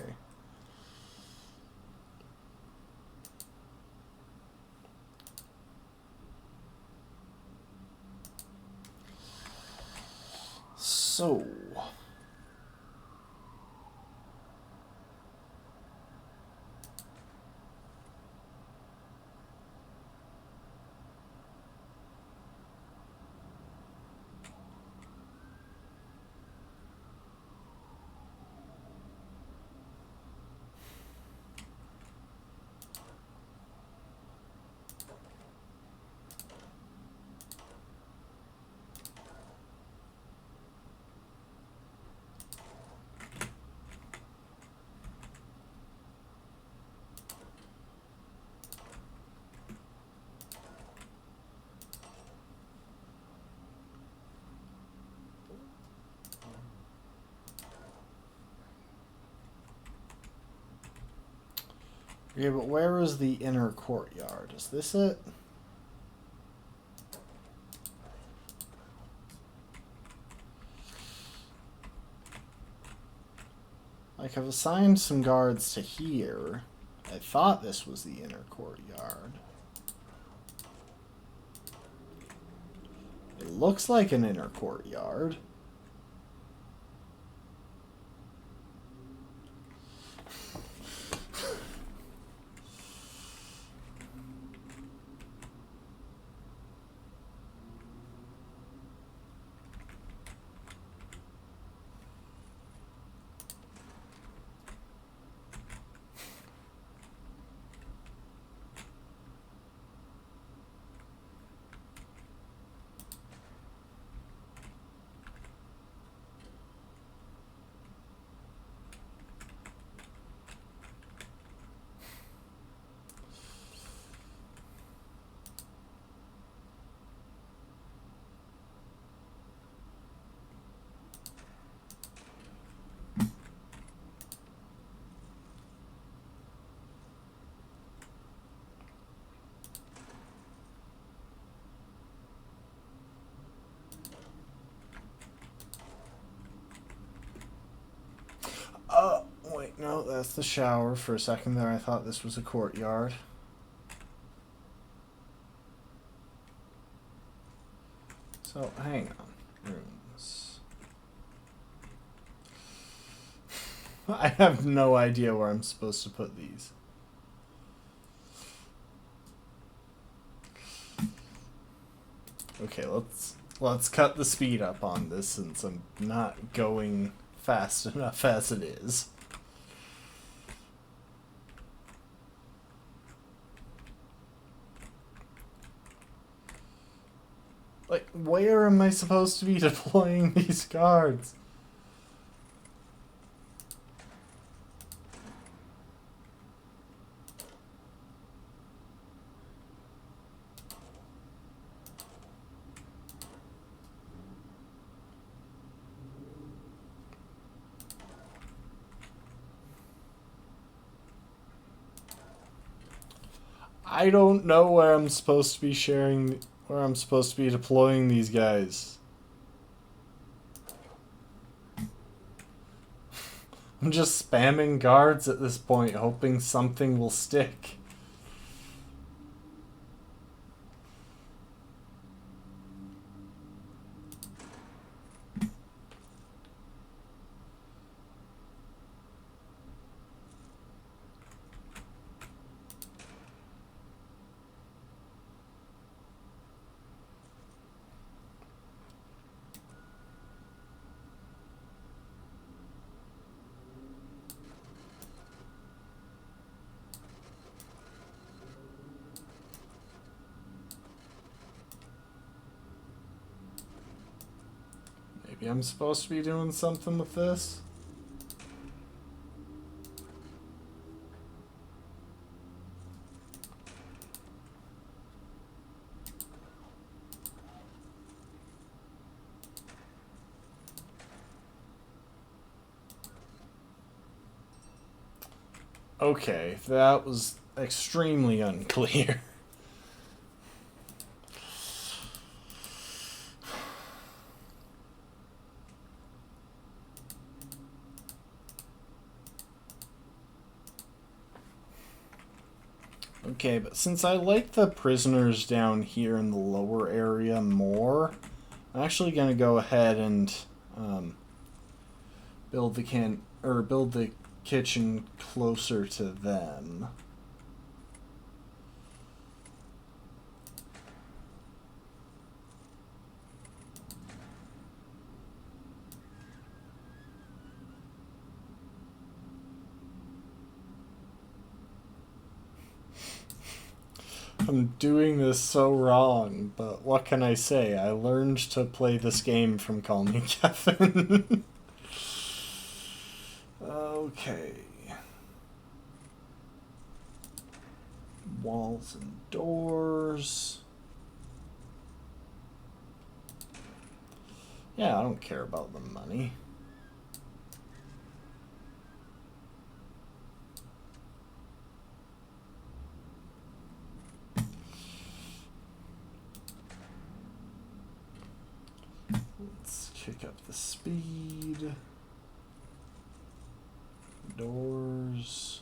So... Okay, but where is the inner courtyard? Is this it? Like, I've assigned some guards to here. I thought this was the inner courtyard. It looks like an inner courtyard. Wait, no, that's the shower. For a second there, I thought this was a courtyard. So, hang on. Rooms. I have no idea where I'm supposed to put these. Okay, let's cut the speed up on this since I'm not going fast enough as it is. Like, where am I supposed to be deploying these guards? I don't know where I'm supposed to be where I'm supposed to be deploying these guys. I'm just spamming guards at this point, hoping something will stick. Maybe I'm supposed to be doing something with this? Okay, that was extremely unclear. Okay, but since I like the prisoners down here in the lower area more, I'm actually gonna go ahead and build the kitchen closer to them. I'm doing this so wrong, but what can I say? I learned to play this game from Call Me Kevin. Okay. Walls and doors. Yeah, I don't care about the money. Let's kick up the speed. Doors.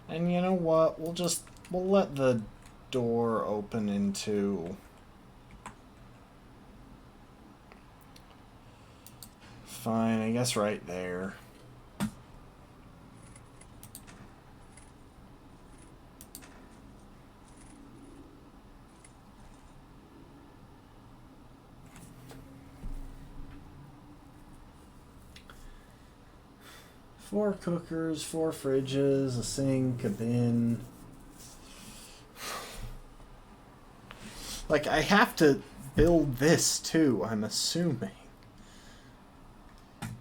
And you know what? We'll let the door open into... Fine, I guess right there. Four cookers, 4 fridges, a sink, a bin. Like, I have to build this too, I'm assuming.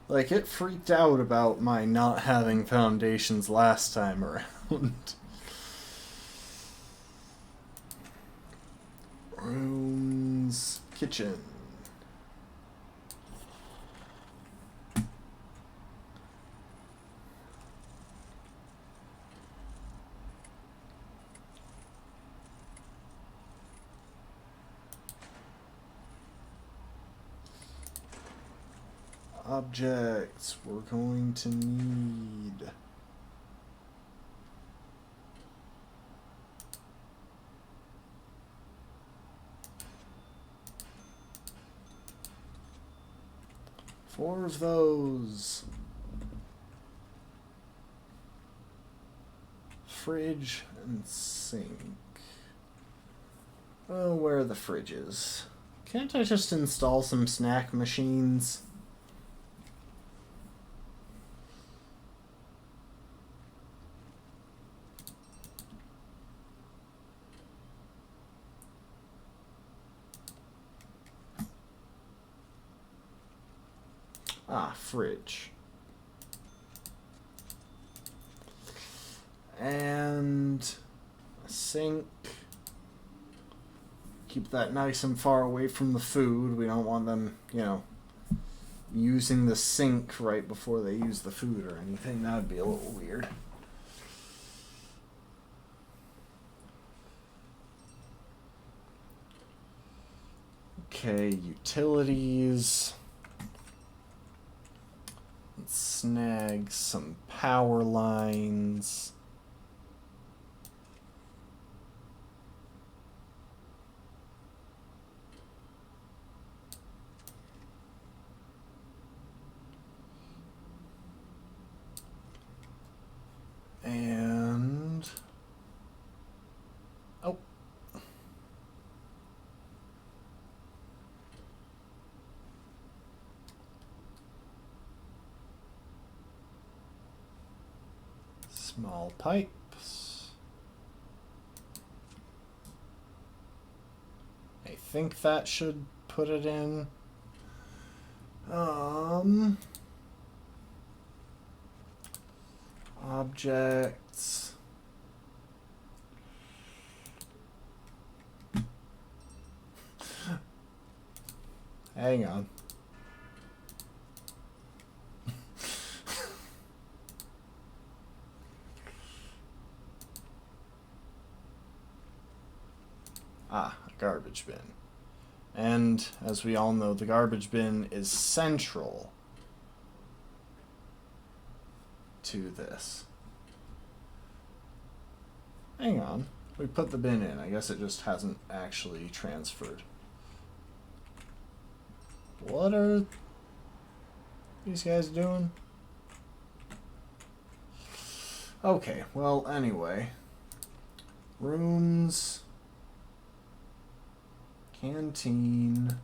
Like, it freaked out about my not having foundations last time around. Rooms, kitchen. Objects we're going to need. Four of those. Fridge and sink. Oh, where are the fridges? Can't I just install some snack machines? Ah, fridge. And a sink. Keep that nice and far away from the food. We don't want them, you know, using the sink right before they use the food or anything. That would be a little weird. Okay, utilities. Let's snag some power lines. And... oh. Small pipes. I think that should put it in. Objects. Hang on. Ah, a garbage bin. And, as we all know, the garbage bin is central to this. Hang on. We put the bin in. I guess it just hasn't actually transferred. What are these guys doing? Okay, well, anyway. Rooms. Canteen.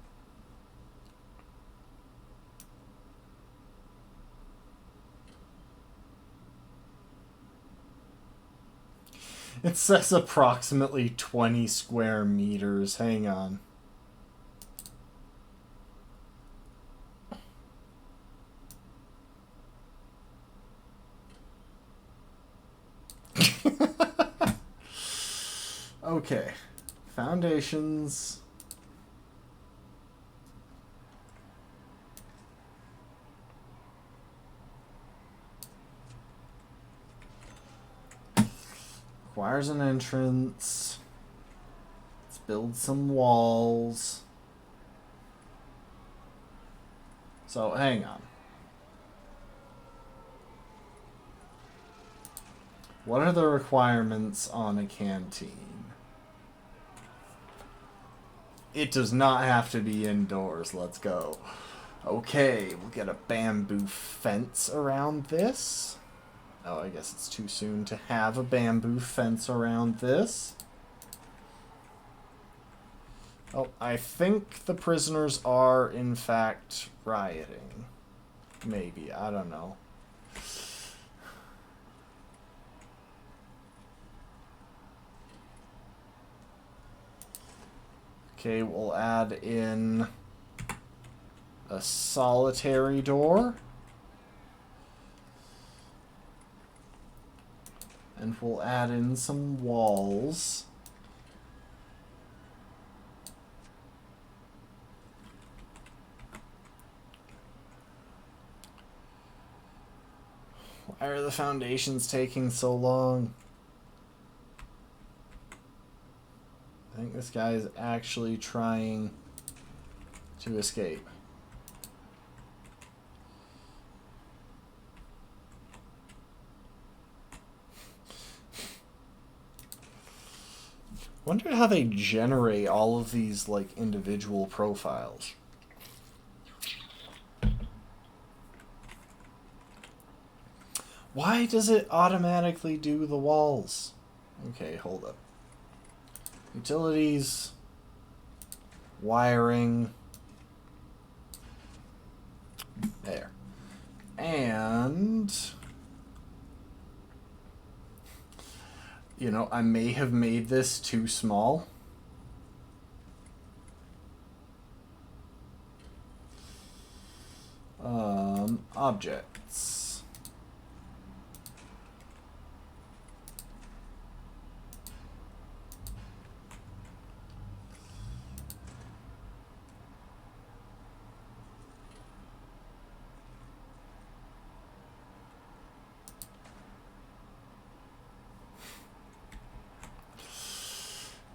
It says approximately 20 square meters. Hang on. Okay. Foundations. Requires an entrance. Let's build some walls. So, hang on. What are the requirements on a canteen? It does not have to be indoors. Let's go. Okay, we'll get a bamboo fence around this. Oh, I guess it's too soon to have a bamboo fence around this. Oh, I think the prisoners are, in fact, rioting. Maybe, I don't know. Okay, we'll add in a solitary door. And we'll add in some walls. Why are the foundations taking so long? I think this guy is actually trying to escape. Wonder how they generate all of these, like, individual profiles. Why does it automatically do the walls? Okay, hold up. Utilities, wiring, there. And, you know, I may have made this too small. Objects.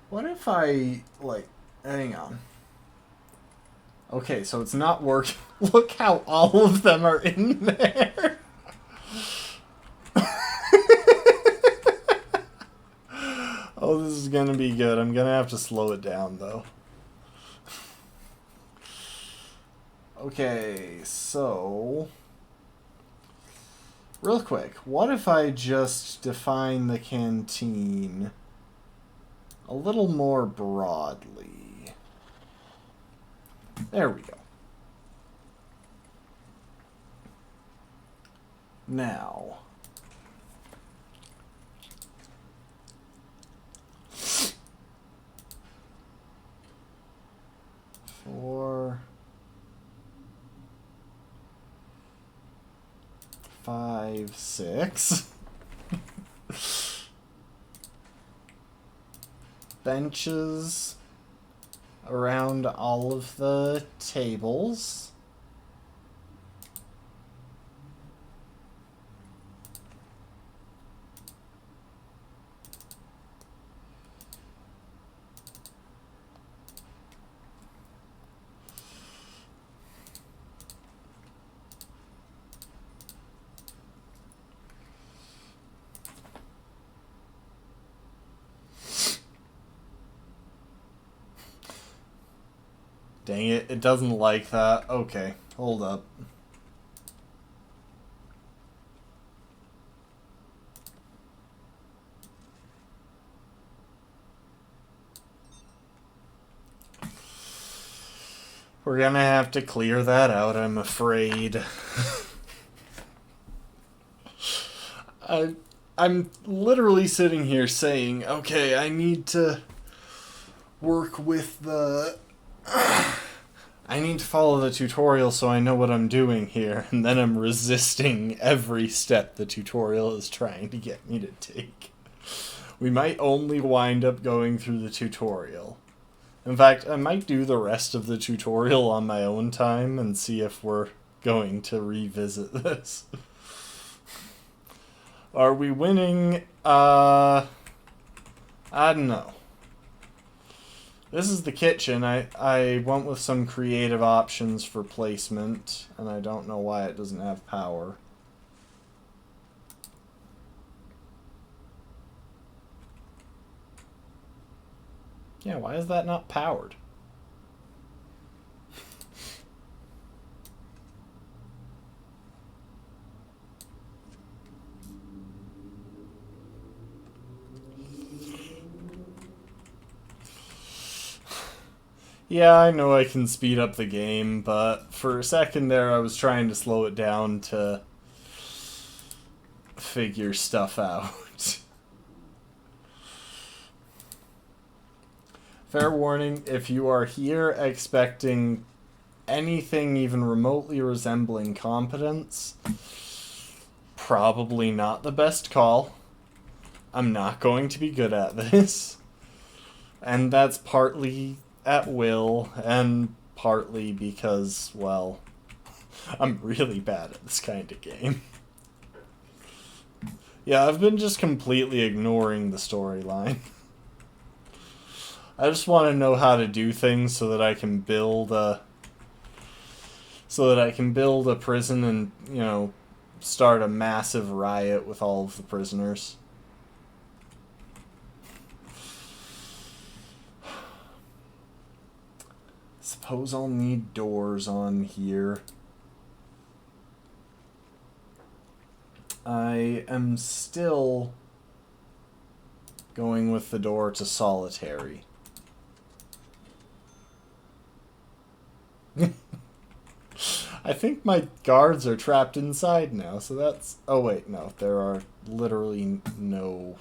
What if I, like, hang on. Okay, so it's not working. Look how all of them are in there. Oh, this is gonna be good. I'm gonna have to slow it down, though. Okay, so... real quick, what if I just define the canteen a little more broadly? There we go. Now, four, 5, 6. Benches around all of the tables. Dang it, it doesn't like that. Okay, hold up. We're gonna have to clear that out, I'm afraid. I'm literally sitting here saying, okay, I need to work with the... I need to follow the tutorial so I know what I'm doing here, and then I'm resisting every step the tutorial is trying to get me to take. We might only wind up going through the tutorial. In fact, I might do the rest of the tutorial on my own time and see if we're going to revisit this. Are we winning? I don't know. This is the kitchen. I went with some creative options for placement, and I don't know why it doesn't have power. Yeah, why is that not powered? Yeah, I know I can speed up the game, but for a second there I was trying to slow it down to figure stuff out. Fair warning, if you are here expecting anything even remotely resembling competence, probably not the best call. I'm not going to be good at this. And that's partly at will, and partly because, well, I'm really bad at this kind of game. Yeah, I've been just completely ignoring the storyline. I just want to know how to do things so that I can build a prison and, you know, start a massive riot with all of the prisoners. Suppose I'll need doors on here. I am still going with the door to solitary. I think my guards are trapped inside now, so that's... Oh wait, no, there are literally no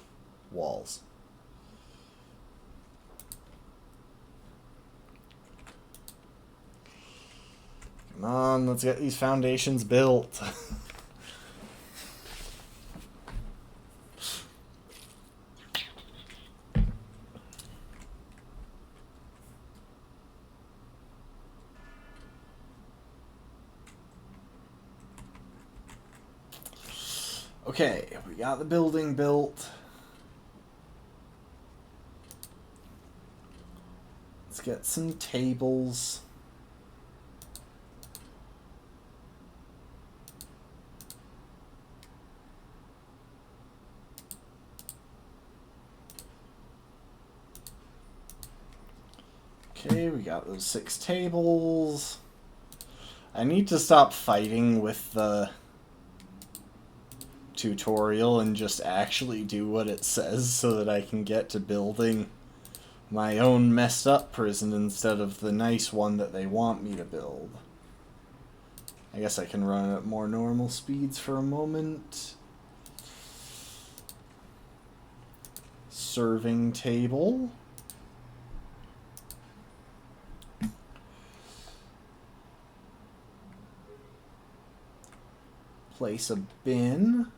walls. Come on, let's get these foundations built. Okay, we got the building built. Let's get some tables. Okay, we got those 6 tables. I need to stop fighting with the tutorial and just actually do what it says so that I can get to building my own messed up prison instead of the nice one that they want me to build. I guess I can run at more normal speeds for a moment. Serving table. Place a bin.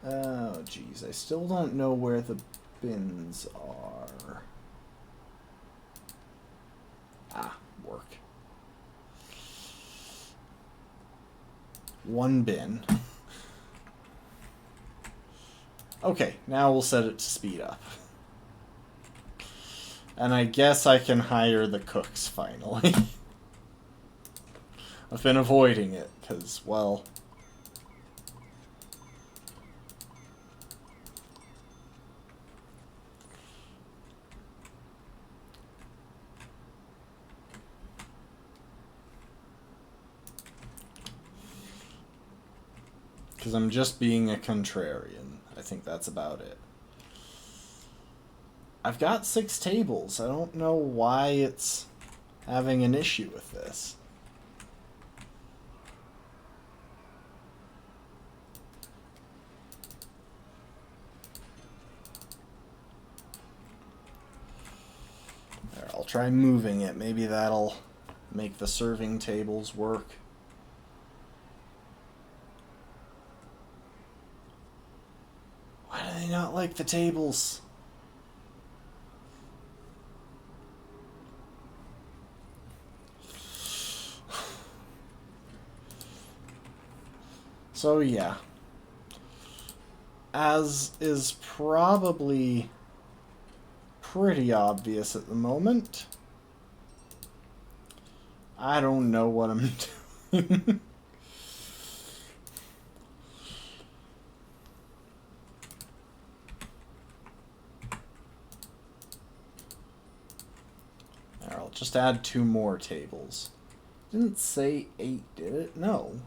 Oh, geez. I still don't know where the bins are. Ah, work. 1 bin. Okay, now we'll set it to speed up. And I guess I can hire the cooks finally. I've been avoiding it, because, well... Because I'm just being a contrarian. I think that's about it. I've got 6 tables. I don't know why it's having an issue with this. There, I'll try moving it. Maybe that'll make the serving tables work. Why do they not like the tables? So yeah. as is probably pretty obvious at the moment, I don't know what I'm doing. There, I'll just add 2 more tables. Didn't say 8, did it? No.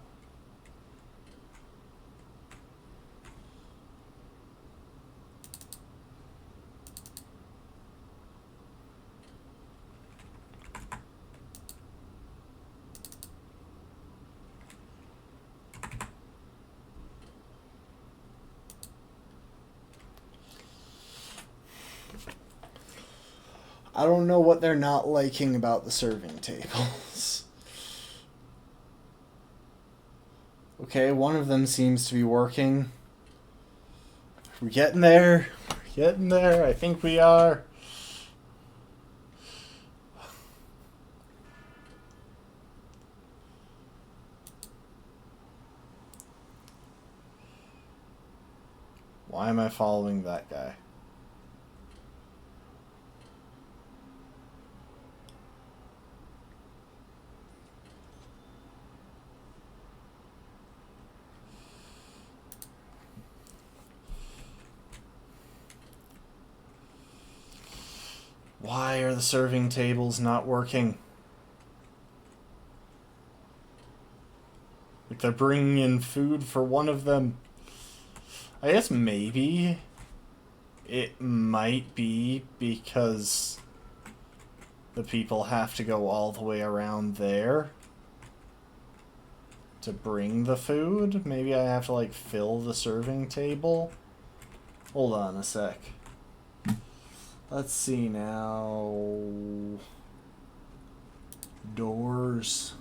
I don't know what they're not liking about the serving tables. Okay, one of them seems to be working. We're getting there. We're getting there. I think we are. Why am I following that guy? Why are the serving tables not working? Like they're bringing in food for one of them. I guess maybe it might be because the people have to go all the way around there to bring the food. Maybe I have to like fill the serving table. Hold on a sec. Let's see now. Doors.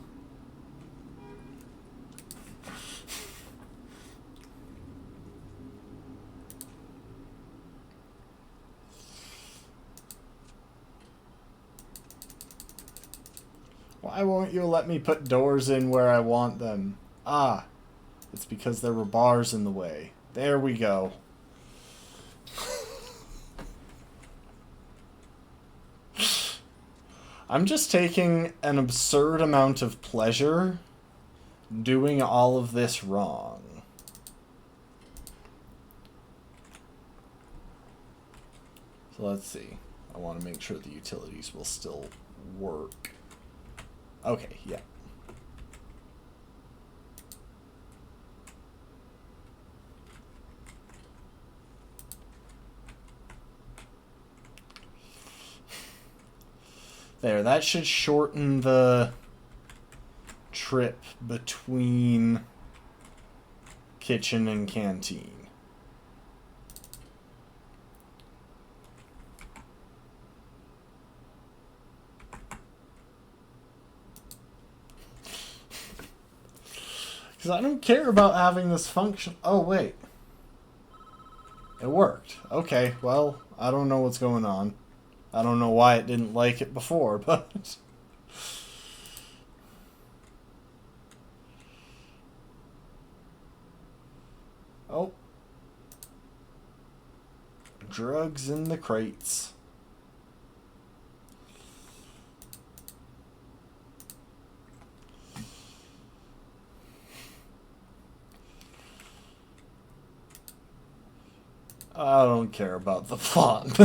Why won't you let me put doors in where I want them? Ah, it's because there were bars in the way. There we go. I'm just taking an absurd amount of pleasure doing all of this wrong. So let's see. I want to make sure the utilities will still work. Okay, yeah. There, that should shorten the trip between kitchen and canteen. Because I don't care about having this function. Oh, wait. It worked. Okay, well, I don't know what's going on. I don't know why it didn't like it before, but... Oh. Drugs in the crates. I don't care about the font.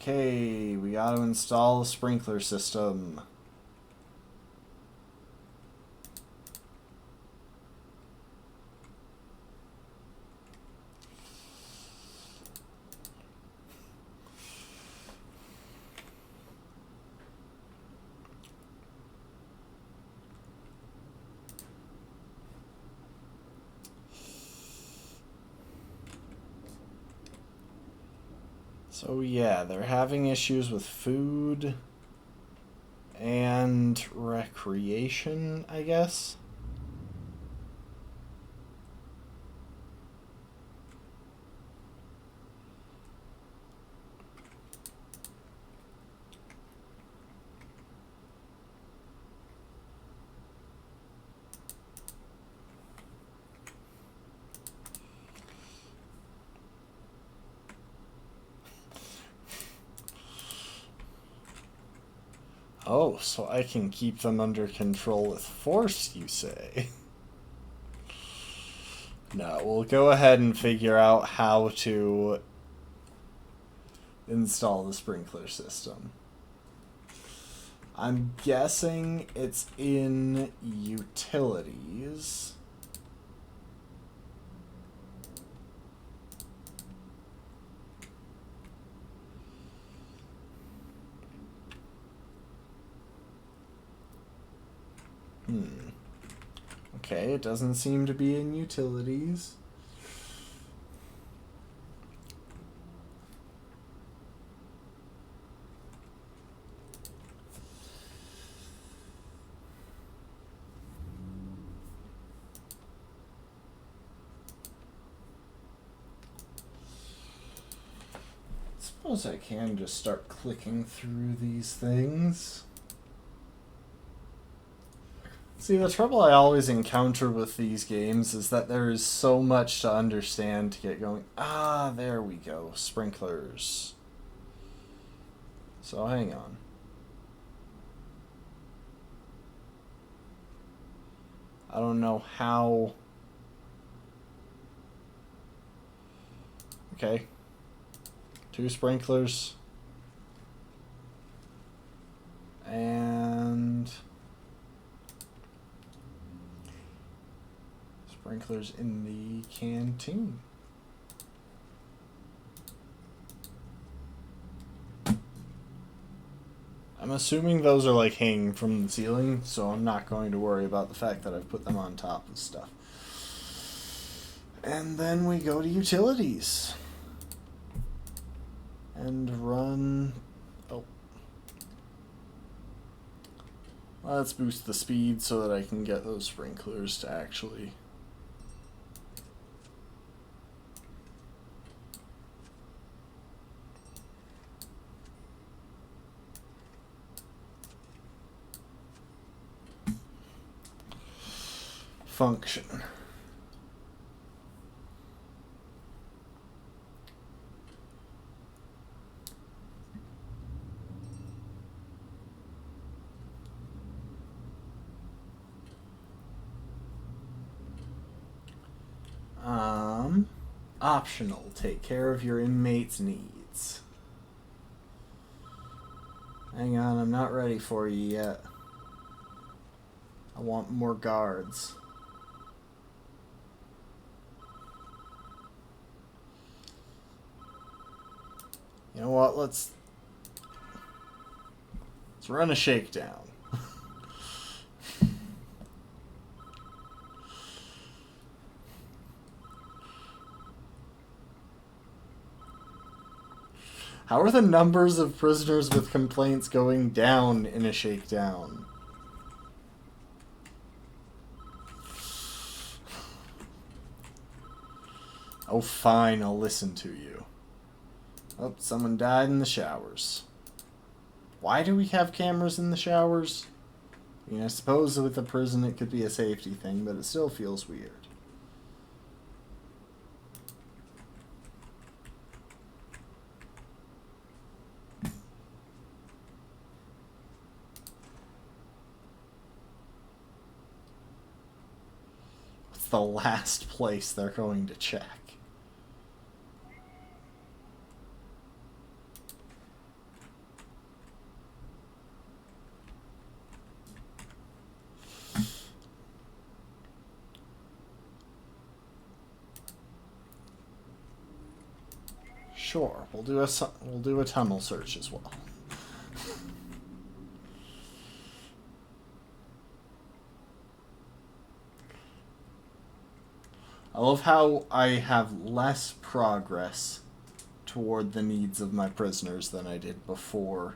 Okay, we got to install a sprinkler system. So yeah, they're having issues with food and recreation, I guess. Oh, so I can keep them under control with force, you say? No, we'll go ahead and figure out how to install the sprinkler system. I'm guessing it's in utilities. Okay, it doesn't seem to be in utilities. I suppose I can just start clicking through these things. See, the trouble I always encounter with these games is that there is so much to understand to get going. Ah, there we go. Sprinklers. So hang on. I don't know how... Okay. 2 sprinklers. And... sprinklers in the canteen. I'm assuming those are like hanging from the ceiling, so I'm not going to worry about the fact that I've put them on top of stuff. And then we go to utilities. And run... Oh. Let's boost the speed so that I can get those sprinklers to actually... function. Optional. Take care of your inmates' needs. Hang on, I'm not ready for you yet. I want more guards. You know what? Let's run a shakedown. How are the numbers of prisoners with complaints going down in a shakedown? Oh, fine, I'll listen to you. Oh, someone died in the showers. Why do we have cameras in the showers? I mean, I suppose with a prison it could be a safety thing, but it still feels weird. What's the last place they're going to check? Sure, we'll do a tunnel search as well. I love how I have less progress toward the needs of my prisoners than I did before.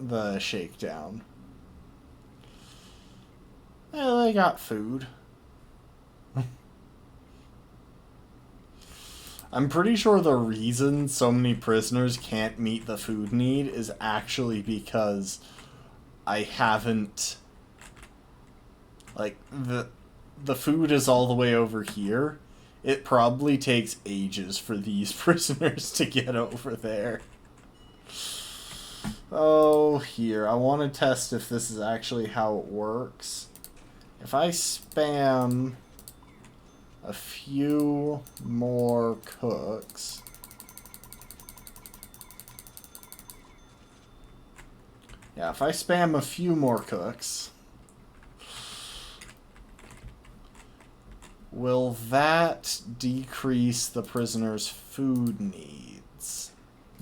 The shakedown. Well, they got food. I'm pretty sure the reason so many prisoners can't meet the food need is actually because I haven't... Like, the food is all the way over here, It probably takes ages for these prisoners to get over there. Oh, here. I want to test if this is actually how it works. If I spam a few more cooks... Yeah, if I spam a few more cooks... Will that decrease the prisoner's food needs?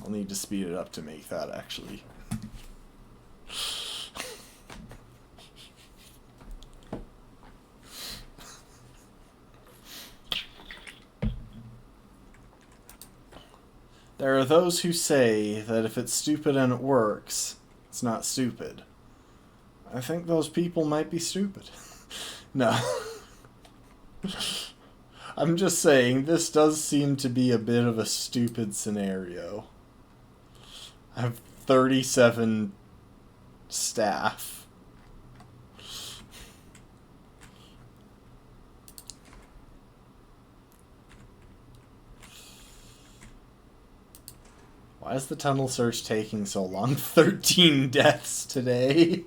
I'll need to speed it up to make that actually. There are those who say that if it's stupid and it works, it's not stupid. I think those people might be stupid. No. I'm just saying, this does seem to be a bit of a stupid scenario. I have 37 staff. Why is the tunnel search taking so long? 13 deaths today.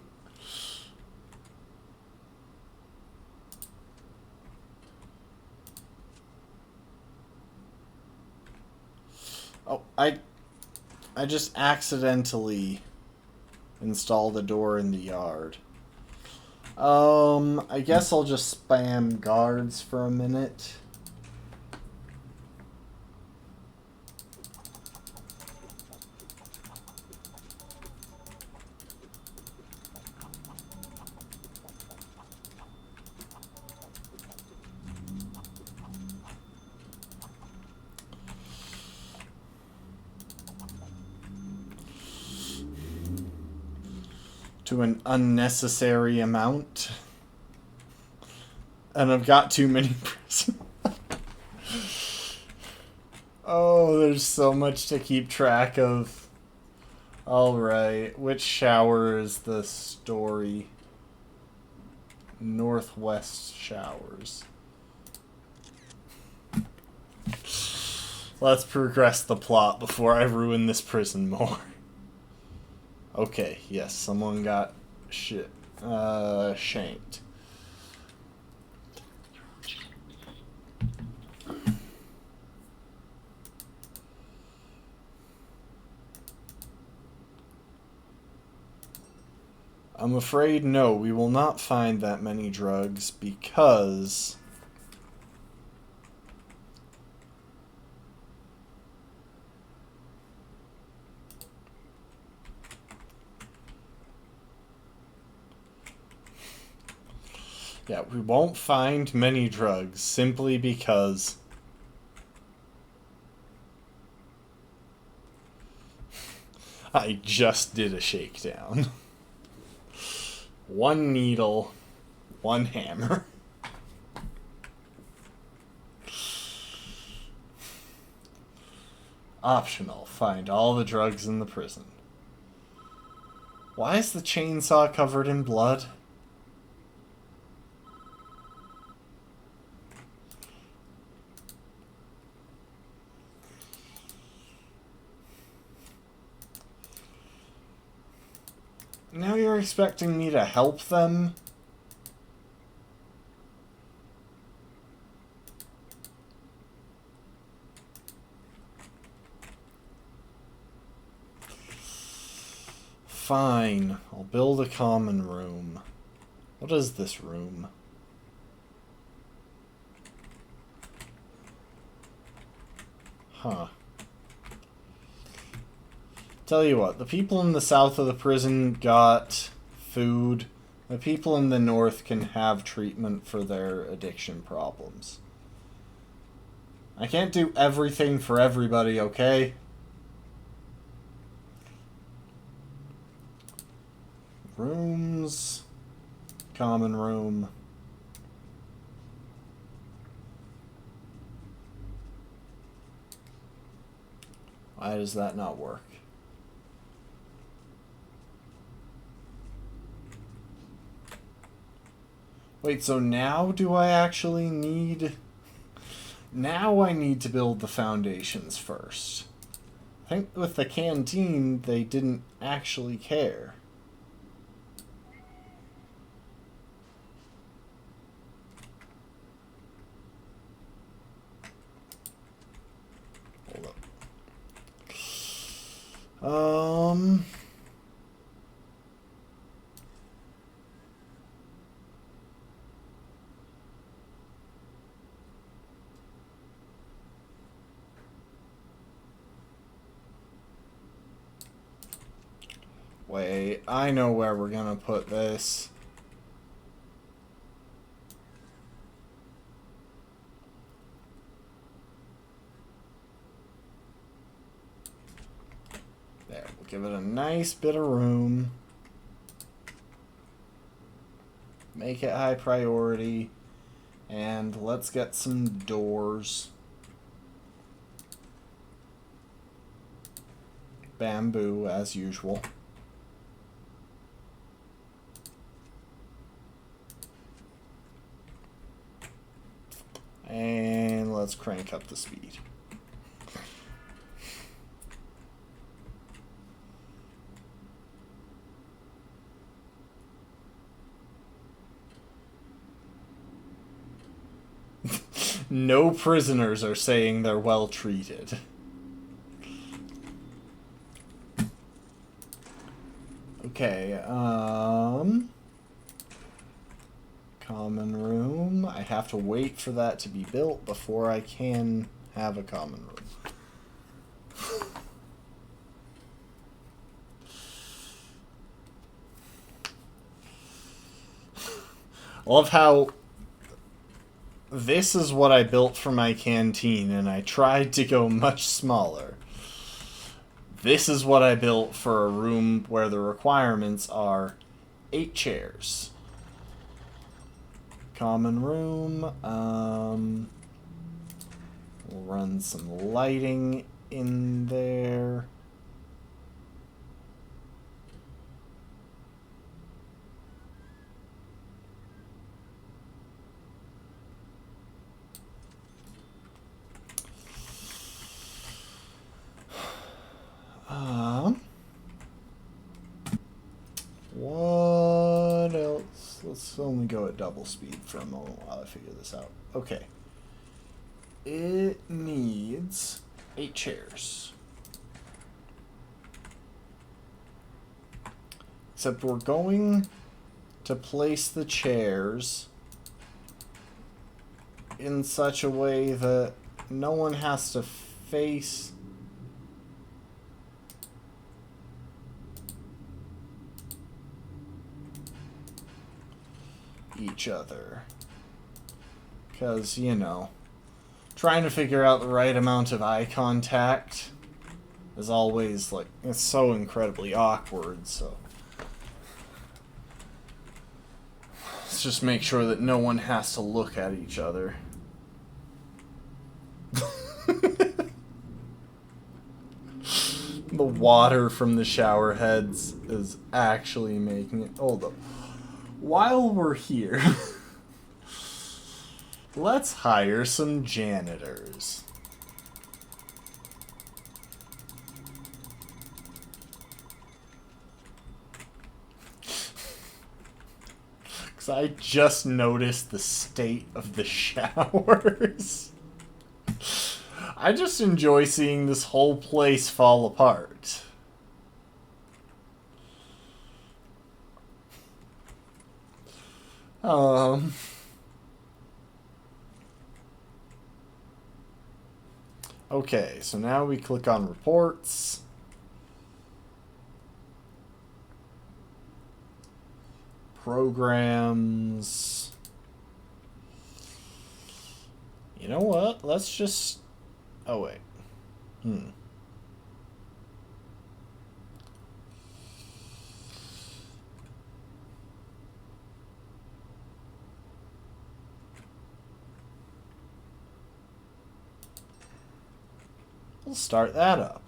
Oh, I just accidentally installed a door in the yard. I guess I'll just spam guards for a minute. To an unnecessary amount. And I've got too many prisons. Oh, there's so much to keep track of. Alright, which shower is the story? Northwest showers. Let's progress the plot before I ruin this prison more. Okay, yes, someone got shanked. I'm afraid no, we will not find that many drugs because... Yeah, we won't find many drugs simply because I just did a shakedown. One needle, one hammer. Optional, find all the drugs in the prison. Why is the chainsaw covered in blood? Now you're expecting me to help them? Fine, I'll build a common room. What is this room? Huh. Tell you what, the people in the south of the prison got food. The people in the north can have treatment for their addiction problems. I can't do everything for everybody, okay? Rooms. Common room. Why does that not work? Wait, so now do I actually need Now I need to build the foundations first. I think with the canteen, they didn't actually care. Hold up. Wait, I know where we're gonna put this. There, we'll give it a nice bit of room. Make it high priority. And let's get some doors. Bamboo, as usual. And let's crank up the speed. No prisoners are saying they're well treated. Okay, common room. I have to wait for that to be built before I can have a common room. Love how this is what I built for my canteen, and I tried to go much smaller. This is what I built for a room where the requirements are 8 chairs. Common room. We'll run some lighting in there. What else? Let's only go at double speed for a moment while I figure this out. Okay. It needs 8 chairs. Except we're going to place the chairs in such a way that no one has to face each other. Because, you know, trying to figure out the right amount of eye contact is always, like, it's so incredibly awkward, so let's just make sure that no one has to look at each other. The water from the shower heads is actually making it... Hold up. While we're here, let's hire some janitors. Because I just noticed the state of the showers. I just enjoy seeing this whole place fall apart. Okay, so now we click on reports. Programs. You know what? Let's just... Oh, wait. We'll start that up.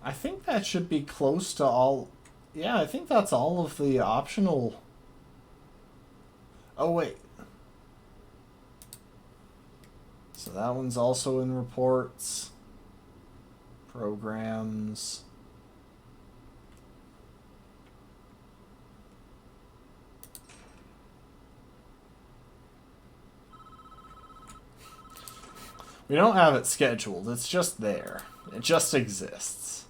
I think that should be close to all... Yeah, I think that's all of the optional... Oh, wait. So that one's also in reports. Programs. We don't have it scheduled. It's just there. It just exists.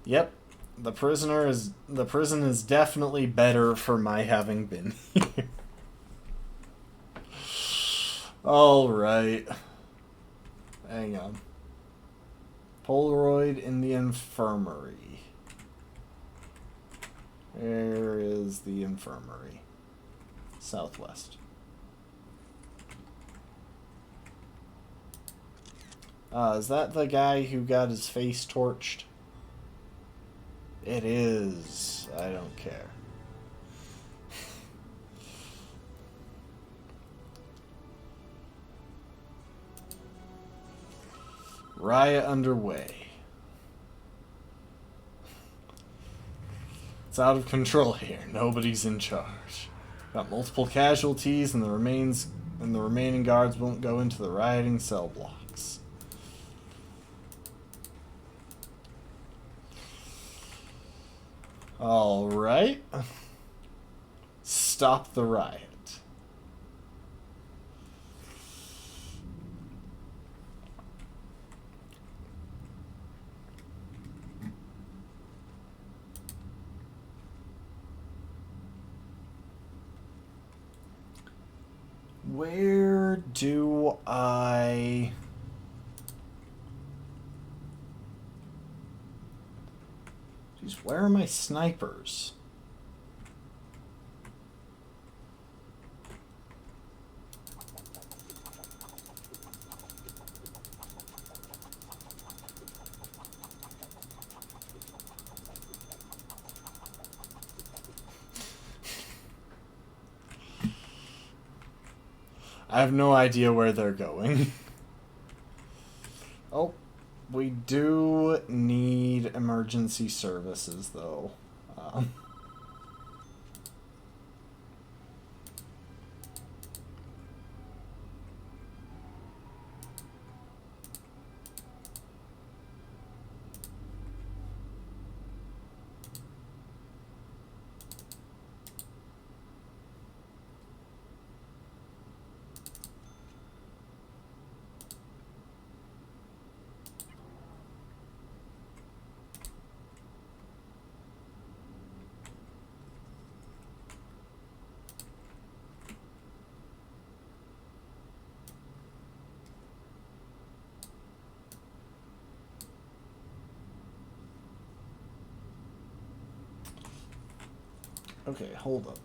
Yep. The prison is definitely better for my having been here. All right. Hang on. Polaroid in the infirmary. Where is the infirmary? Southwest. Is that the guy who got his face torched? It is. I don't care. Riot underway. It's out of control here. Nobody's in charge. Got multiple casualties, and the remaining guards won't go into the rioting cell blocks. All right. Stop the riot. Where do I... Jeez, where are my snipers? I have no idea where they're going. Oh, we do need emergency services, though. Okay, hold up.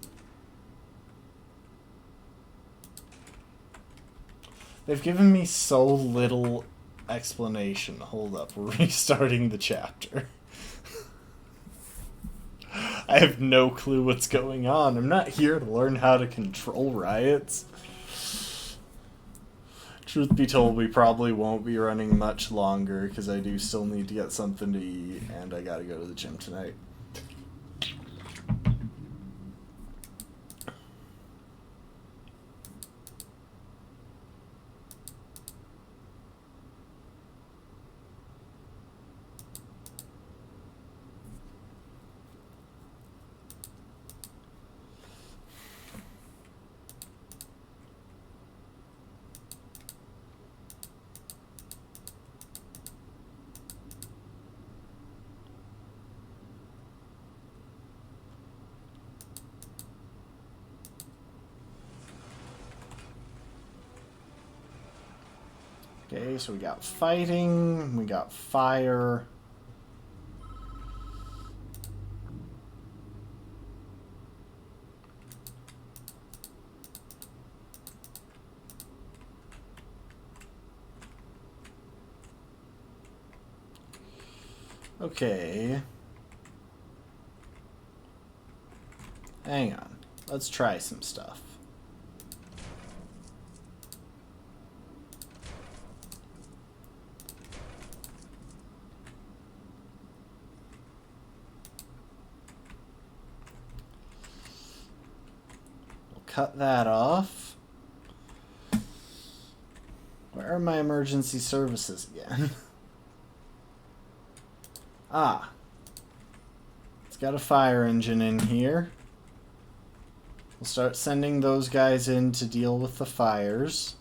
They've given me so little explanation. Hold up, we're restarting the chapter. I have no clue what's going on. I'm not here to learn how to control riots. Truth be told, we probably won't be running much longer because I do still need to get something to eat and I gotta go to the gym tonight. Okay, so we got fighting, we got fire. Okay. Hang on. Let's try some stuff. cut that off. Where are my emergency services again? Ah. It's got a fire engine in here. We'll start sending those guys in to deal with the fires.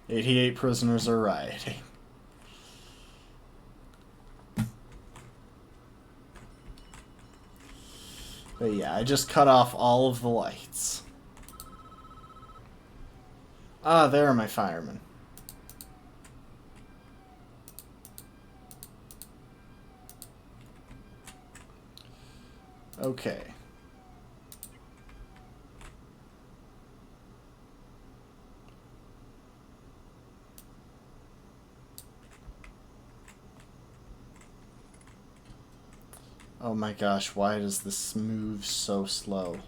"88 prisoners are rioting." But yeah, I just cut off all of the lights. Ah, there are my firemen. Okay. Oh my gosh, why does this move so slow?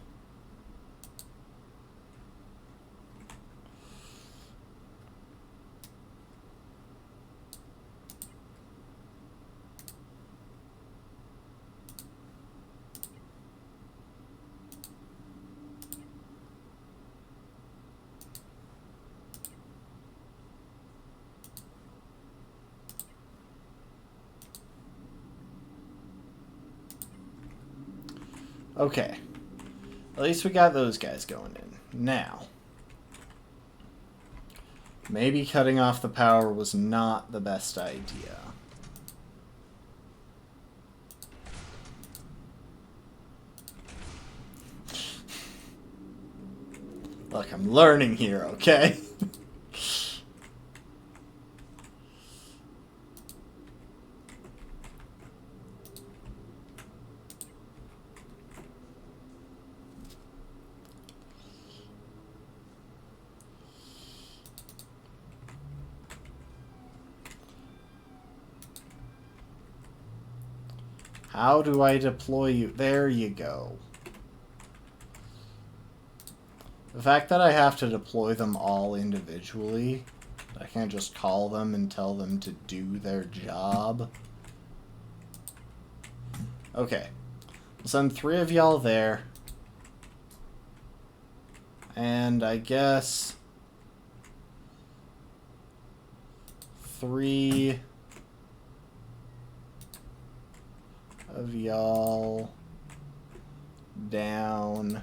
Okay. At least we got those guys going in. Now. Maybe cutting off the power was not the best idea. Look, I'm learning here, okay? How do I deploy you? There you go. The fact that I have to deploy them all individually, I can't just call them and tell them to do their job. Okay. I'll send 3 of y'all there. And I guess 3 of y'all down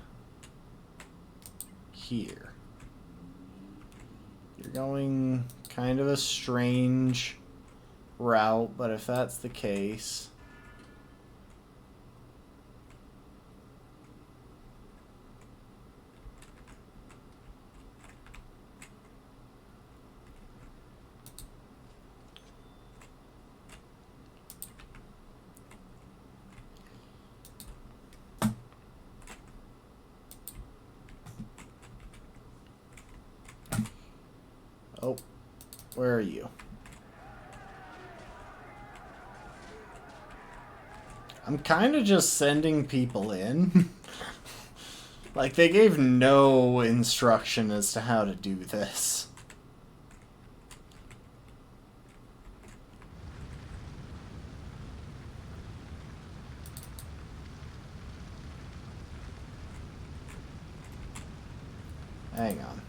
here. You're going kind of a strange route, but if that's the case... Oh, where are you? I'm kind of just sending people in. Like, they gave no instruction as to how to do this. Hang on.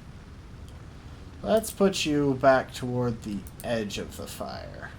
Let's put you back toward the edge of the fire.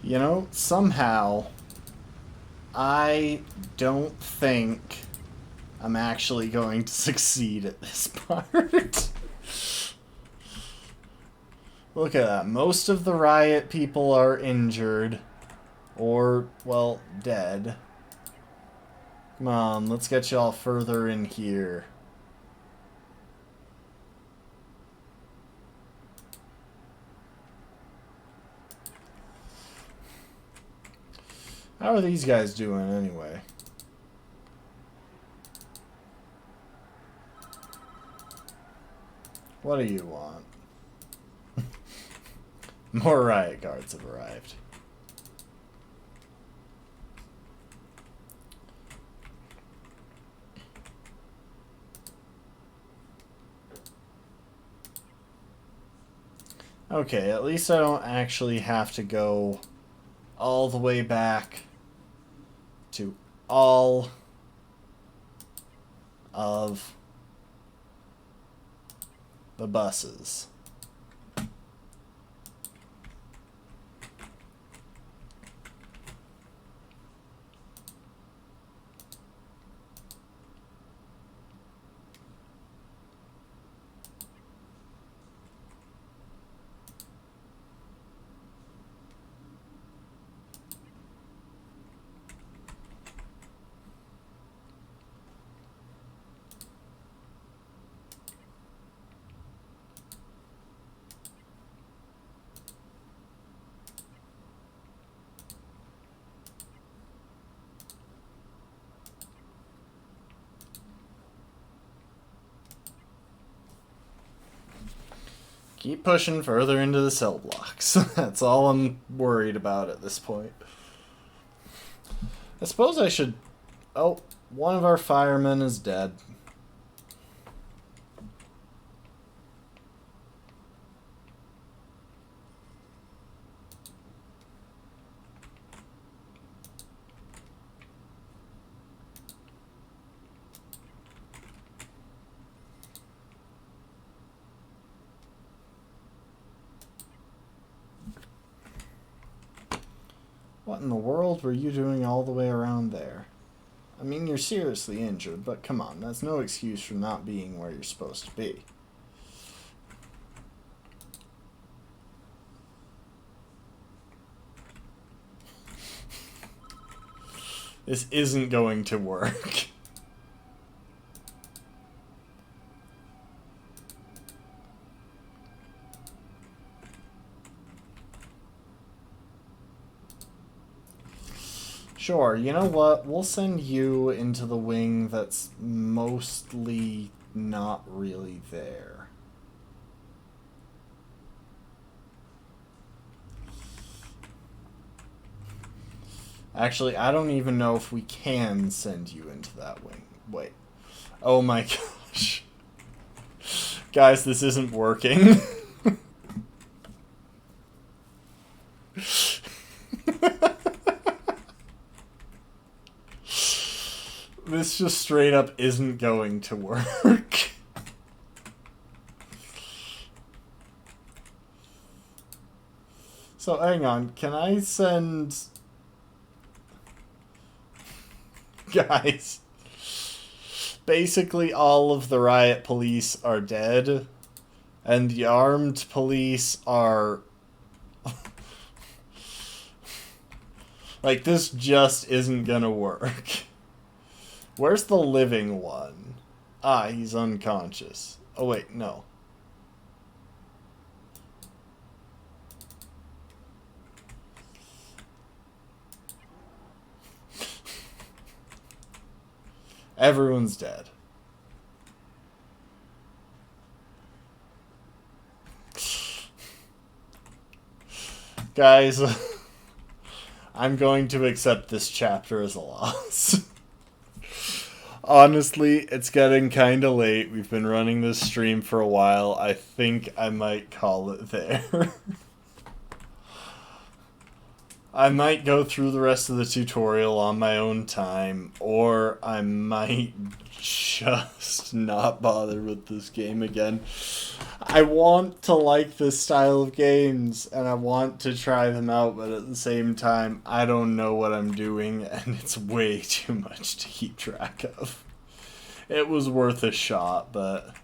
You know, somehow, I don't think I'm actually going to succeed at this part. Look at that. Most of the riot people are injured. Or, well, dead. Come on, let's get y'all further in here. How are these guys doing anyway? What do you want? More riot guards have arrived. Okay, at least I don't actually have to go all the way back to all of the buses. Keep pushing further into the cell blocks. That's all I'm worried about at this point. I suppose I should... Oh, one of our firemen is dead. What in the world were you doing all the way around there? I mean, you're seriously injured, but come on, that's no excuse for not being where you're supposed to be. This isn't going to work. Sure, you know what? We'll send you into the wing that's mostly not really there. Actually, I don't even know if we can send you into that wing. Wait. Oh my gosh. Guys, this isn't working. This just straight up isn't going to work. So hang on, can I send... Guys, basically all of the riot police are dead, and the armed police are... Like, this just isn't gonna work. Where's the living one? Ah, he's unconscious. Oh, wait, no. Everyone's dead. Guys, I'm going to accept this chapter as a loss. Honestly, it's getting kind of late. We've been running this stream for a while. I think I might call it there. I might go through the rest of the tutorial on my own time, or I might just not bother with this game again. I want to like this style of games, and I want to try them out, but at the same time, I don't know what I'm doing, and it's way too much to keep track of. It was worth a shot, but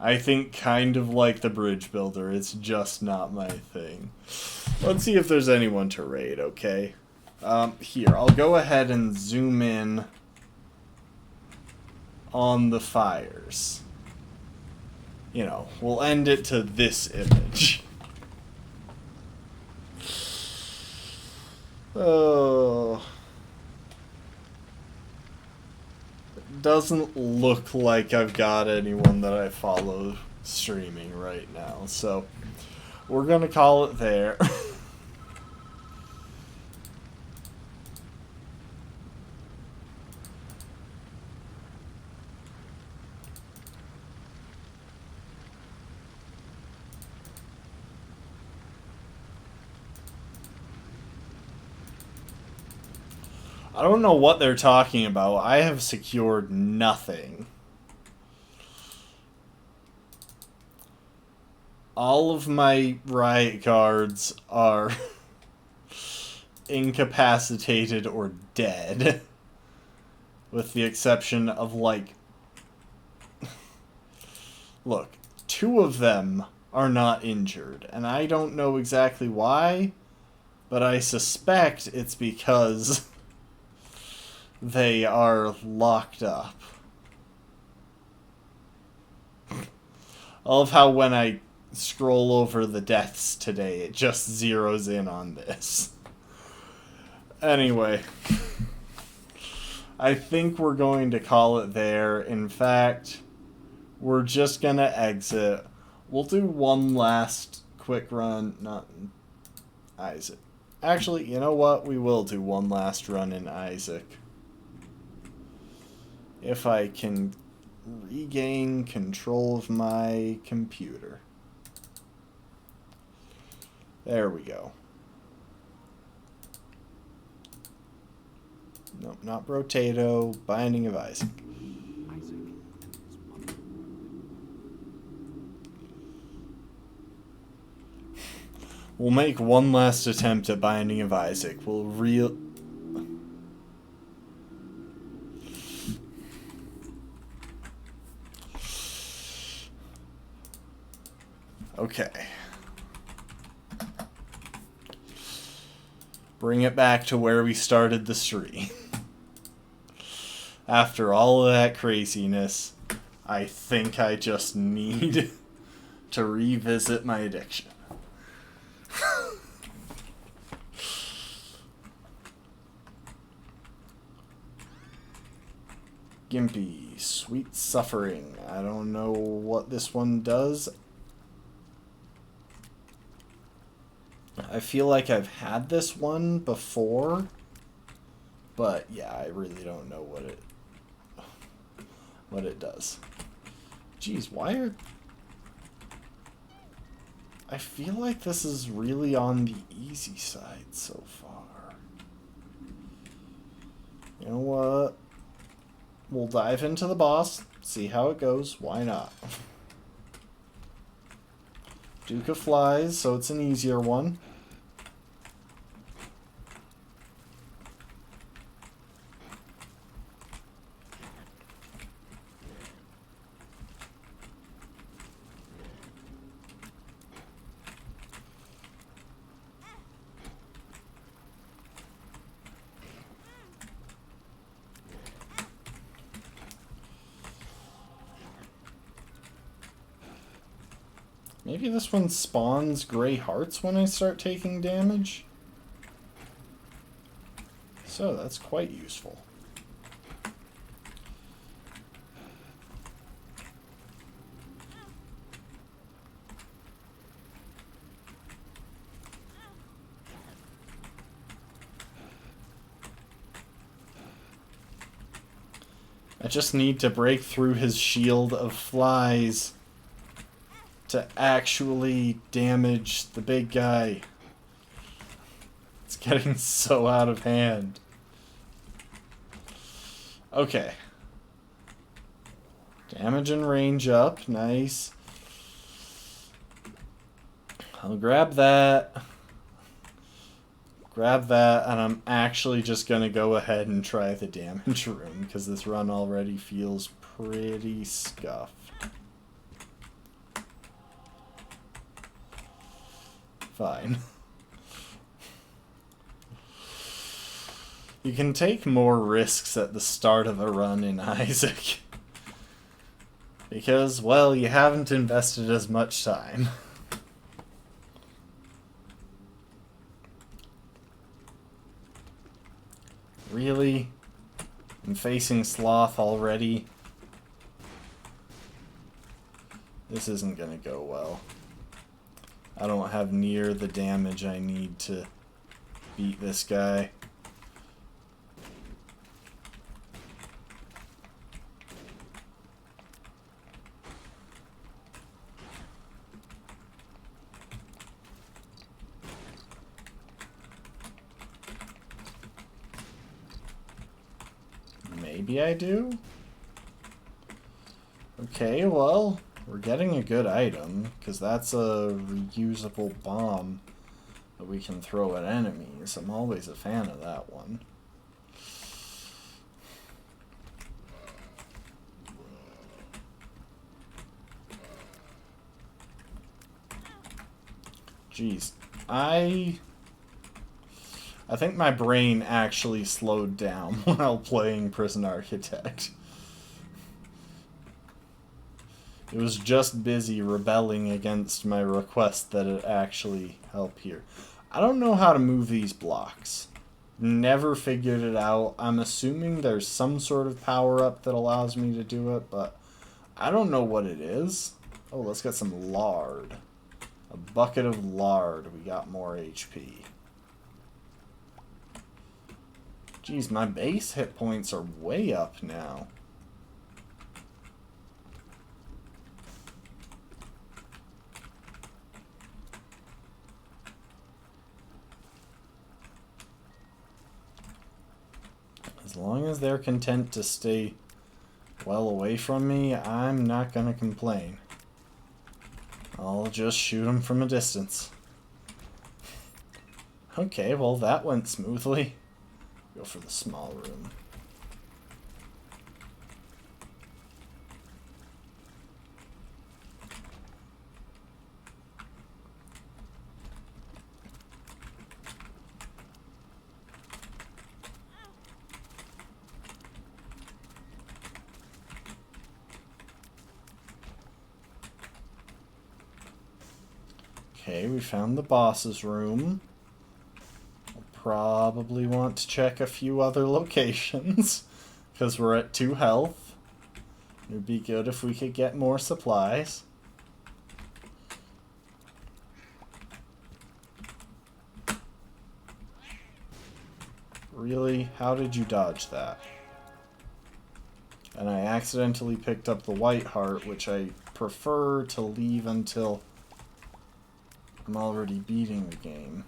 I think kind of like the bridge builder, it's just not my thing. Let's see if there's anyone to raid, okay? Here, I'll go ahead and zoom in on the fires. You know, we'll end it to this image. Oh... doesn't look like I've got anyone that I follow streaming right now, so we're gonna call it there. I don't know what they're talking about. I have secured nothing. All of my riot cards are incapacitated or dead. With the exception of, like... Look, 2 of them are not injured. And I don't know exactly why, but I suspect it's because... they are locked up. I love how when I scroll over the deaths today, it just zeroes in on this. Anyway, I think we're going to call it there. In fact, we're just going to exit. We'll do one last quick run. Not Isaac. Actually, you know what? We will do one last run in Isaac. If I can regain control of my computer. There we go. Nope, not Brotato. Binding of Isaac. We'll make one last attempt at Binding of Isaac. We'll Okay. Bring it back to where we started the stream. After all of that craziness, I think I just need to revisit my addiction. Gimpy, Sweet Suffering. I don't know what this one does. I feel like I've had this one before, but yeah, I really don't know what it does. Jeez, why are... I feel like this is really on the easy side so far. You know what? We'll dive into the boss, see how it goes. Why not? Duke of Flies, so it's an easier one. Maybe this one spawns gray hearts when I start taking damage. So that's quite useful. I just need to break through his shield of flies to actually damage the big guy. It's getting so out of hand. Okay. Damage and range up. Nice. I'll grab that. Grab that, and I'm actually just going to go ahead and try the damage room, because this run already feels pretty scuffed. Fine. You can take more risks at the start of a run in Isaac. Because, well, you haven't invested as much time. Really? I'm facing Sloth already. This isn't gonna go well. I don't have near the damage I need to beat this guy. Maybe I do? Okay, well, we're getting a good item, because that's a reusable bomb that we can throw at enemies. I'm always a fan of that one. Jeez, I think my brain actually slowed down while playing Prison Architect. It was just busy rebelling against my request that it actually help here. I don't know how to move these blocks. Never figured it out. I'm assuming there's some sort of power-up that allows me to do it, but I don't know what it is. Oh, let's get some lard. A bucket of lard. We got more HP. Jeez, my base hit points are way up now. As long as they're content to stay well away from me, I'm not gonna complain. I'll just shoot them from a distance. Okay, well that went smoothly. Go for the small room. Okay, we found the boss's room. Probably want to check a few other locations because we're at 2 health. It would be good if we could get more supplies. Really? How did you dodge that? And I accidentally picked up the white heart, which I prefer to leave until I'm already beating the game.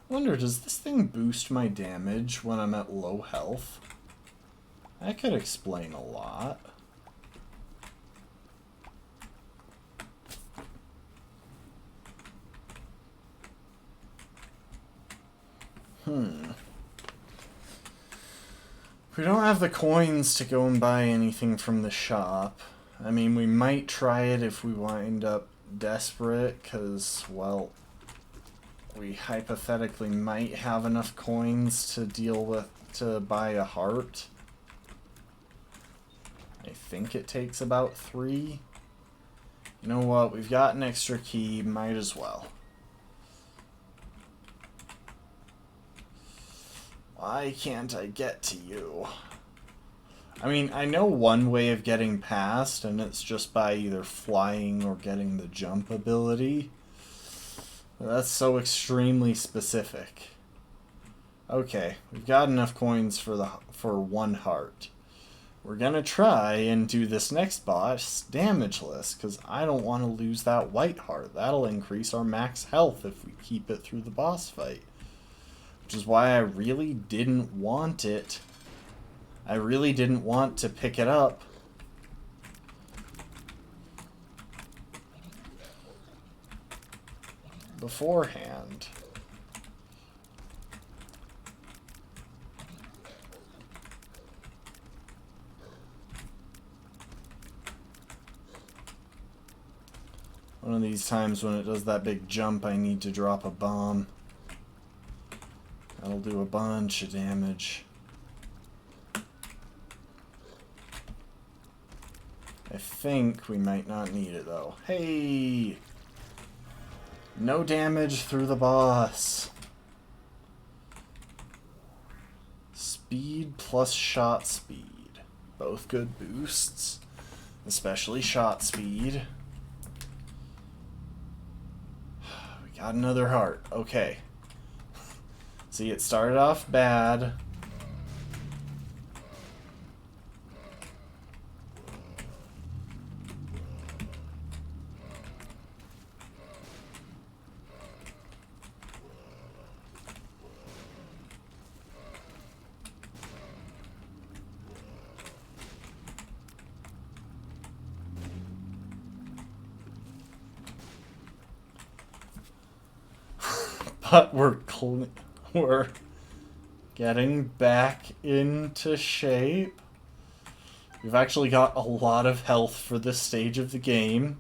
I wonder, does this thing boost my damage when I'm at low health? That could explain a lot. We don't have the coins to go and buy anything from the shop. I mean, we might try it if we wind up desperate, because, well, we hypothetically might have enough coins to deal with, to buy a heart. I think it takes about 3. You know what, we've got an extra key, might as well. Why can't I get to you? I mean, I know one way of getting past, and it's just by either flying or getting the jump ability. That's so extremely specific. Okay, we've got enough coins for 1 heart. We're gonna try and do this next boss damageless, because I don't want to lose that white heart. That'll increase our max health if we keep it through the boss fight. Which is why I really didn't want it. I really didn't want to pick it up. Beforehand. One of these times when it does that big jump, I need to drop a bomb. That'll do a bunch of damage. I think we might not need it though. Hey! No damage through the boss. speed plus shot speed. Both good boosts, especially shot speed. We got another heart. Okay. See, it started off bad. But we're getting back into shape. We've actually got a lot of health for this stage of the game.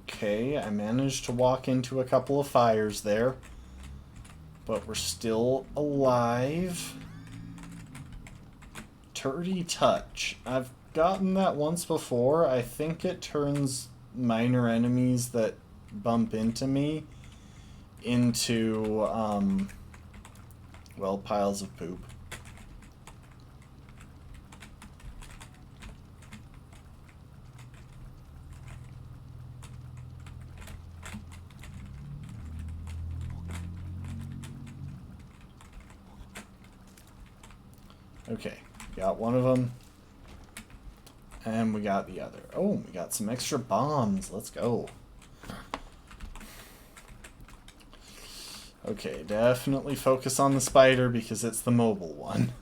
Okay, I managed to walk into a couple of fires there. But we're still alive. Turdy Touch. I've gotten that once before. I think it turns minor enemies that bump into me into, well, piles of poop. Okay, got one of them. And we got the other. Oh, we got some extra bombs. Let's go. Okay, definitely focus on the spider because it's the mobile one.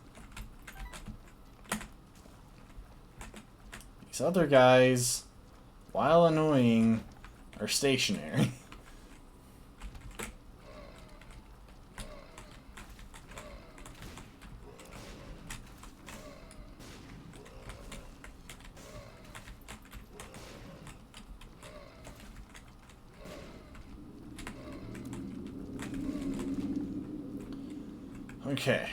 These other guys, while annoying, are stationary. Okay.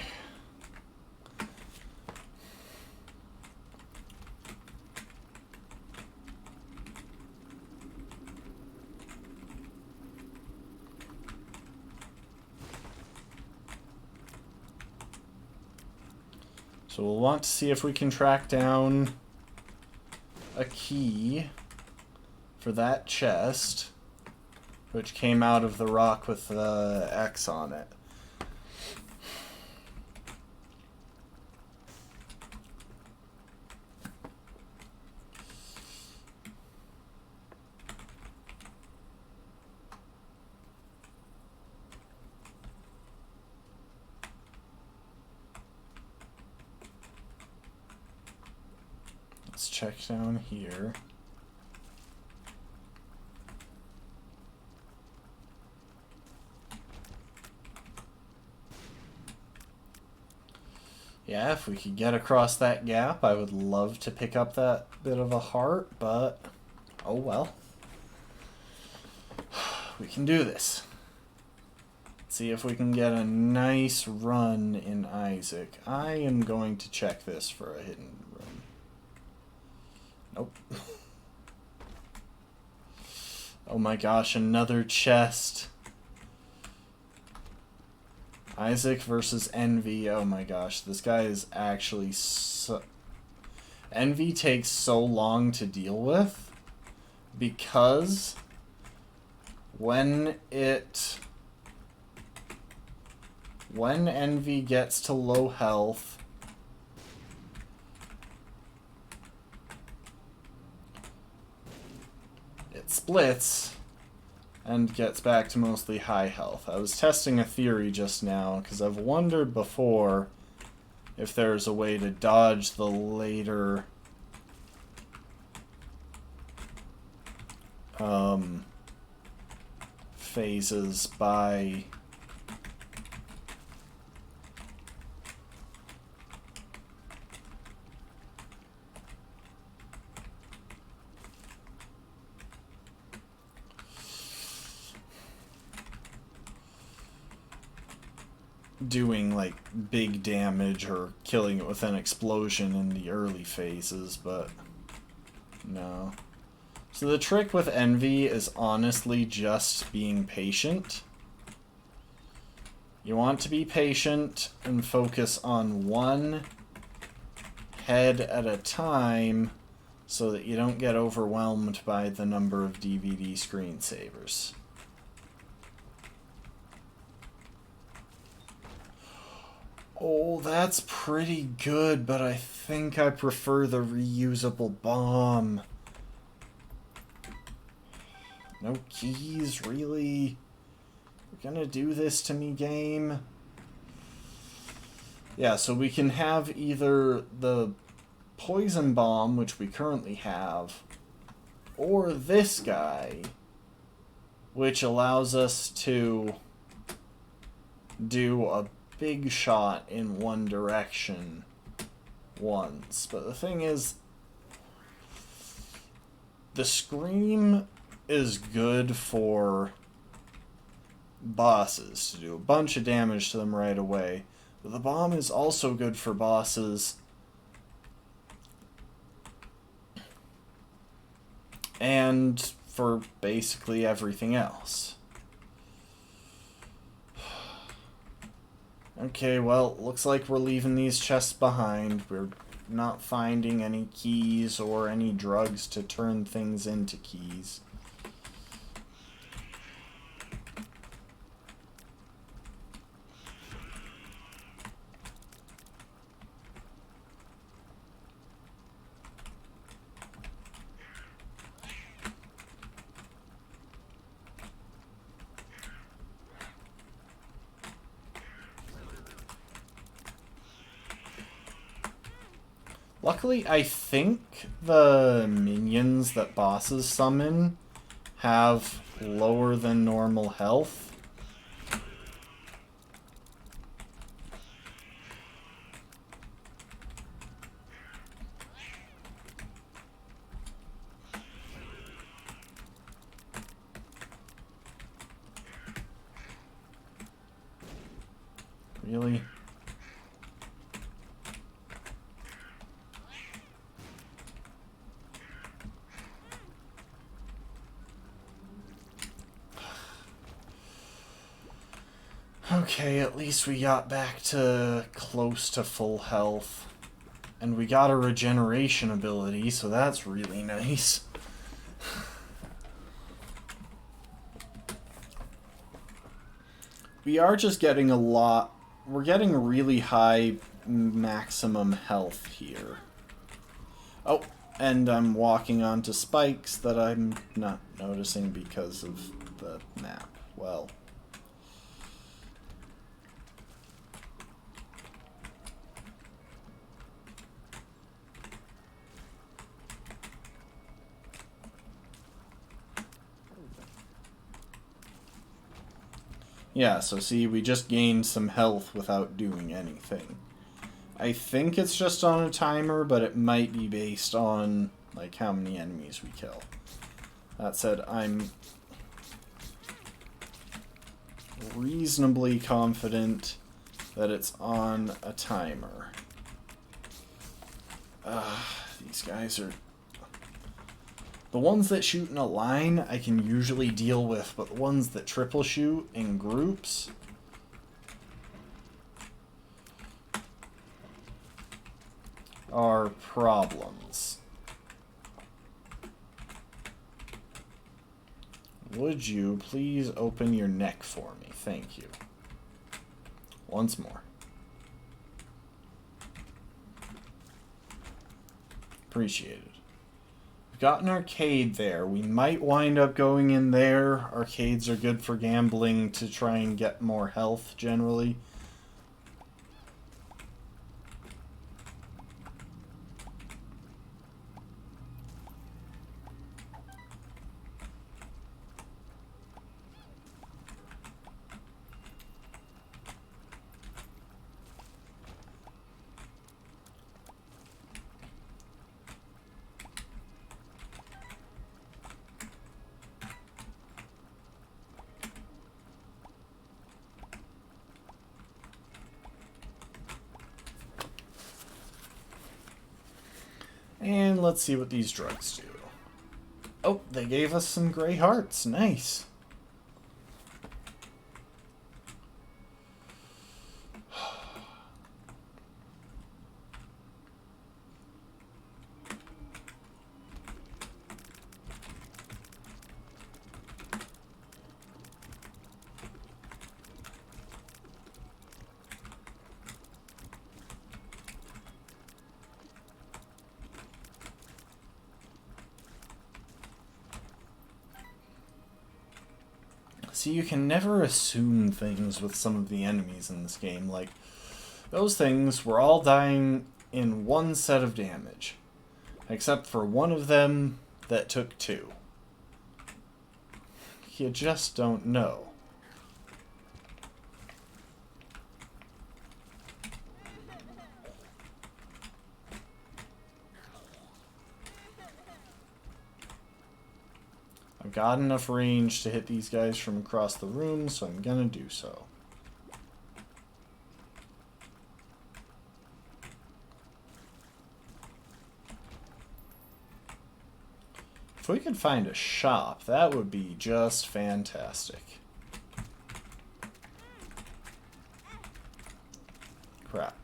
So we'll want to see if we can track down a key for that chest, which came out of the rock with the X on it. Let's check down here. Yeah, if we could get across that gap, I would love to pick up that bit of a heart, but oh well. We can do this. See if we can get a nice run in Isaac. I am going to check this for a hidden room. Nope. Oh my gosh, another chest. Isaac versus Envy. Oh my gosh, this guy is actually so... Envy takes so long to deal with because when Envy gets to low health, it splits and gets back to mostly high health. I was testing a theory just now because I've wondered before if there's a way to dodge the later phases by doing like big damage or killing it with an explosion in the early phases, but no. So the trick with Envy is honestly just being patient. You want to be patient and focus on one head at a time so that you don't get overwhelmed by the number of DVD screensavers. Oh, that's pretty good, but I think I prefer the reusable bomb. No keys, really? You're gonna do this to me, game? Yeah, so we can have either the poison bomb, which we currently have, or this guy, which allows us to do a big shot in one direction once. But the thing is, the Scream is good for bosses to do a bunch of damage to them right away. But the bomb is also good for bosses and for basically everything else. Okay, well, looks like we're leaving these chests behind. We're not finding any keys or any drugs to turn things into keys. Luckily, I think the minions that bosses summon have lower than normal health. Really? Okay, at least we got back to close to full health. And we got a regeneration ability, so that's really nice. We are just getting a lot... We're getting really high maximum health here. Oh, and I'm walking onto spikes that I'm not noticing because of the map. Well... Yeah, so see, we just gained some health without doing anything. I think it's just on a timer, but it might be based on, like, how many enemies we kill. That said, I'm reasonably confident that it's on a timer. These guys are... The ones that shoot in a line, I can usually deal with, but the ones that triple shoot in groups... are problems. Would you please open your neck for me? Thank you. Once more. Appreciated. We've got an arcade there. We might wind up going in there. Arcades are good for gambling to try and get more health, generally. And let's see what these drugs do. Oh, they gave us some gray hearts. Nice. See, you can never assume things with some of the enemies in this game. Like, those things were all dying in one set of damage. Except for one of them that took 2. You just don't know. I've got enough range to hit these guys from across the room, so I'm gonna do so. If we could find a shop, that would be just fantastic. Crap.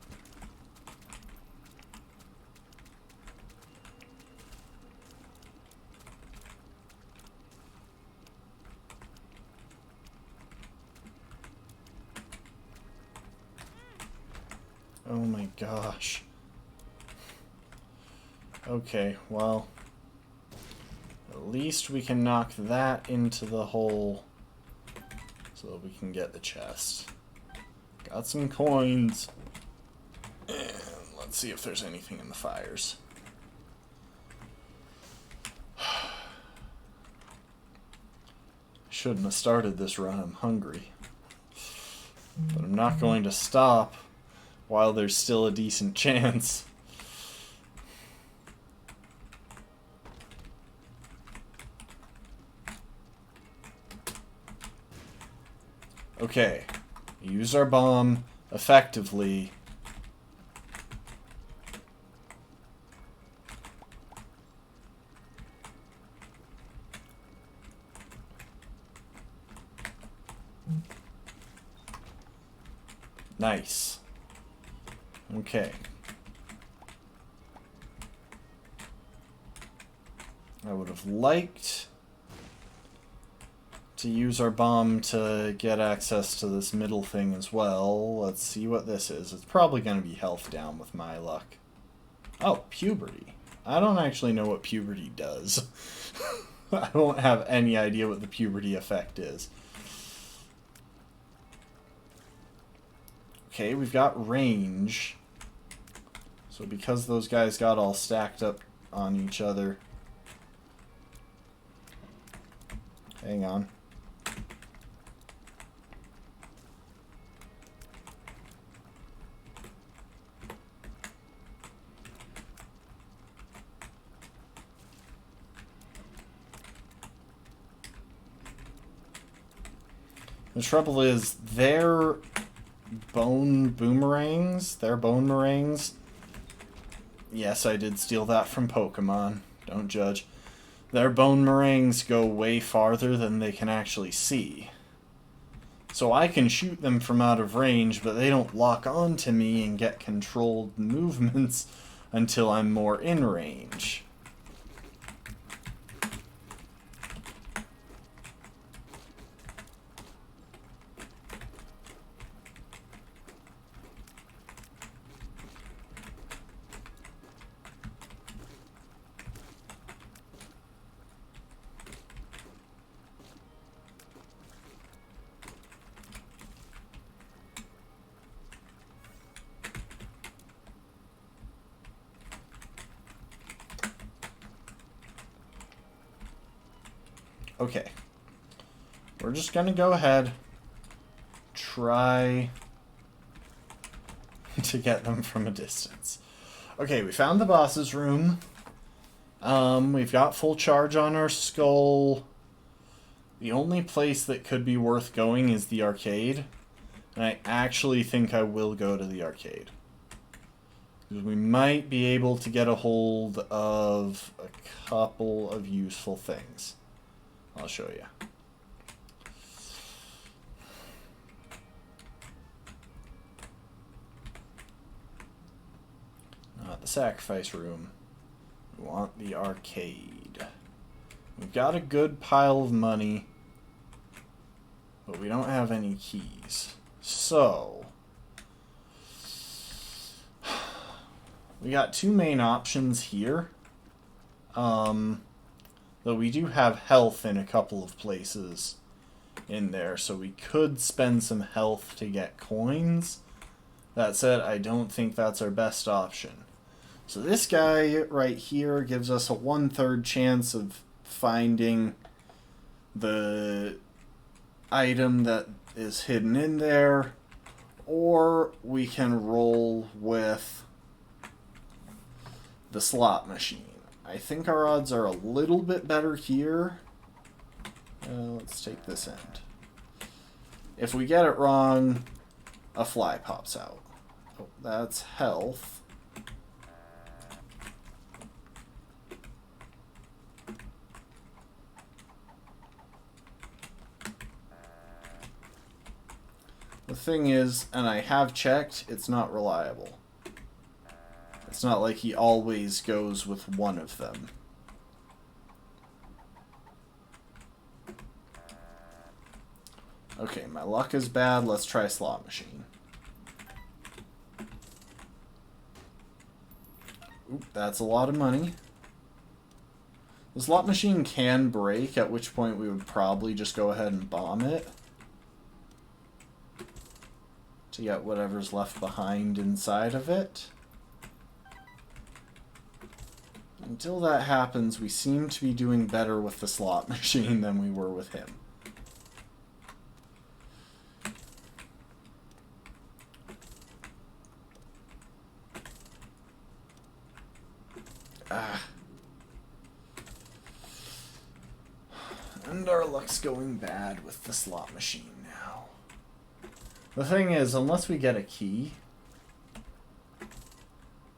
Oh my gosh. Okay, well, at least we can knock that into the hole so that we can get the chest. Got some coins. And let's see if there's anything in the fires. Shouldn't have started this run, I'm hungry. But I'm not going to stop while there's still a decent chance. Okay, use our bomb effectively. Nice. Okay. I would have liked to use our bomb to get access to this middle thing as well. Let's see what this is. It's probably going to be health down with my luck. Oh, puberty. I don't actually know what puberty does. I don't have any idea what the puberty effect is. Okay, we've got range. So because those guys got all stacked up on each other... Hang on. The trouble is, their bone boomerangs, their bone meringues... Yes, I did steal that from Pokemon. Don't judge. Their bone meringues go way farther than they can actually see. So I can shoot them from out of range, but they don't lock on to me and get controlled movements until I'm more in range. Okay. We're just gonna go ahead, try to get them from a distance. Okay, we found the boss's room. We've got full charge on our skull. The only place that could be worth going is the arcade. And I actually think I will go to the arcade. We might be able to get a hold of a couple of useful things. I'll show you. Not the sacrifice room. We want the arcade. We've got a good pile of money, but we don't have any keys. So, we got two main options here. Though we do have health in a couple of places in there, so we could spend some health to get coins. That said, I don't think that's our best option. So this guy right here gives us a 1/3 chance of finding the item that is hidden in there, or we can roll with the slot machine. I think our odds are a little bit better here. Let's take this end. If we get it wrong, a fly pops out. Oh, that's health. The thing is, and I have checked, it's not reliable. It's not like he always goes with one of them. Okay, my luck is bad. Let's try slot machine. Oop, that's a lot of money. The slot machine can break, at which point we would probably just go ahead and bomb it to get whatever's left behind inside of it. Until that happens, we seem to be doing better with the slot machine than we were with him. And our luck's going bad with the slot machine now. The thing is, unless we get a key,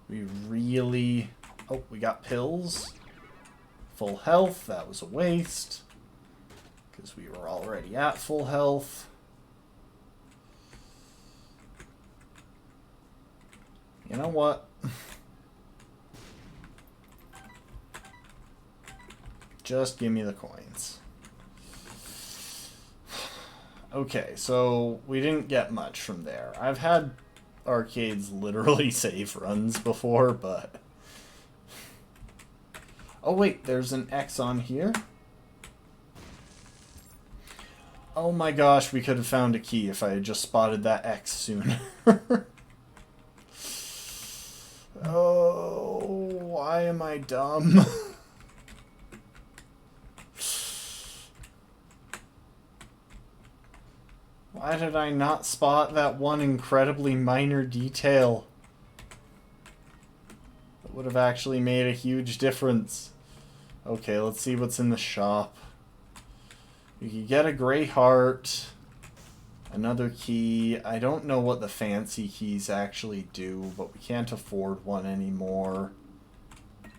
we really... Oh, we got pills. Full health. That was a waste, because we were already at full health. You know what? Just give me the coins. Okay, so we didn't get much from there. I've had arcades literally save runs before, but... Oh wait, there's an X on here. Oh my gosh, we could have found a key if I had just spotted that X sooner. Oh, why am I dumb? Why did I not spot that one incredibly minor detail? That would have actually made a huge difference. Okay, let's see what's in the shop. We could get a gray heart, another key. I don't know what the fancy keys actually do, but we can't afford one anymore.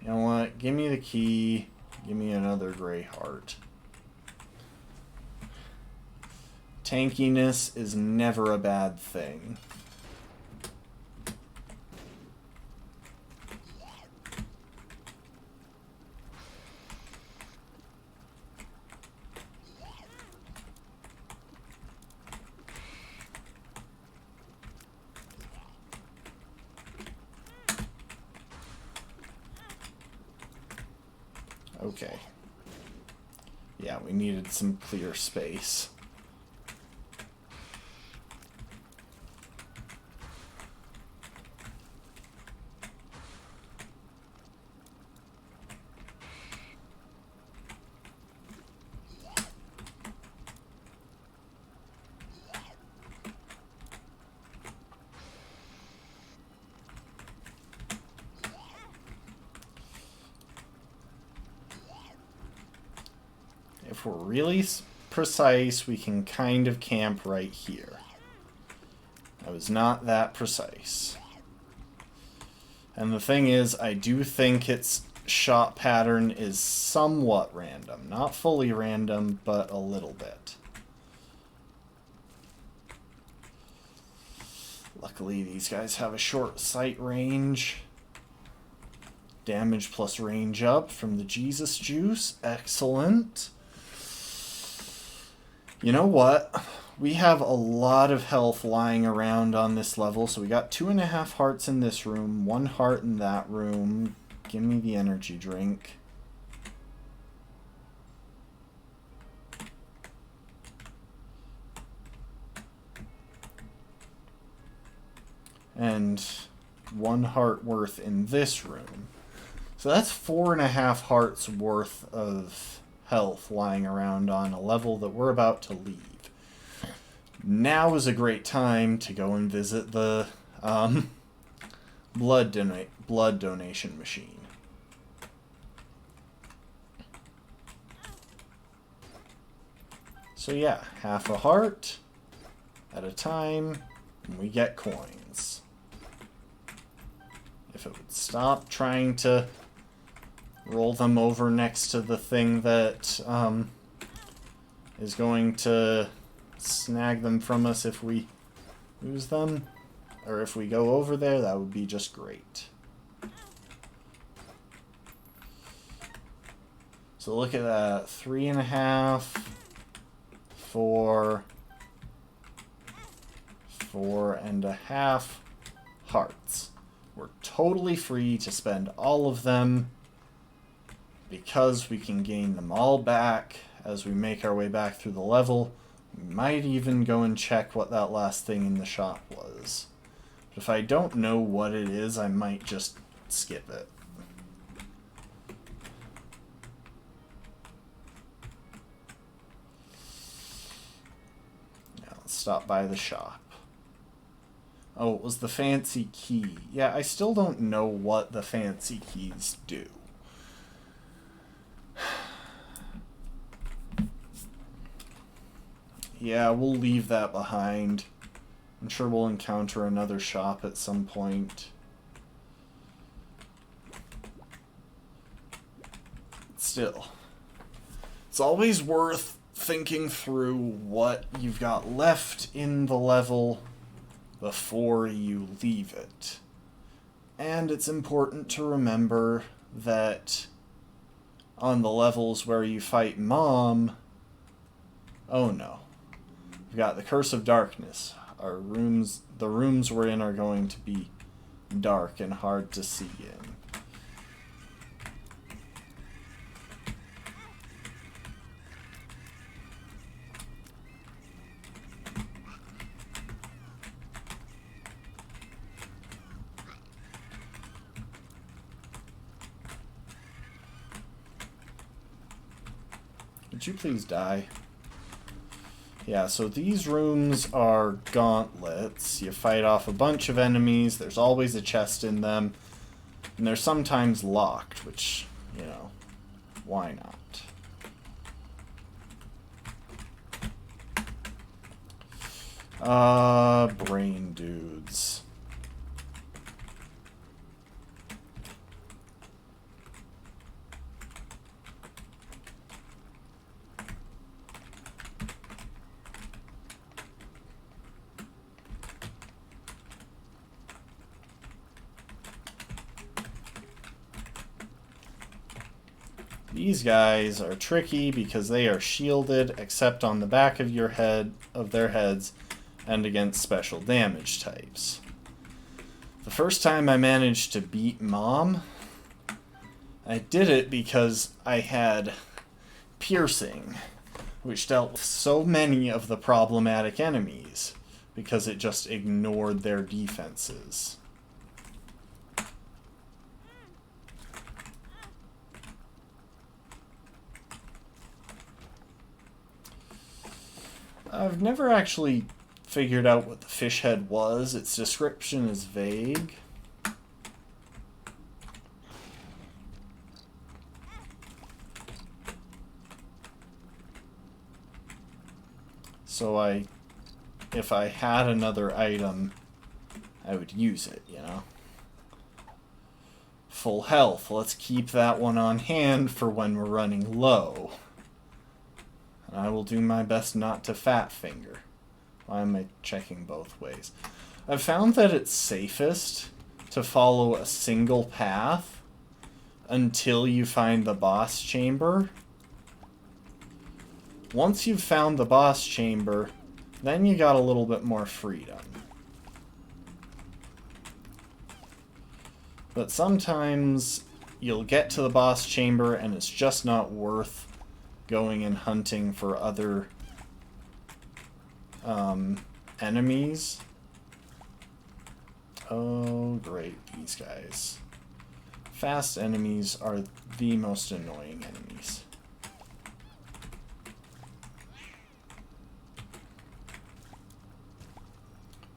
You know what? Give me the key. Give me another gray heart. Tankiness is never a bad thing. Okay. Yeah, we needed some clear space. If we're really precise, we can kind of camp right here. I was not that precise. And the thing is, I do think its shot pattern is somewhat random. Not fully random, but a little bit. Luckily, these guys have a short sight range. Damage plus range up from the Jesus Juice. Excellent. You know what? We have a lot of health lying around on this level. So we got 2.5 hearts in this room. 1 heart in that room. Give me the energy drink. And 1 heart worth in this room. So that's 4.5 hearts worth of health lying around on a level that we're about to leave. Now is a great time to go and visit the blood donation machine. So yeah, half a heart at a time, and we get coins. If it would stop trying to roll them over next to the thing that is going to snag them from us if we lose them, or if we go over there, that would be just great. So look at that, 3.5, 4, 4.5 hearts. We're totally free to spend all of them because we can gain them all back as we make our way back through the level. We might even go and check what that last thing in the shop was. But if I don't know what it is, I might just skip it. Now let's stop by the shop. Oh, it was the fancy key. Yeah, I still don't know what the fancy keys do. Yeah, we'll leave that behind. I'm sure we'll encounter another shop at some point. Still, it's always worth thinking through what you've got left in the level before you leave it. And it's important to remember that on the levels where you fight Mom, oh no. We've got the Curse of Darkness. The rooms we're in are going to be dark and hard to see in. Would you please die? Yeah, so these rooms are gauntlets. You fight off a bunch of enemies. There's always a chest in them. And they're sometimes locked, which, you know, why not? Brain dudes. These guys are tricky because they are shielded except on the back of their heads and against special damage types. The first time I managed to beat Mom, I did it because I had piercing, which dealt with so many of the problematic enemies because it just ignored their defenses. I've never actually figured out what the fish head was. Its description is vague. So if I had another item, I would use it, you know? full health. Let's keep that one on hand for when we're running low. And I will do my best not to fat finger. Why am I checking both ways? I've found that it's safest to follow a single path until you find the boss chamber. Once you've found the boss chamber, then you got a little bit more freedom. But sometimes you'll get to the boss chamber and it's just not worth going and hunting for other enemies. Oh, great, these guys. Fast enemies are the most annoying enemies.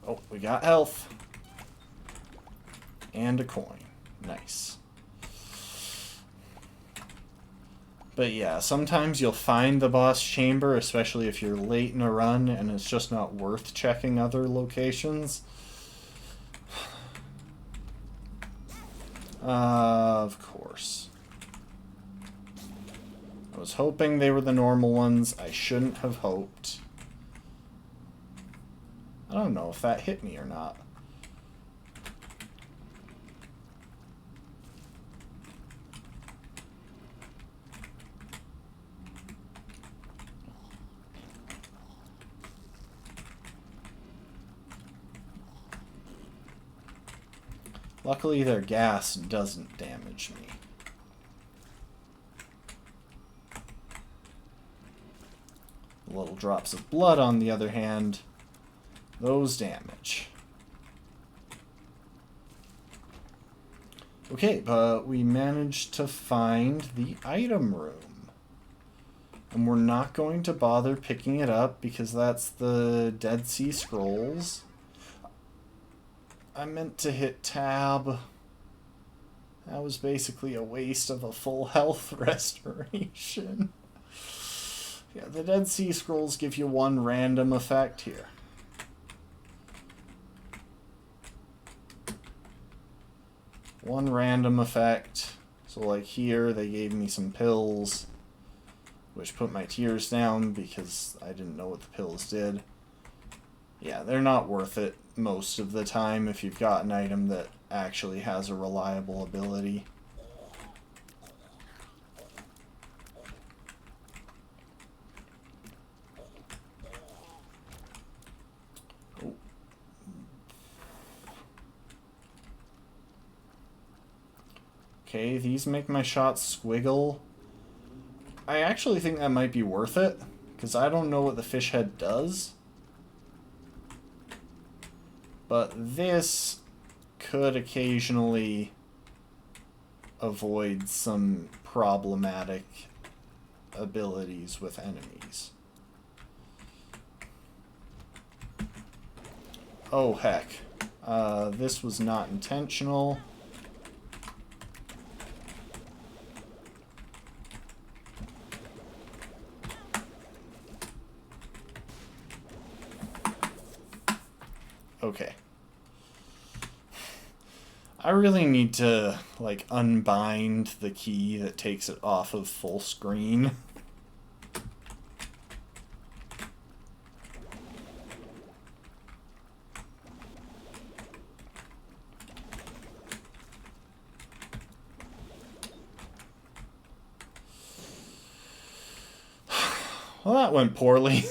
Oh, we got health. And a coin. Nice. But yeah, sometimes you'll find the boss chamber, especially if you're late in a run and it's just not worth checking other locations. Of course. I was hoping they were the normal ones. I shouldn't have hoped. I don't know if that hit me or not. Luckily, their gas doesn't damage me. Little drops of blood, on the other hand, those damage. Okay, but we managed to find the item room. And we're not going to bother picking it up because that's the Dead Sea Scrolls. I meant to hit tab. That was basically a waste of a full health restoration. Yeah, the Dead Sea Scrolls give you one random effect here. One random effect. So like here, they gave me some pills, which put my tears down because I didn't know what the pills did. Yeah, they're not worth it most of the time if you've got an item that actually has a reliable ability. Oh. Okay, these make my shots squiggle. I actually think that might be worth it, because I don't know what the fish head does. But this could occasionally avoid some problematic abilities with enemies. Oh heck. This was not intentional. Okay. I really need to, like, unbind the key that takes it off of full screen. Well, that went poorly.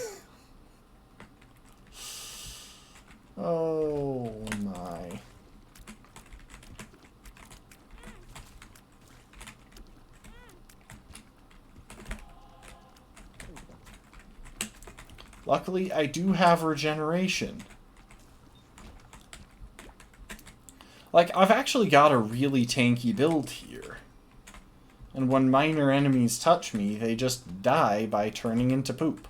Oh my. Luckily, I do have regeneration. Like, I've actually got a really tanky build here. And when minor enemies touch me, they just die by turning into poop.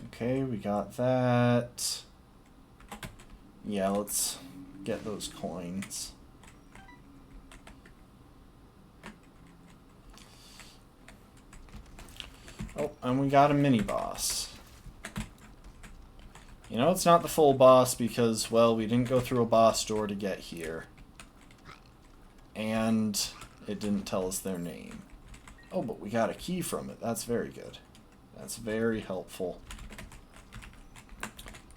Okay, we got that. Yeah, let's get those coins. Oh, and we got a mini-boss. You know, it's not the full boss because, well, we didn't go through a boss door to get here. And it didn't tell us their name. Oh, but we got a key from it. That's very good. That's very helpful.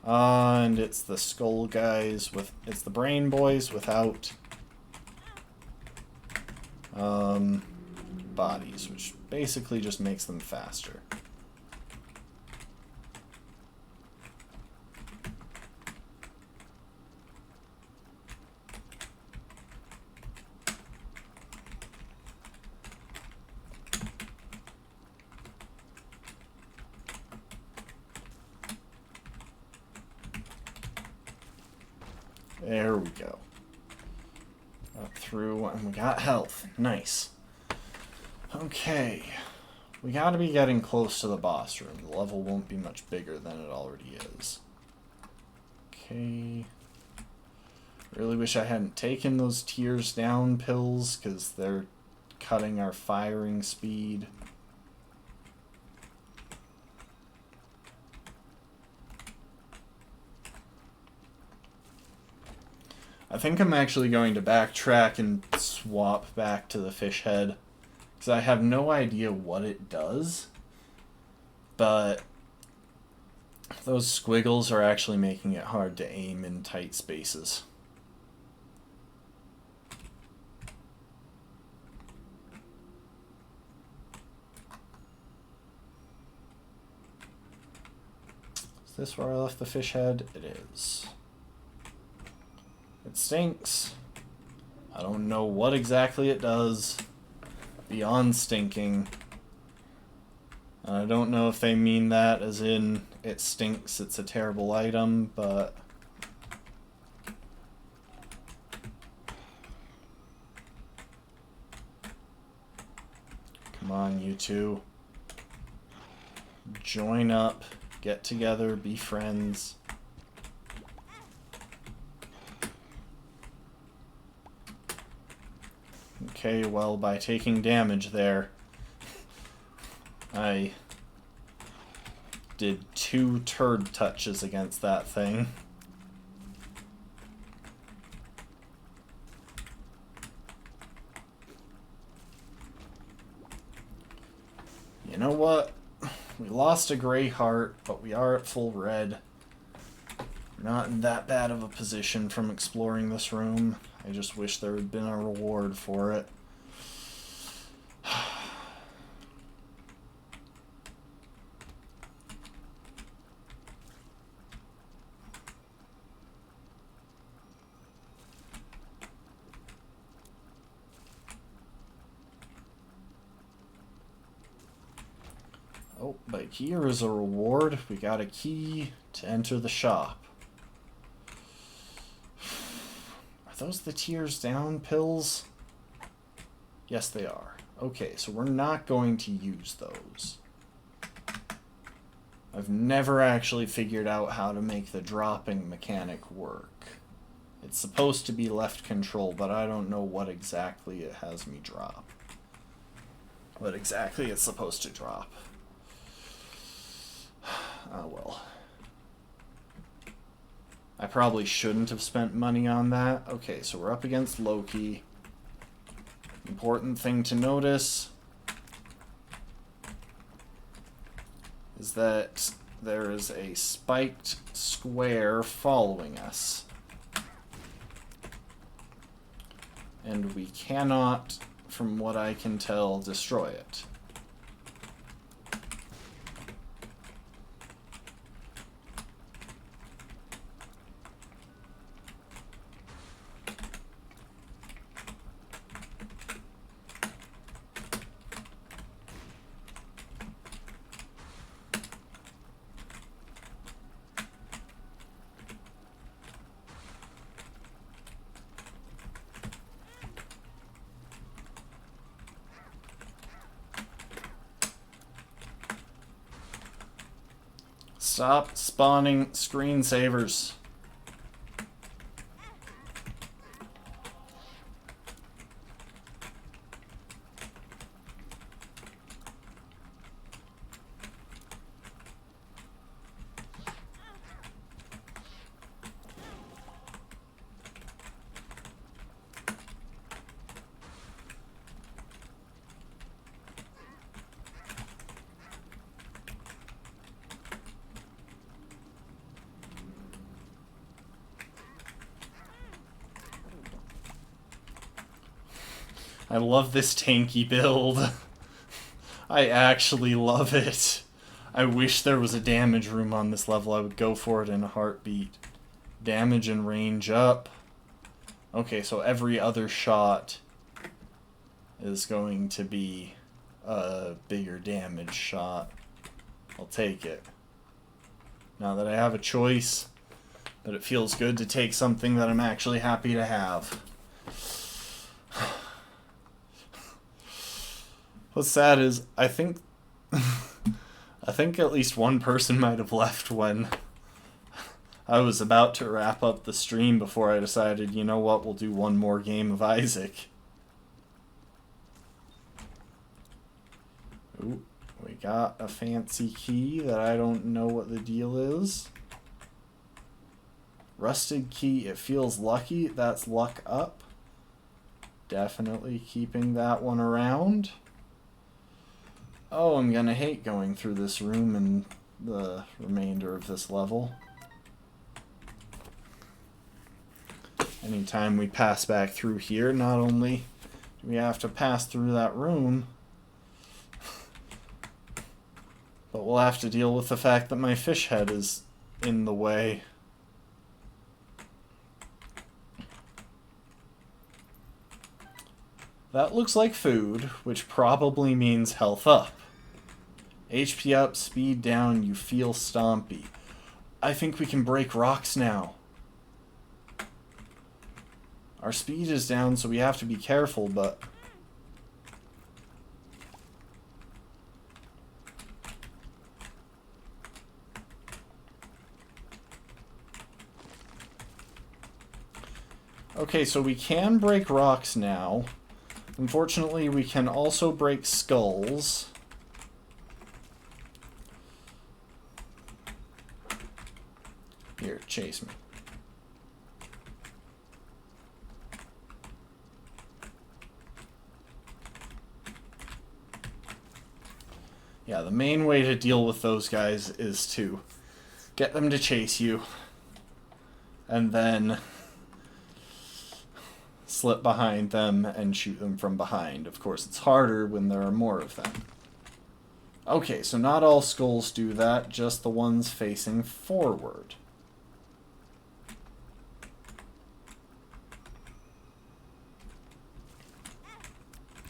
And it's the skull guys with... It's the brain boys without... bodies, which basically just makes them faster. There we go. Up through, and we got health. Nice. Okay. We gotta be getting close to the boss room. The level won't be much bigger than it already is. Okay. Really wish I hadn't taken those tears down pills, because they're cutting our firing speed. I think I'm actually going to backtrack and swap back to the fish head, because I have no idea what it does, but those squiggles are actually making it hard to aim in tight spaces. Is this where I left the fish head? It is. It stinks. I don't know what exactly it does beyond stinking. And I don't know if they mean that as in it stinks, it's a terrible item, but come on, you two. Join up, get together, be friends. Okay, well, by taking damage there, I did 2 turd touches against that thing. You know what? We lost a gray heart, but we are at full red. We're not in that bad of a position from exploring this room. I just wish there had been a reward for it. Oh, but here is a reward. We got a key to enter the shop. Are those the tears down pills? Yes, they are. Okay, so we're not going to use those. I've never actually figured out how to make the dropping mechanic work. It's supposed to be left control, but I don't know what exactly it has me drop. What exactly it's supposed to drop. Oh well. I probably shouldn't have spent money on that. Okay, so we're up against Loki. Important thing to notice is that there is a spiked square following us. And we cannot, from what I can tell, destroy it. Stop spawning screensavers. I love this tanky build. I actually love it. I wish there was a damage room on this level. I would go for it in a heartbeat. Damage and range up. Okay, so every other shot is going to be a bigger damage shot. I'll take it. Now that I have a choice, but it feels good to take something that I'm actually happy to have. What's sad is I think I think at least one person might have left when I was about to wrap up the stream before I decided, you know what, we'll do one more game of Isaac. Ooh, we got a fancy key that I don't know what the deal is. Rusted key, it feels lucky. That's luck up. Definitely keeping that one around. Oh, I'm gonna hate going through this room and the remainder of this level. Anytime we pass back through here, not only do we have to pass through that room, but we'll have to deal with the fact that my fish head is in the way. That looks like food, which probably means health up. HP up, speed down, you feel stompy. I think we can break rocks now. Our speed is down, so we have to be careful, but... Okay, so we can break rocks now. Unfortunately, we can also break skulls. Here, chase me. Yeah, the main way to deal with those guys is to get them to chase you, and then slip behind them and shoot them from behind. Of course, it's harder when there are more of them. Okay, so not all skulls do that, just the ones facing forward.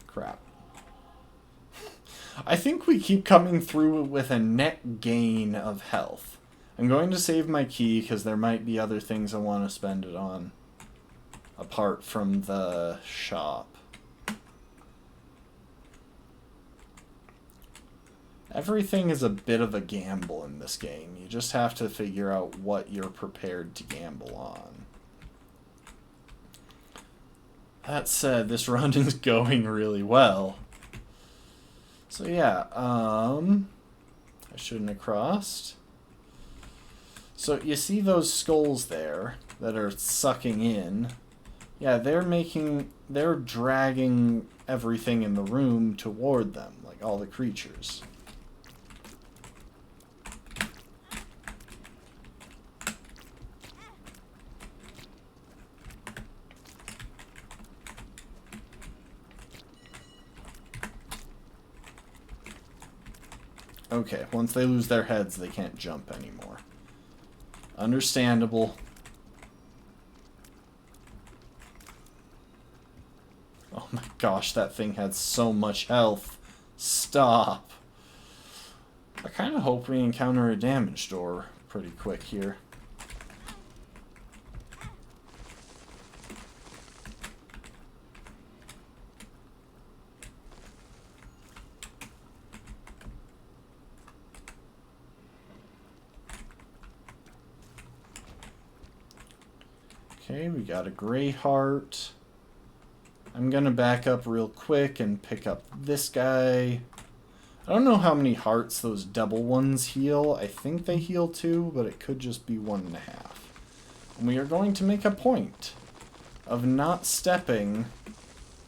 Crap. I think we keep coming through with a net gain of health. I'm going to save my key because there might be other things I want to spend it on apart from the shop. Everything is a bit of a gamble in this game. You just have to figure out what you're prepared to gamble on. That said, this run is going really well. So yeah, I shouldn't have crossed. So you see those skulls there that are sucking in. Yeah, they're dragging everything in the room toward them, like all the creatures. Okay, once they lose their heads, they can't jump anymore. Understandable. Oh my gosh, that thing had so much health. Stop. I kind of hope we encounter a damage door pretty quick here. Okay, we got a gray heart. I'm gonna back up real quick and pick up this guy. I don't know how many hearts those double ones heal. I think they heal 2, but it could just be 1.5. And we are going to make a point of not stepping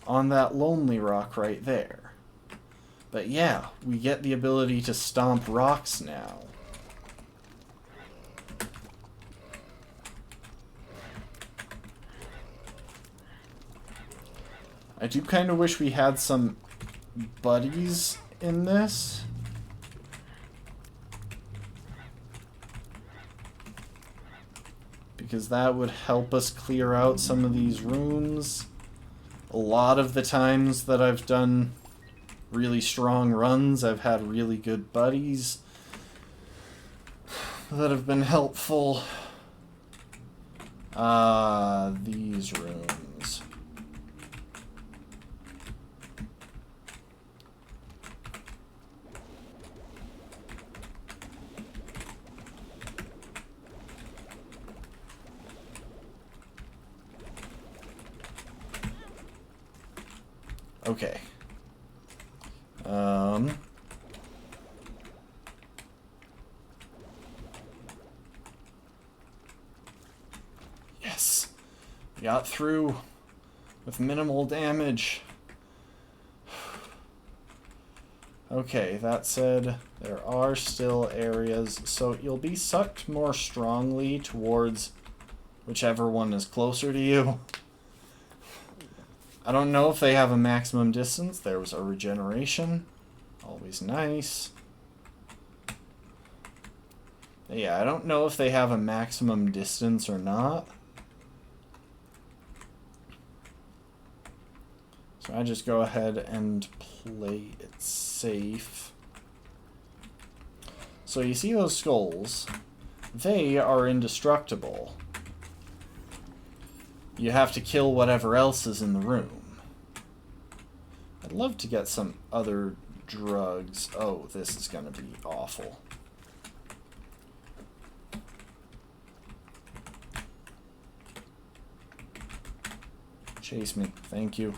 on that lonely rock right there. But yeah, we get the ability to stomp rocks now. I do kind of wish we had some buddies in this. Because that would help us clear out some of these rooms. A lot of the times that I've done really strong runs, I've had really good buddies that have been helpful. These rooms. Okay. Yes. We got through with minimal damage. Okay, that said, there are still areas, so you'll be sucked more strongly towards whichever one is closer to you. I don't know if they have a maximum distance. There was a regeneration. Always nice. Yeah, I don't know if they have a maximum distance or not. So I just go ahead and play it safe. So you see those skulls? They are indestructible. You have to kill whatever else is in the room. I'd love to get some other drugs. Oh, this is gonna be awful. Chase me. Thank you.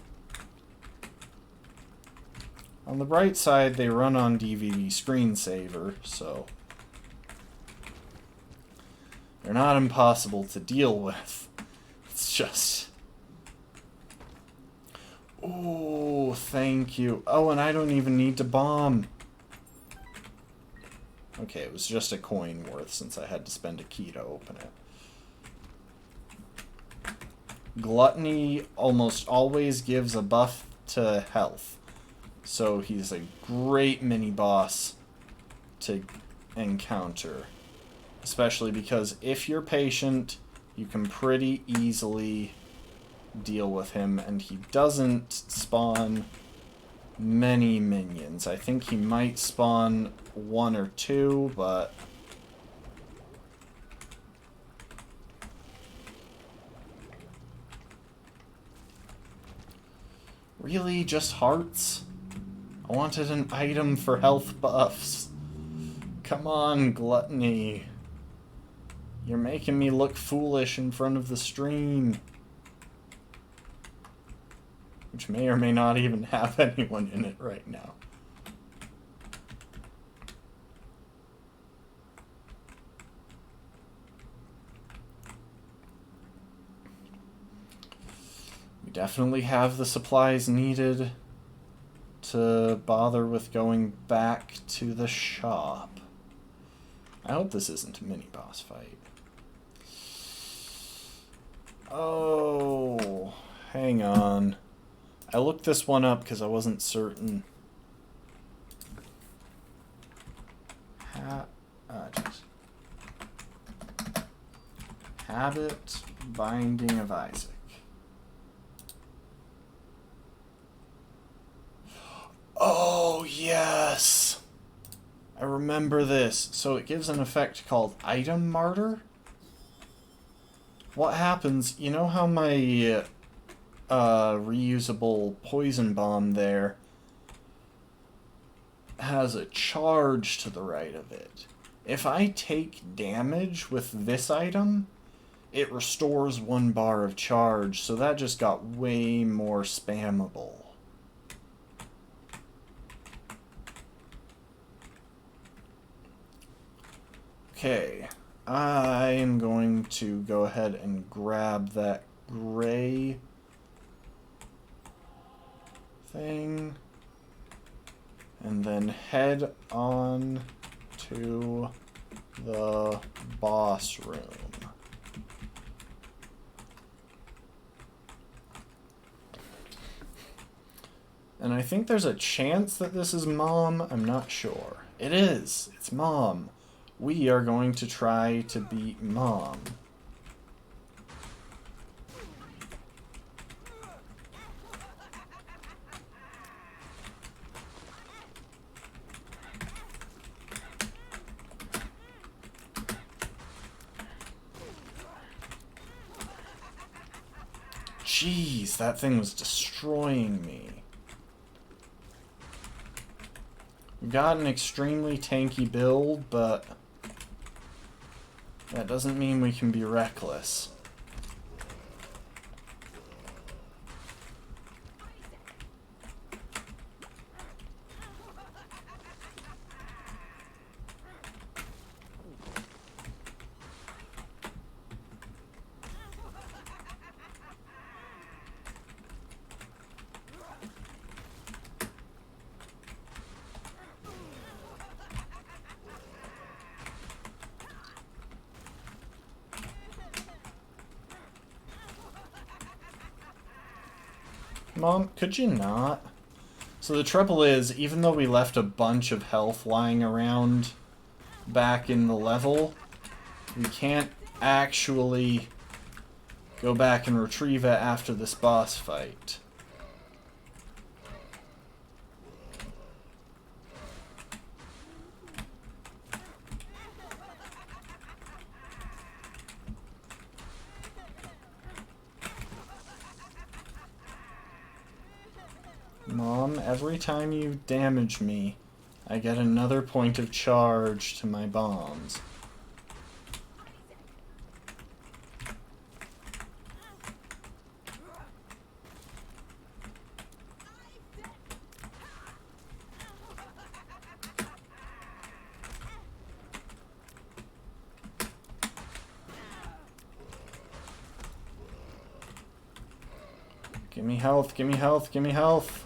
On the bright side, they run on DVD screensaver, so they're not impossible to deal with. It's just... Oh, thank you. Oh, and I don't even need to bomb. Okay, it was just a coin worth since I had to spend a key to open it. Gluttony almost always gives a buff to health. So he's a great mini-boss to encounter. Especially because if you're patient, you can pretty easily deal with him, and he doesn't spawn many minions. I think he might spawn 1 or 2, but really just hearts? I wanted an item for health buffs. Come on, Gluttony. You're making me look foolish in front of the stream. Which may or may not even have anyone in it right now. We definitely have the supplies needed to bother with going back to the shop. I hope this isn't a mini-boss fight. Oh, hang on. I looked this one up because I wasn't certain. Habit Binding of Isaac. Oh, yes! I remember this. So it gives an effect called Item Martyr? What happens, you know how my reusable poison bomb there has a charge to the right of it? If I take damage with this item, it restores 1 bar of charge, so that just got way more spammable. Okay, I am going to go ahead and grab that gray thing and then head on to the boss room. And I think there's a chance that this is Mom. I'm not sure. It is. It's Mom. We are going to try to beat Mom. Jeez, that thing was destroying me. We've got an extremely tanky build, but that doesn't mean we can be reckless. Mom, could you not? So the trouble is, even though we left a bunch of health lying around back in the level, we can't actually go back and retrieve it after this boss fight. Mom, every time you damage me, I get another point of charge to my bombs. Give me health, give me health, give me health.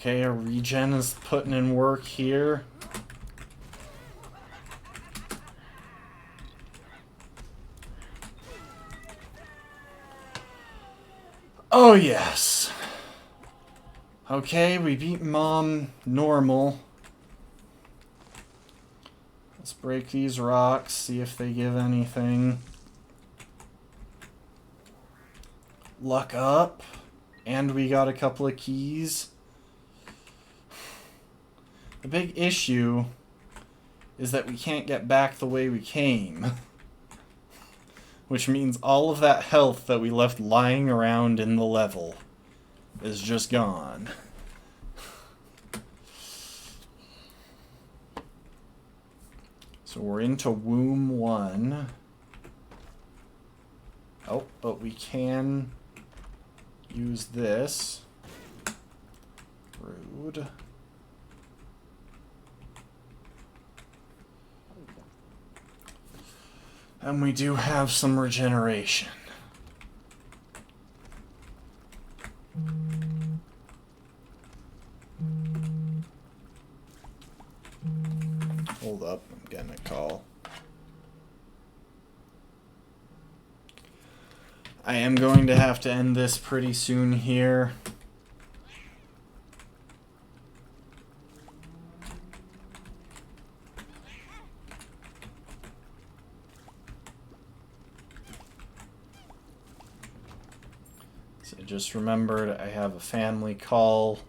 Okay, our regen is putting in work here. Oh yes. Okay, we beat Mom normal. Let's break these rocks, see if they give anything. Luck up. And we got a couple of keys. The big issue is that we can't get back the way we came. Which means all of that health that we left lying around in the level is just gone. So we're into Womb 1. Oh, but we can use this. Rude. And we do have some regeneration. Hold up, I'm getting a call. I am going to have to end this pretty soon here. So I just remembered I have a family call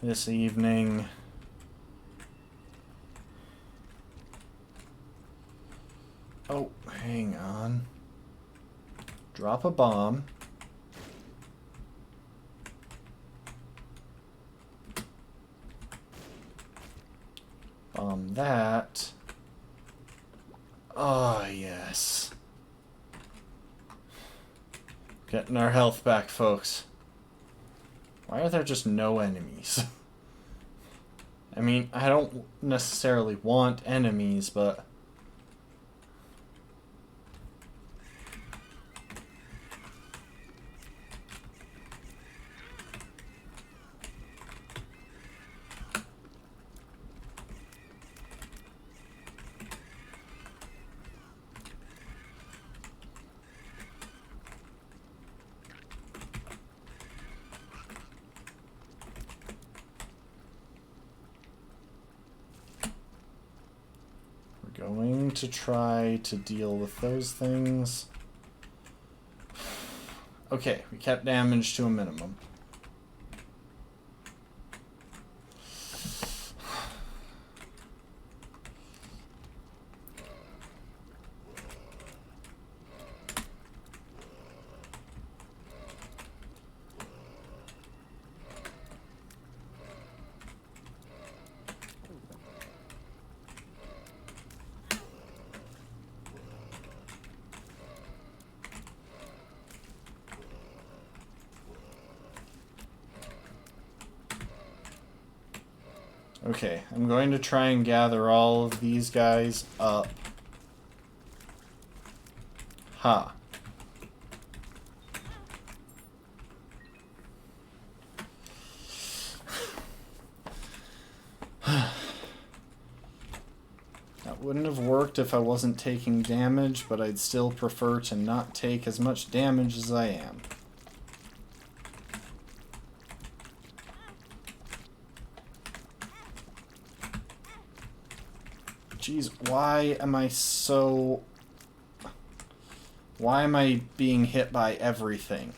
this evening. Oh, hang on. Drop a bomb. Bomb that. Oh, yes. Getting our health back, folks. Why are there just no enemies? I mean, I don't necessarily want enemies, but... going to try to deal with those things. Okay, we kept damage to a minimum. Okay, I'm going to try and gather all of these guys up. Ha. That wouldn't have worked if I wasn't taking damage, but I'd still prefer to not take as much damage as I am. Jeez, why am I so... Why am I being hit by everything?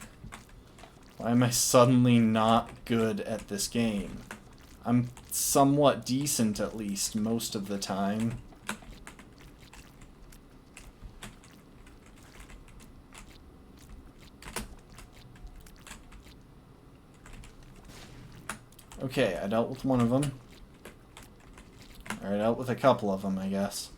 Why am I suddenly not good at this game? I'm somewhat decent, at least, most of the time. Okay, I dealt with one of them. Or I dealt with a couple of them, I guess.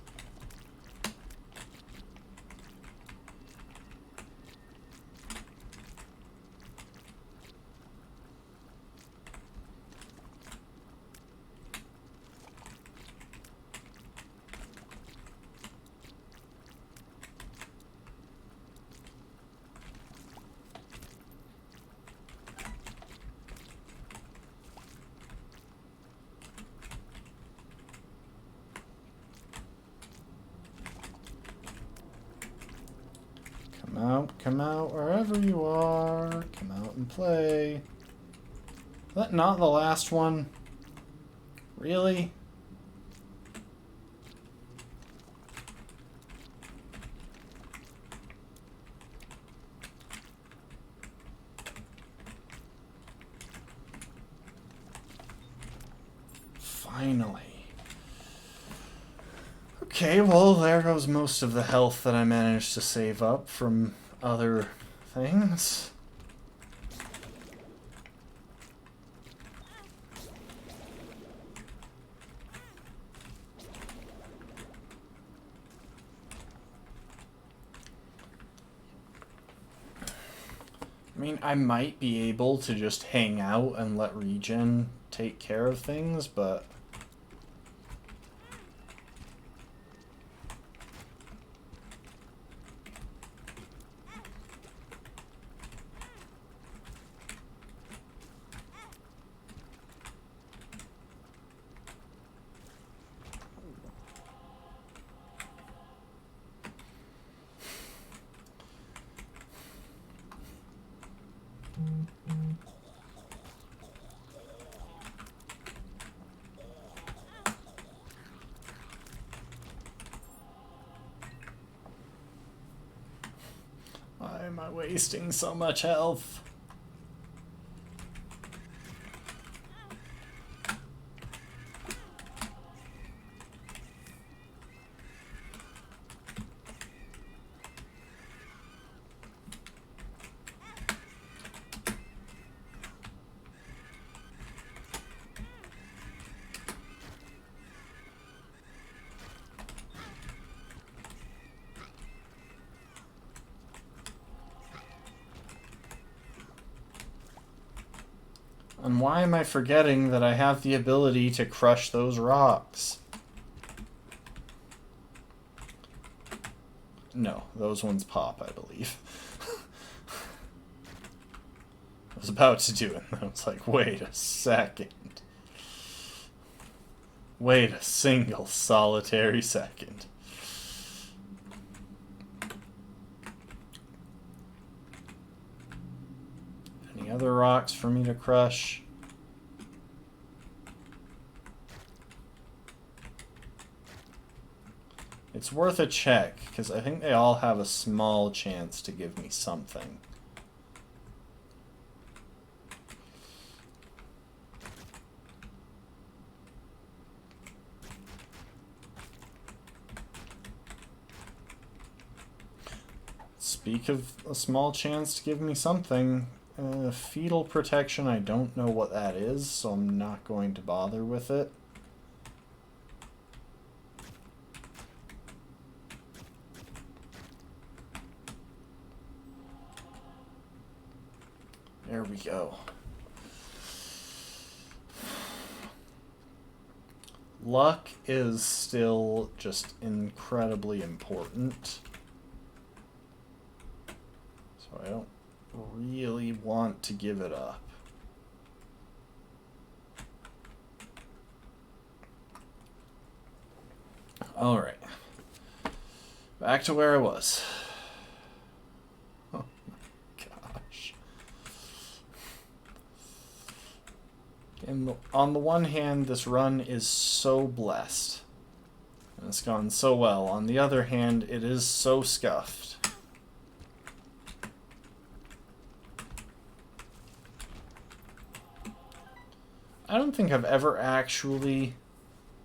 Come out wherever you are. Come out and play. Is that not the last one? Really? Finally. Okay, well, there goes most of the health that I managed to save up from other things. I mean, I might be able to just hang out and let regen take care of things, but... Why am I wasting so much health? And why am I forgetting that I have the ability to crush those rocks? No, those ones pop, I believe. I was about to do it, and I was like, wait a second. Wait a single solitary second. Any other rocks for me to crush? It's worth a check, because I think they all have a small chance to give me something. Speak of a small chance to give me something. Fetal protection, I don't know what that is, so I'm not going to bother with it. There we go. Luck is still just incredibly important. So I don't really want to give it up. Alright. Back to where I was. Oh my gosh. And on the one hand, this run is so blessed. And it's gone so well. On the other hand, it is so scuffed. I don't think I've ever actually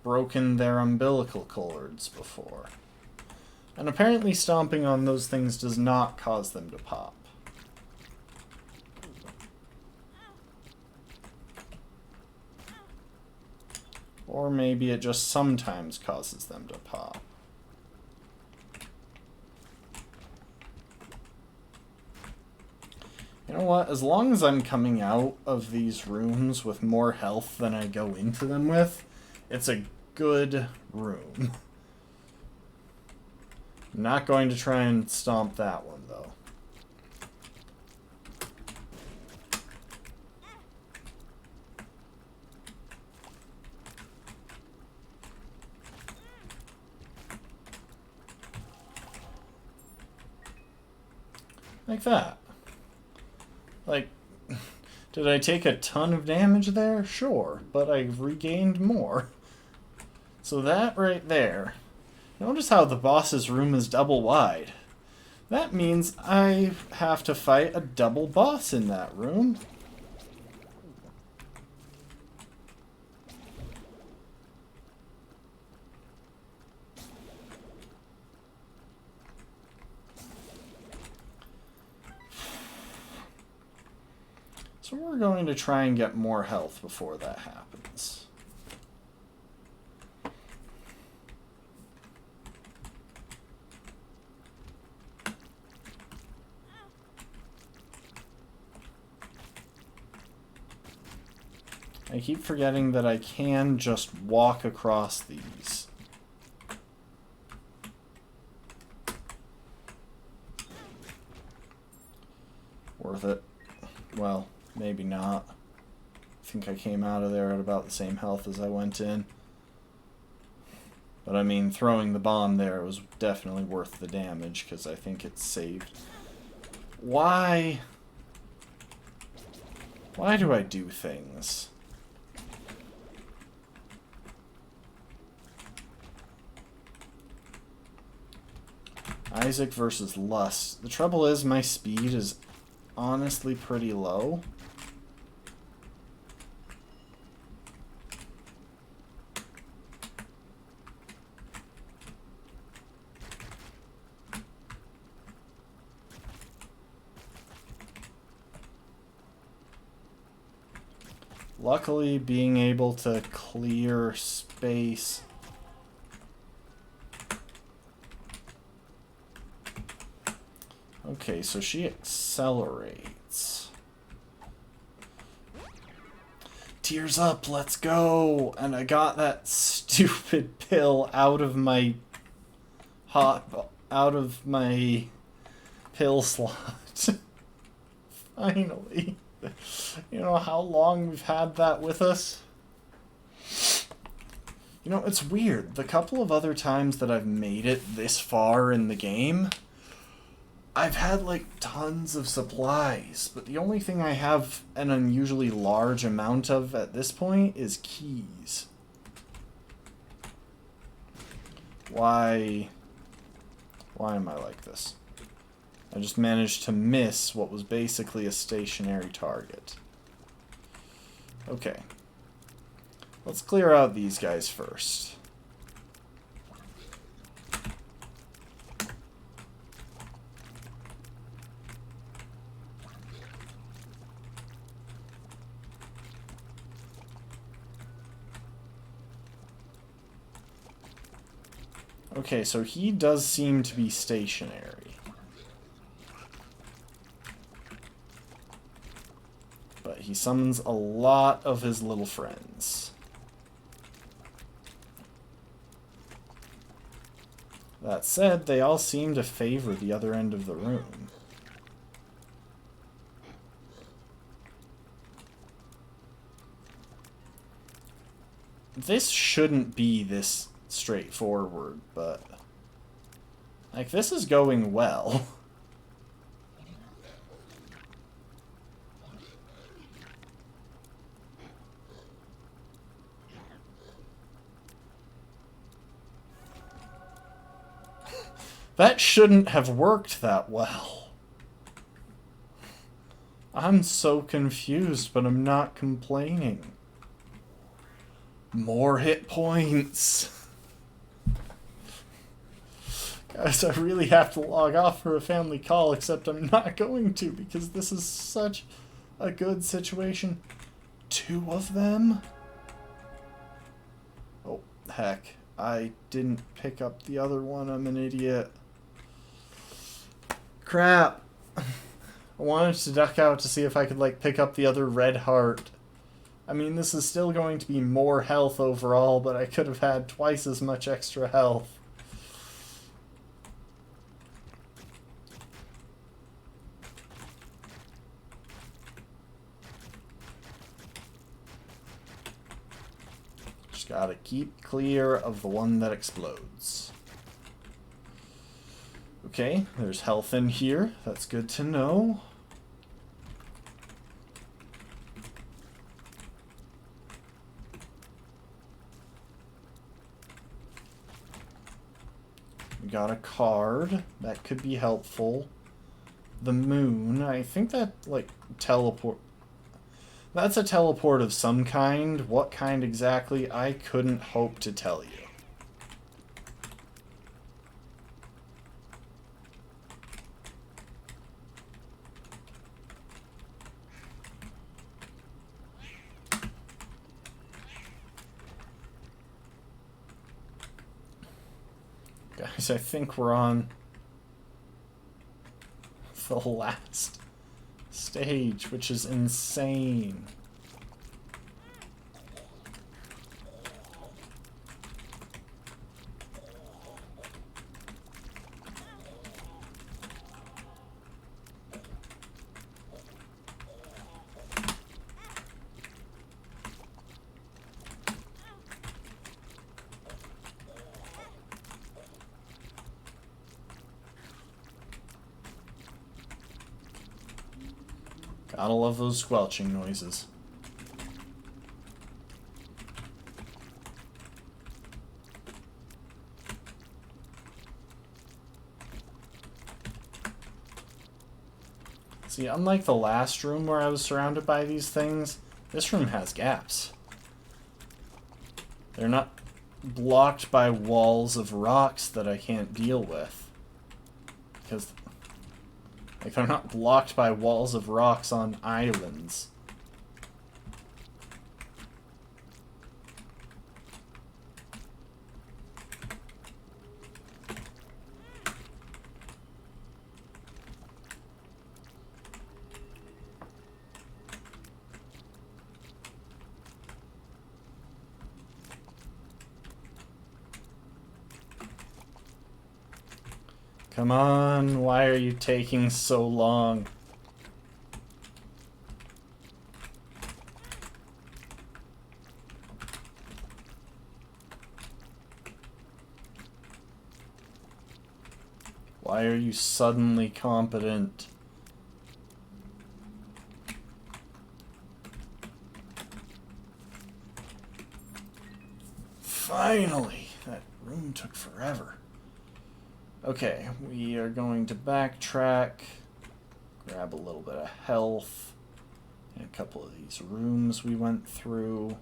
broken their umbilical cords before. And apparently stomping on those things does not cause them to pop. Or maybe it just sometimes causes them to pop. You know what? As long as I'm coming out of these rooms with more health than I go into them with, it's a good room. I'm not going to try and stomp that one, though. Like that. Like, did I take a ton of damage there? Sure, but I regained more. So that right there, notice how the boss's room is double wide. That means I have to fight a double boss in that room. So we're going to try and get more health before that happens. I keep forgetting that I can just walk across these. Worth it. Well, maybe not. I think I came out of there at about the same health as I went in. But I mean, throwing the bomb there was definitely worth the damage, because I think it saved. Why? Why do I do things? Isaac versus Lust. The trouble is, my speed is honestly pretty low. Luckily, being able to clear space. Okay, so she accelerates. Tears up, let's go! And I got that stupid pill out of my pill slot. Finally. You know how long we've had that with us? You know, it's weird. The couple of other times that I've made it this far in the game, I've had, like, tons of supplies, but the only thing I have an unusually large amount of at this point is keys. Why am I like this? I just managed to miss what was basically a stationary target. Okay. Let's clear out these guys first. Okay, so he does seem to be stationary. But he summons a lot of his little friends. That said, they all seem to favor the other end of the room. This shouldn't be this straightforward, but like, this is going well. That shouldn't have worked that well. I'm so confused, but I'm not complaining. More hit points. Guys, I really have to log off for a family call, except I'm not going to because this is such a good situation. 2 of them? Oh, heck. I didn't pick up the other one. I'm an idiot. Crap. I wanted to duck out to see if I could, like, pick up the other red heart. I mean, this is still going to be more health overall, but I could have had twice as much extra health. Just gotta keep clear of the one that explodes. Okay, there's health in here. That's good to know. We got a card. That could be helpful. The moon. I think that, like, teleport... That's a teleport of some kind. What kind exactly? I couldn't hope to tell you. Guys, I think we're on the last stage, which is insane. Gotta love those squelching noises. See, unlike the last room where I was surrounded by these things, this room has gaps. They're not blocked by walls of rocks that I can't deal with. Because... like, they're not blocked by walls of rocks on islands. Come on, why are you taking so long? Why are you suddenly competent? Finally! That room took forever. Okay, we are going to backtrack, grab a little bit of health, and a couple of these rooms we went through.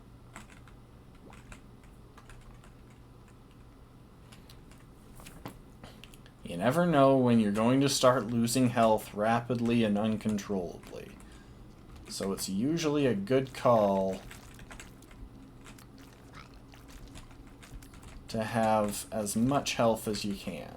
You never know when you're going to start losing health rapidly and uncontrollably. So it's usually a good call to have as much health as you can.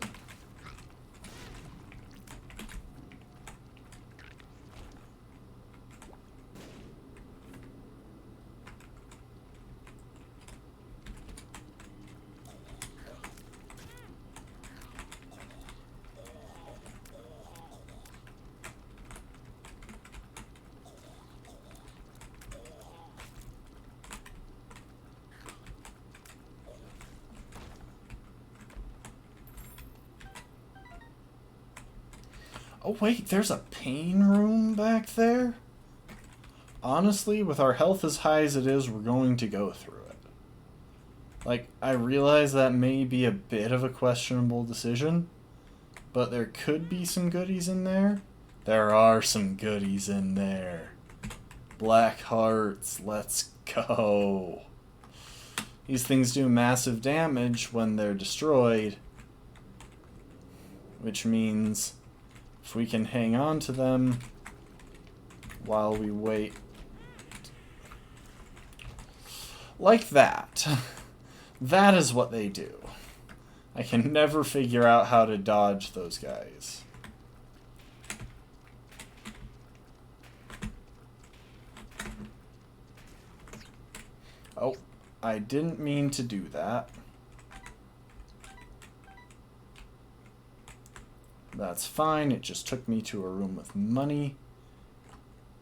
Oh wait, there's a pain room back there? Honestly, with our health as high as it is, we're going to go through it. Like, I realize that may be a bit of a questionable decision, but there could be some goodies in there. There are some goodies in there. Black hearts, let's go. These things do massive damage when they're destroyed, which means if we can hang on to them while we wait. Like that. That is what they do. I can never figure out how to dodge those guys. Oh, I didn't mean to do that. That's fine, it just took me to a room with money.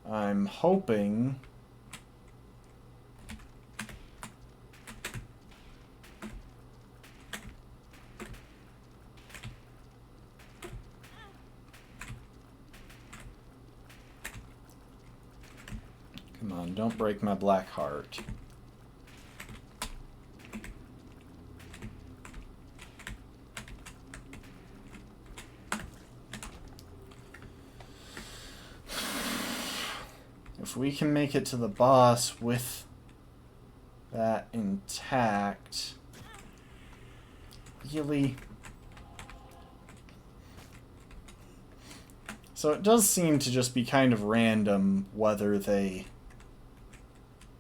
I'm hoping... Come on, don't break my black heart. If we can make it to the boss with that intact... Really? So it does seem to just be kind of random whether they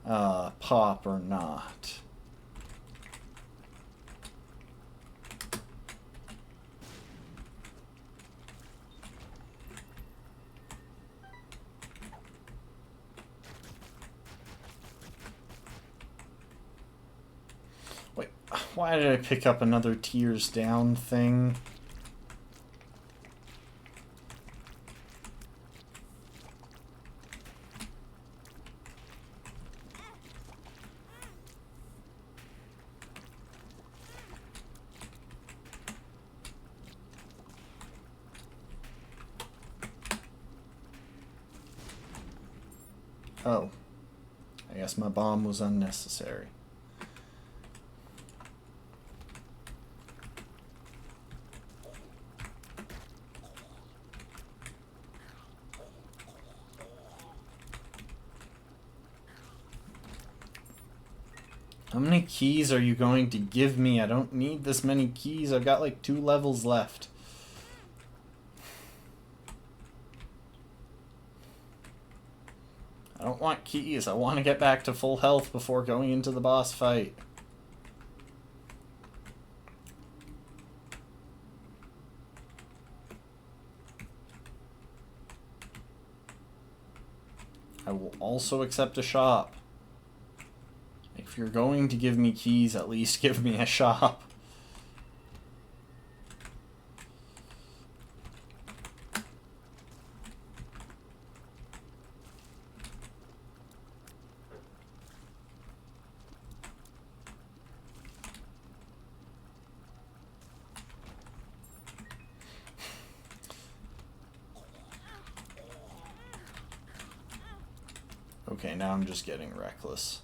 pop or not. Wait, why did I pick up another tears down thing? Oh, I guess my bomb was unnecessary. How many keys are you going to give me? I don't need this many keys. I've got like 2 levels left. I don't want keys. I want to get back to full health before going into the boss fight. I will also accept a shop. If you're going to give me keys, at least give me a shop. Okay, now I'm just getting reckless.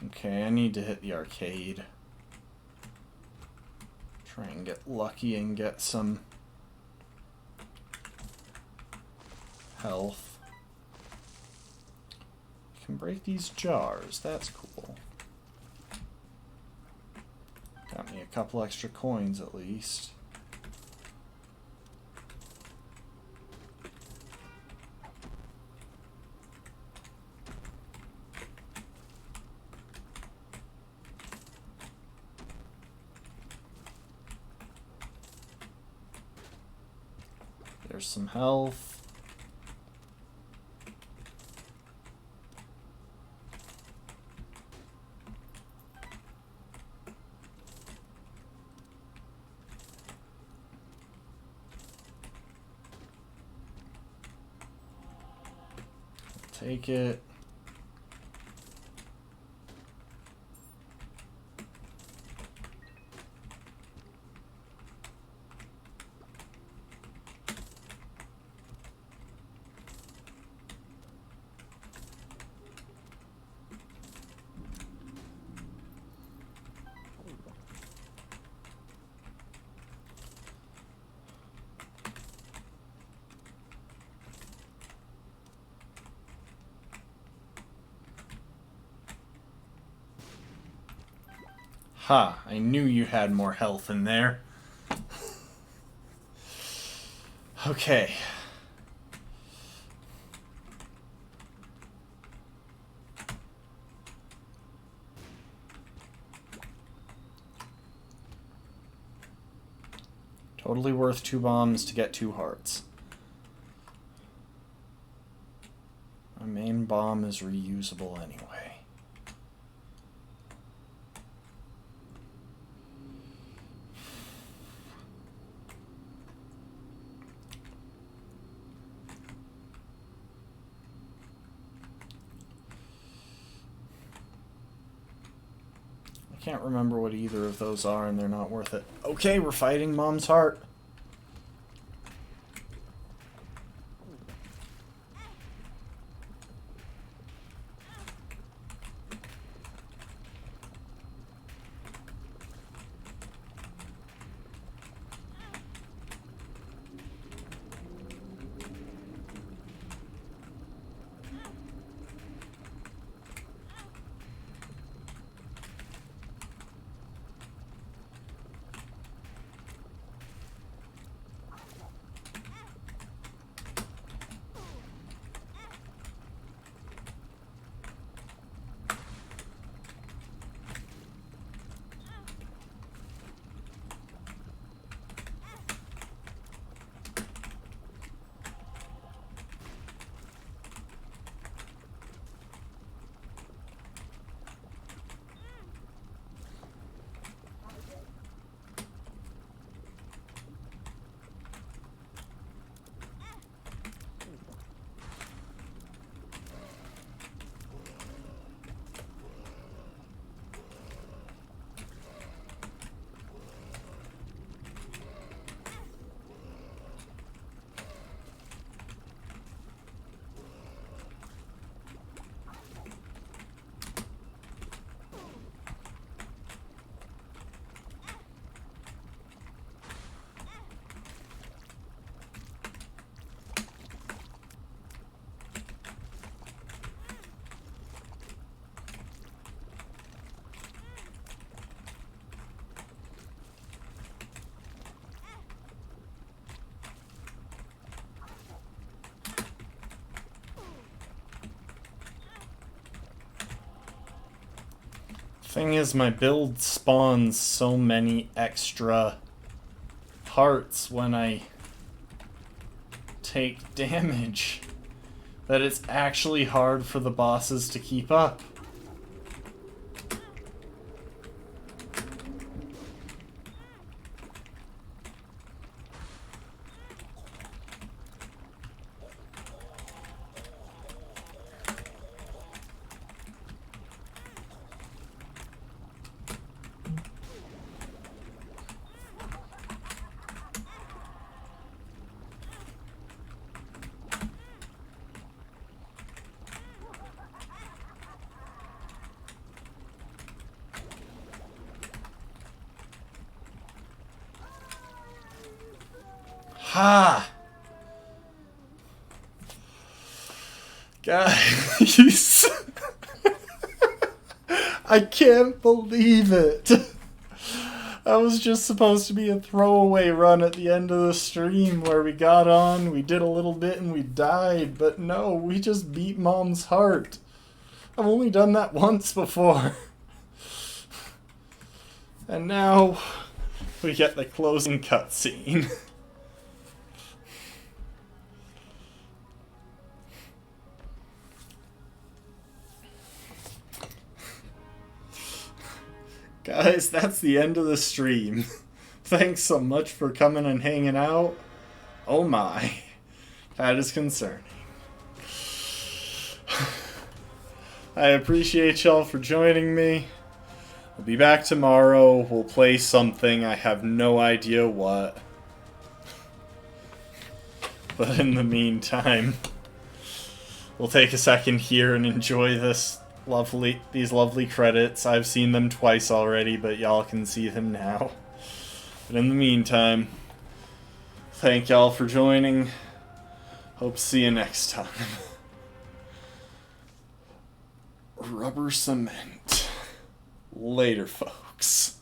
Okay, I need to hit the arcade. Try and get lucky and get some health. You can break these jars, that's cool. Got me a couple extra coins at least. There's some health. Take it. Ha, I knew you had more health in there. Okay. Totally worth 2 bombs to get 2 hearts. My main bomb is reusable anyway. I can't remember what either of those are, and they're not worth it. Okay, we're fighting Mom's heart. Thing is, my build spawns so many extra hearts when I take damage that it's actually hard for the bosses to keep up. Ha! Guys, I can't believe it. That was just supposed to be a throwaway run at the end of the stream where we got on, we did a little bit, and we died. But no, we just beat Mom's heart. I've only done that once before. And now we get the closing cutscene. Guys, that's the end of the stream. Thanks so much for coming and hanging out. Oh my, that is concerning. I appreciate y'all for joining me. I'll be back tomorrow. We'll play something. I have no idea what. But in the meantime, we'll take a second here and enjoy these lovely credits. I've seen them twice already, but y'all can see them now. But in the meantime, thank y'all for joining. Hope to see you next time. Rubber cement. Later, folks.